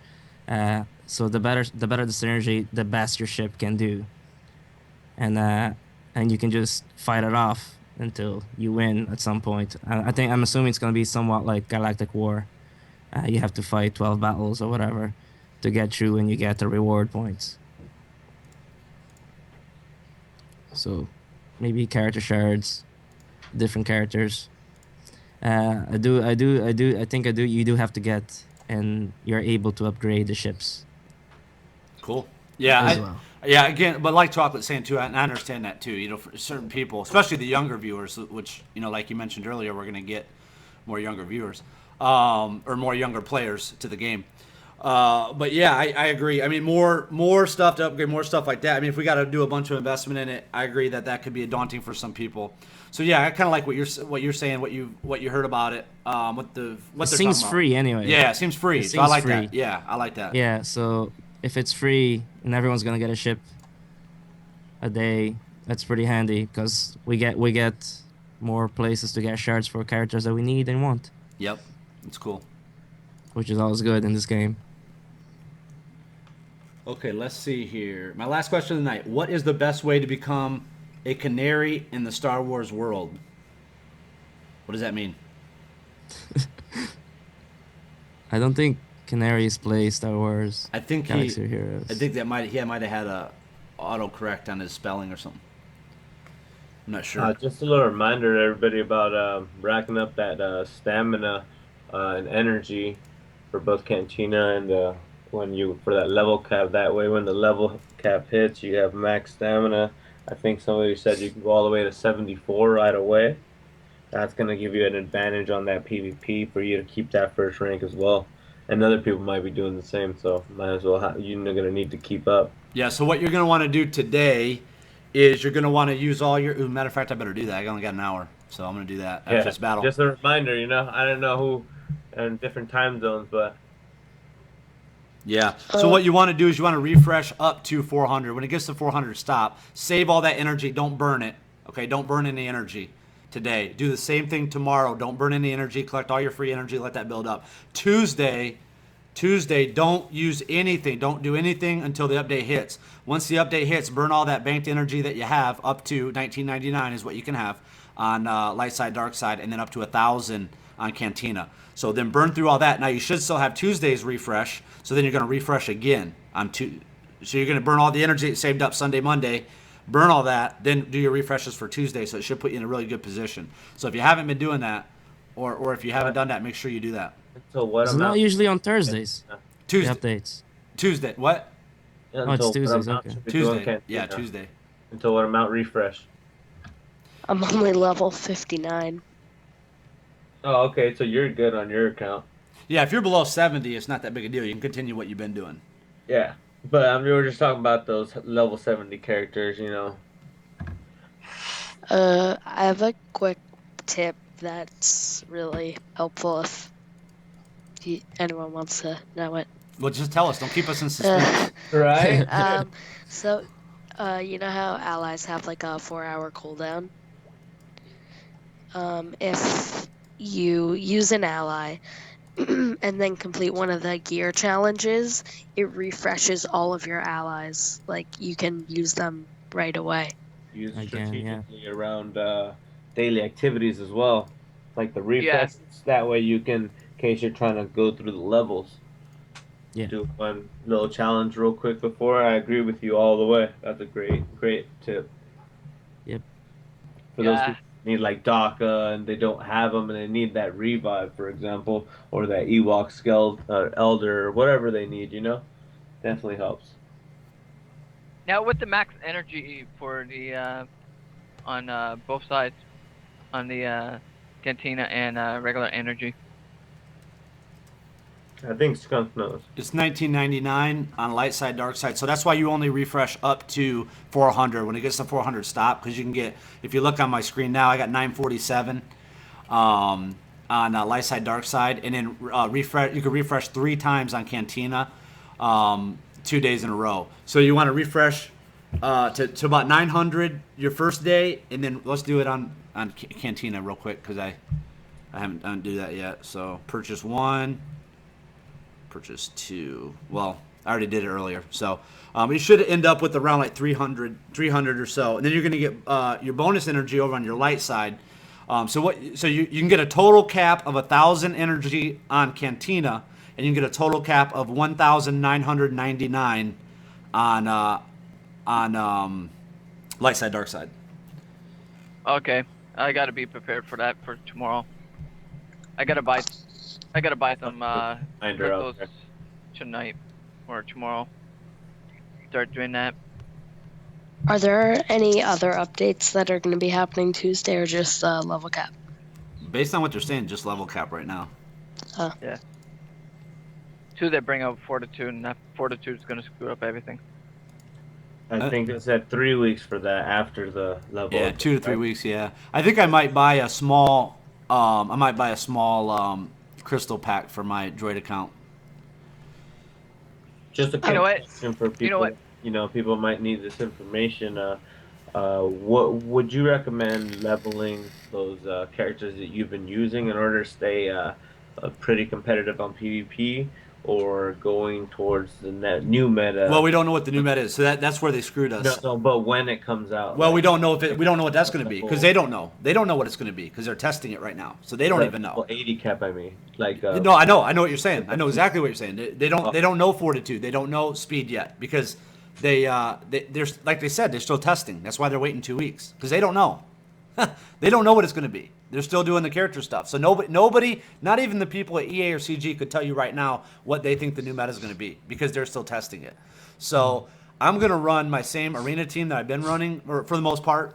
So the better the synergy, the best your ship can do, and you can just fight it off until you win at some point. I'm assuming it's gonna be somewhat like Galactic War. You have to fight 12 battles or whatever to get through, and you get the reward points. So maybe character shards, different characters. I think you do have to get, and you're able to upgrade the ships. Cool. Yeah, as well. Yeah, again, but like Chocolate's saying too, and I understand that too. For certain people, especially the younger viewers, which like you mentioned earlier, we're going to get more younger viewers, or more younger players to the game. But yeah, I agree. I mean, more stuff to upgrade, more stuff like that. I mean, if we got to do a bunch of investment in it, I agree that could be daunting for some people. So yeah, I kind of like what you're saying, what you heard about it. What they're seems talking free about. anyway. Yeah, it seems free. So I like that. Yeah, I like that. Yeah, so if it's free and everyone's gonna get a ship a day, that's pretty handy because we get more places to get shards for characters that we need and want. Yep, it's cool. Which is always good in this game. Okay, let's see here. My last question of the night: what is the best way to become a canary in the Star Wars world? What does that mean? I don't think canaries play Star Wars. I think Galaxy Heroes. I think he might have had a autocorrect on his spelling or something. I'm not sure. Just a little reminder to everybody about racking up that stamina and energy for both Cantina and for that level cap. That way, when the level cap hits, you have max stamina. I think somebody said you can go all the way to 74 right away. That's going to give you an advantage on that PvP for you to keep that first rank as well. And other people might be doing the same, so might as well. You're going to need to keep up. Yeah. So what you're going to want to do today is you're going to want to use all your. Matter of fact, I better do that. I only got an hour, so I'm going to do that after this battle. Just a reminder, I don't know who in different time zones, but. Yeah. So what you want to do is you want to refresh up to 400. When it gets to 400, stop. Save all that energy. Don't burn it. Okay. Don't burn any energy today. Do the same thing tomorrow. Don't burn any energy. Collect all your free energy. Let that build up. Tuesday, Tuesday, don't use anything. Don't do anything until the update hits. Once the update hits, burn all that banked energy that you have up to 1999 is what you can have on light side, dark side, and then up to 1,000 on Cantina. So then burn through all that. Now you should still have Tuesday's refresh. So then you're going to refresh again on So you're going to burn all the energy that saved up Sunday, Monday, burn all that, then do your refreshes for Tuesday. So it should put you in a really good position. So if you haven't been doing that, or if you haven't done that, make sure you do that. So what It's amount? not usually on Thursdays. Tuesday. The updates. Tuesday. What? Oh, it's Tuesdays, okay. Tuesday. Yeah, Tuesday. Until what amount refresh? I'm only level 59. Oh, okay. So you're good on your account. Yeah, if you're below 70, it's not that big a deal. You can continue what you've been doing. Yeah, but we were just talking about those level 70 characters, I have a quick tip that's really helpful if anyone wants to know it. Well, just tell us. Don't keep us in suspense. Right? So, you know how allies have like a 4-hour cooldown? If you use an ally and then complete one of the gear challenges, it refreshes all of your allies. Like, you can use them right away. Use Again, strategically around daily activities as well, like the refreshes. That way you can, in case you're trying to go through the levels. Yeah. Do one little challenge real quick before. I agree with you all the way. That's a great tip. Yep. For those people who need like DACA and they don't have them and they need that revive, for example, or that Ewok elder or whatever they need, definitely helps. Now with the max energy for the on both sides, on the Cantina and regular energy. I think Skunk knows. It's 1999 on light side, dark side. So that's why you only refresh up to 400. When it gets to 400, stop, because you can get. If you look on my screen now, I got 947 on light side, dark side, and then refresh. You can refresh 3 times on Cantina, 2 days in a row. So you want to refresh to about 900 your first day, and then let's do it on Cantina real quick because I haven't do that yet. So purchase 1. Purchase 2. Well, I already did it earlier. So you should end up with around like 300 or so. And then you're going to get your bonus energy over on your light side. So you can get a total cap of 1,000 energy on Cantina, and you can get a total cap of 1,999 on light side, dark side. Okay, I gotta be prepared for that for tomorrow. I gotta buy some crystals tonight or tomorrow. Start doing that. Are there any other updates that are going to be happening Tuesday, or just level cap? Based on what they're saying, just level cap right now. Yeah. Tuesday bring out Fortitude, and that Fortitude is gonna screw up everything. I think it's at 3 weeks for that after the level. Yeah, 2 to 3 weeks. Yeah, I think I might buy a small. Crystal pack for my Droid account. Just a question for people. You know what? People might need this information. What would you recommend leveling those characters that you've been using in order to stay pretty competitive on PvP, or going towards the new meta? Well, we don't know what the new meta is, so that's where they screwed us. No, but when it comes out. Well, we don't know we don't know what that's going to be because they don't know. They don't know what it's going to be because they're testing it right now, so they don't even know. Well, 80 cap, I mean, like. No, I know what you're saying. I know exactly what you're saying. They don't know Fortitude. They don't know speed yet because they're like they said, they're still testing. That's why they're waiting 2 weeks because they don't know. They don't know what it's going to be. They're still doing the character stuff. So nobody, not even the people at EA or CG, could tell you right now what they think the new meta is going to be because they're still testing it. So I'm going to run my same arena team that I've been running, or for the most part.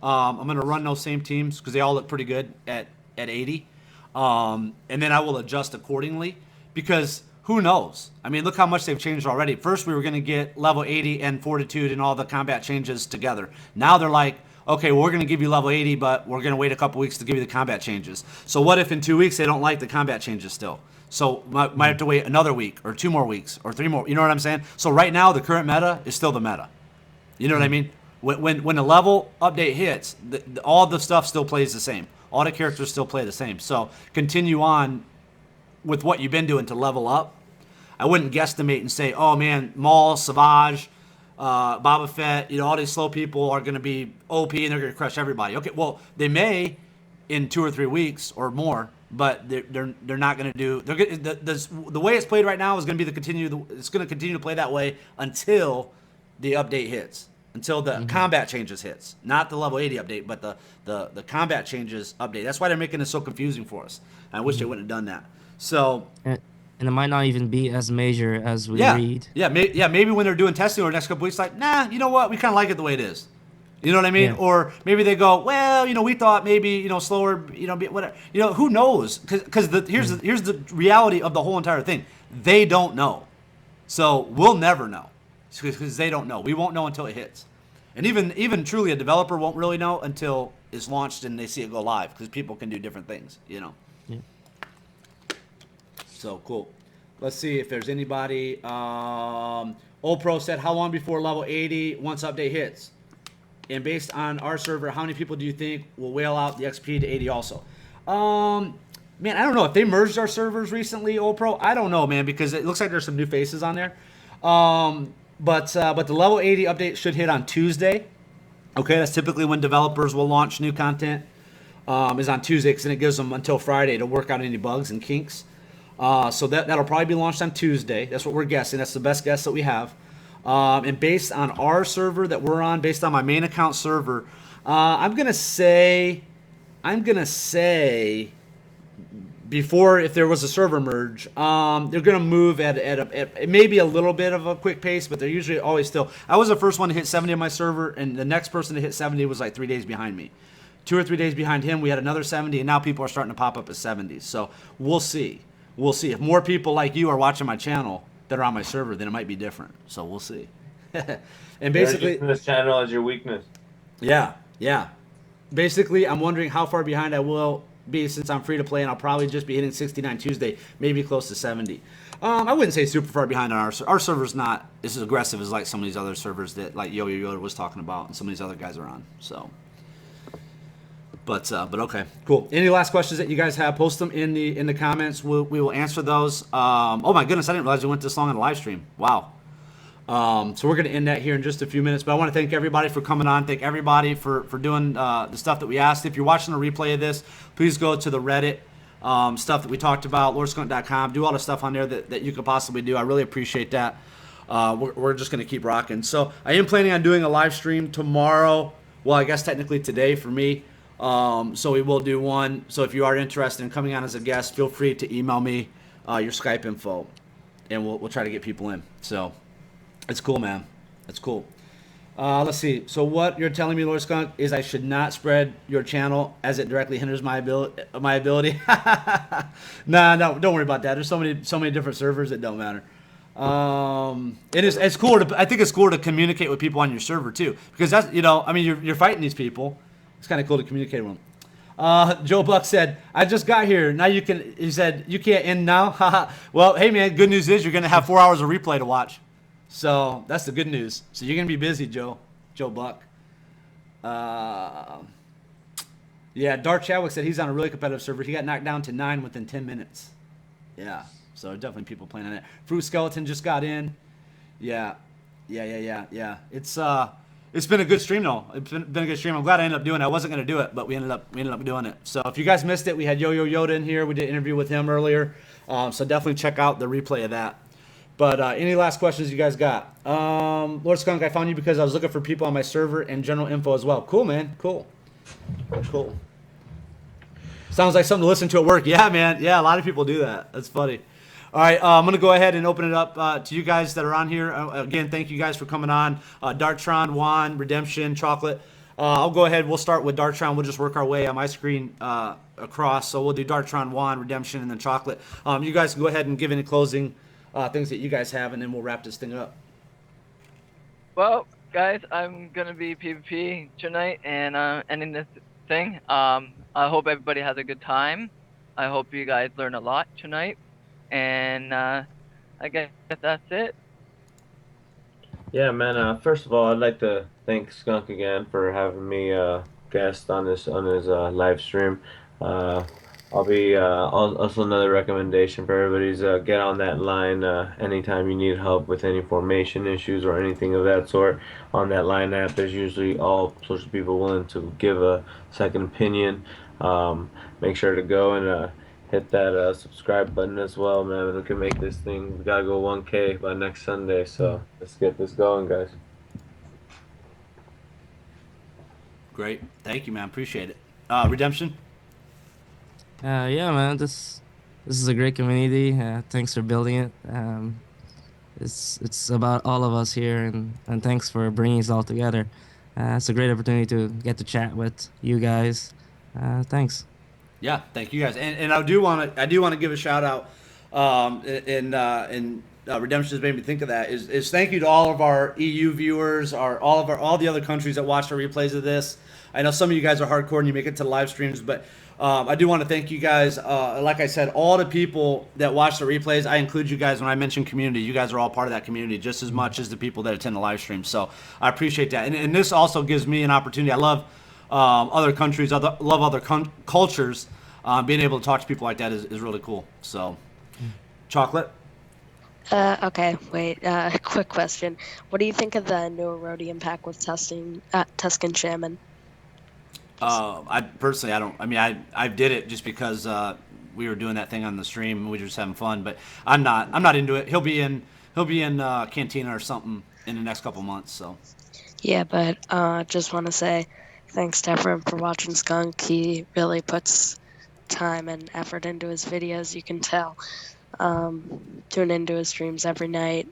I'm going to run those same teams because they all look pretty good at 80. And then I will adjust accordingly because who knows? I mean, look how much they've changed already. First, we were going to get level 80 and Fortitude and all the combat changes together. Now they're like, okay, well, we're going to give you level 80, but we're going to wait a couple weeks to give you the combat changes. So what if in 2 weeks they don't like the combat changes still? So might have to wait another week or 2 more weeks or 3 more. You know what I'm saying? So right now the current meta is still the meta. You know what I mean? When the level update hits, all the stuff still plays the same. All the characters still play the same. So continue on with what you've been doing to level up, I wouldn't guesstimate and say, oh man, Maul, Savage, Boba Fett, all these slow people are going to be OP and they're going to crush everybody. Okay, well, they may in 2 or 3 weeks or more, but they're not going to do. The way it's played right now is going to be it's going to continue to play that way until the update hits, until the combat changes hits, not the level 80 update, but the combat changes update. That's why they're making it so confusing for us. I wish they wouldn't have done that. So. And it might not even be as major as we read. Yeah, maybe when they're doing testing over the next couple weeks, like, nah, you know what? We kind of like it the way it is. You know what I mean? Yeah. Or maybe they go, well, we thought maybe, slower, whatever. Who knows? Because here's the reality of the whole entire thing. They don't know. So we'll never know because they don't know. We won't know until it hits. And even truly a developer won't really know until it's launched and they see it go live because people can do different things, Yeah. So cool. Let's see if there's anybody. Old Pro said, how long before level 80 once update hits? And based on our server, how many people do you think will whale out the XP to 80 also? Man, I don't know. If they merged our servers recently, Old Pro, I don't know, man, because it looks like there's some new faces on there. But the level 80 update should hit on Tuesday. Okay, that's typically when developers will launch new content. Is on Tuesday, because then it gives them until Friday to work out any bugs and kinks. So that'll probably be launched on Tuesday. That's what we're guessing. That's the best guess that we have. And based on our server that we're on, based on my main account server, I'm gonna say before, if there was a server merge, they're gonna move at maybe a little bit of a quick pace, but they're usually always still. I was the first one to hit 70 on my server, and the next person to hit 70 was like 3 days behind me. 2 or 3 days behind him, we had another 70, and now people are starting to pop up at 70s. So we'll see. We'll see. If more people like you are watching my channel that are on my server, then it might be different. So we'll see. And basically, this channel is your weakness. Yeah. Basically, I'm wondering how far behind I will be since I'm free to play, and I'll probably just be hitting 69 Tuesday, maybe close to 70. I wouldn't say super far behind on our server's not as aggressive as like some of these other servers that like Yo Yo Yoda was talking about, and some of these other guys are on. So. But okay, cool. Any last questions that you guys have, post them in the comments. We will answer those. Oh my goodness, I didn't realize we went this long on the live stream. Wow. So we're going to end that here in just a few minutes. But I want to thank everybody for coming on. Thank everybody for doing the stuff that we asked. If you're watching a replay of this, please go to the Reddit stuff that we talked about, lordskunt.com. Do all the stuff on there that you could possibly do. I really appreciate that. We're just going to keep rocking. So I am planning on doing a live stream tomorrow. Well, I guess technically today for me. So we will do one. So if you are interested in coming on as a guest, feel free to email me your Skype info, and we'll try to get people in. So it's cool, man. It's cool. Let's see. So what you're telling me, Lord Skunk, is I should not spread your channel as it directly hinders my ability. Nah, no, don't worry about that. There's so many different servers that don't matter. It's cool I think it's cool to communicate with people on your server too, because that's you're fighting these people. It's kind of cool to communicate with them. Joe Buck said, I just got here. Now he said, you can't end now? Well, hey, man, good news is you're going to have 4 hours of replay to watch. So that's the good news. So you're going to be busy, Joe Buck. Yeah, Dark Chadwick said he's on a really competitive server. He got knocked down to 9 within 10 minutes. Yeah, so definitely people playing on it. Fruit Skeleton just got in. Yeah. It's been a good stream, though. It's been a good stream. I'm glad I ended up doing it. I wasn't going to do it, but we ended up doing it. So if you guys missed it, we had Yo Yo Yoda in here. We did an interview with him earlier. So definitely check out the replay of that. But any last questions you guys got? Lord Skunk, I found you because I was looking for people on my server and general info as well. Cool, man. Cool. Sounds like something to listen to at work. Yeah, man. Yeah, a lot of people do that. That's funny. All right, I'm going to go ahead and open it up to you guys that are on here. Again, thank you guys for coming on. Darktron, Juan, Redemption, Chocolate. I'll go ahead. We'll start with Darktron. We'll just work our way on my screen across. So we'll do Darktron, Juan, Redemption, and then Chocolate. You guys can go ahead and give any closing things that you guys have, and then we'll wrap this thing up. Well, guys, I'm going to be PvP tonight and ending this thing. I hope everybody has a good time. I hope you guys learn a lot tonight. And I guess that's it. Yeah, man. First of all, I'd like to thank Skunk again for having me guest on his live stream. I'll be also another recommendation for everybody's get on that line anytime you need help with any formation issues or anything of that sort. On that line app, there's usually all sorts of people willing to give a second opinion. Make sure to go and hit that subscribe button as well, man. We can make this thing. We gotta go 1K by next Sunday, so let's get this going, guys. Great. Thank you, man. Appreciate it. Redemption? Yeah, man, this is a great community. Thanks for building it. It's about all of us here, and thanks for bringing us all together. It's a great opportunity to get to chat with you guys. Thanks. Yeah, thank you guys, and I do want to give a shout out, and Redemption has made me think of that is thank you to all of our EU viewers, all the other countries that watch the replays of this. I know some of you guys are hardcore and you make it to the live streams, but I do want to thank you guys. Like I said, all the people that watch the replays, I include you guys when I mention community. You guys are all part of that community just as much as the people that attend the live stream. So I appreciate that, and this also gives me an opportunity. I love other countries, love other cultures. Being able to talk to people like that is really cool. So, Chocolate? Okay, wait. Quick question. What do you think of the new Rhodium pack with Tuscan Shaman? I personally, I don't. I mean, I did it just because we were doing that thing on the stream and we were just having fun. But I'm not into it. He'll be in Cantina or something in the next couple months. So. Yeah, but just want to say thanks to everyone for watching Skunk. He really puts time and effort into his videos. You can tell. Tune into his streams every night.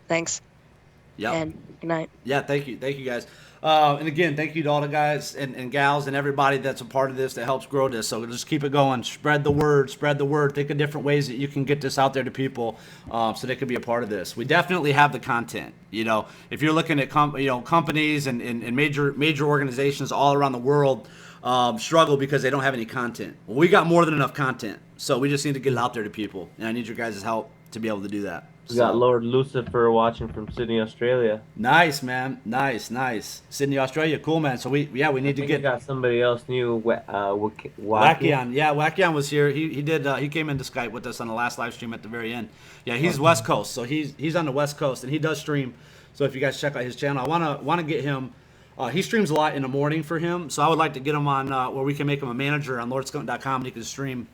Thanks. Yeah. And good night. Yeah, thank you guys. And again, thank you to all the guys and gals and everybody that's a part of this that helps grow this. So just keep it going. Spread the word. Think of different ways that you can get this out there to people so they can be a part of this. We definitely have the content. You know, if you're looking at companies and major organizations all around the world struggle because they don't have any content. Well, we got more than enough content. So we just need to get it out there to people. And I need your guys' help to be able to do that. We got Lord Lucifer watching from Sydney, Australia. Nice, man. Nice. Sydney, Australia. Cool, man. So we need to get. We got somebody else new. Wackion. Yeah, Wackion was here. He did. He came into Skype with us on the last live stream at the very end. Yeah, he's West Coast, so he's on the West Coast and he does stream. So if you guys check out his channel, I want to get him. He streams a lot in the morning for him, so I would like to get him on where we can make him a manager on LordSkunk.com and he can stream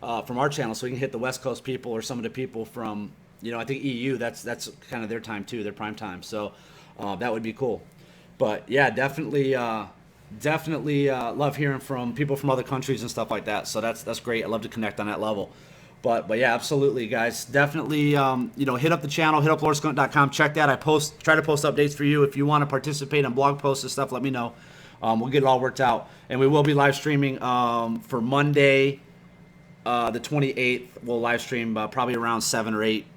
from our channel, so he can hit the West Coast people or some of the people from. I think EU, that's kind of their time too, their prime time. So that would be cool. But yeah, definitely love hearing from people from other countries and stuff like that. So that's great. I love to connect on that level. But yeah, absolutely, guys. Definitely, hit up the channel, hit up LordSkunk.com. Check that. I try to post updates for you. If you want to participate on blog posts and stuff, let me know. We'll get it all worked out. And we will be live streaming for Monday, the 28th. We'll live stream probably around 7 or 8.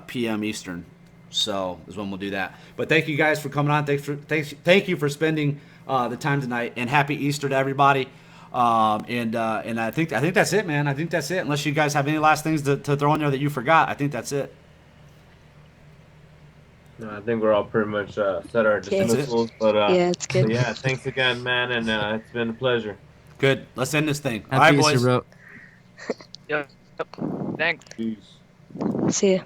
PM Eastern, so is when we'll do that. But thank you guys for coming on. Thank you for spending the time tonight, and happy Easter to everybody. And I think that's it, man. I think that's it. Unless you guys have any last things to throw in there that you forgot, I think that's it. No, I think we're all pretty much set our dismissals. But yeah, it's good. Yeah, thanks again, man, and it's been a pleasure. Good. Let's end this thing. Happy all right, Easter, boys. bro. Yep. Thanks. Peace. See ya.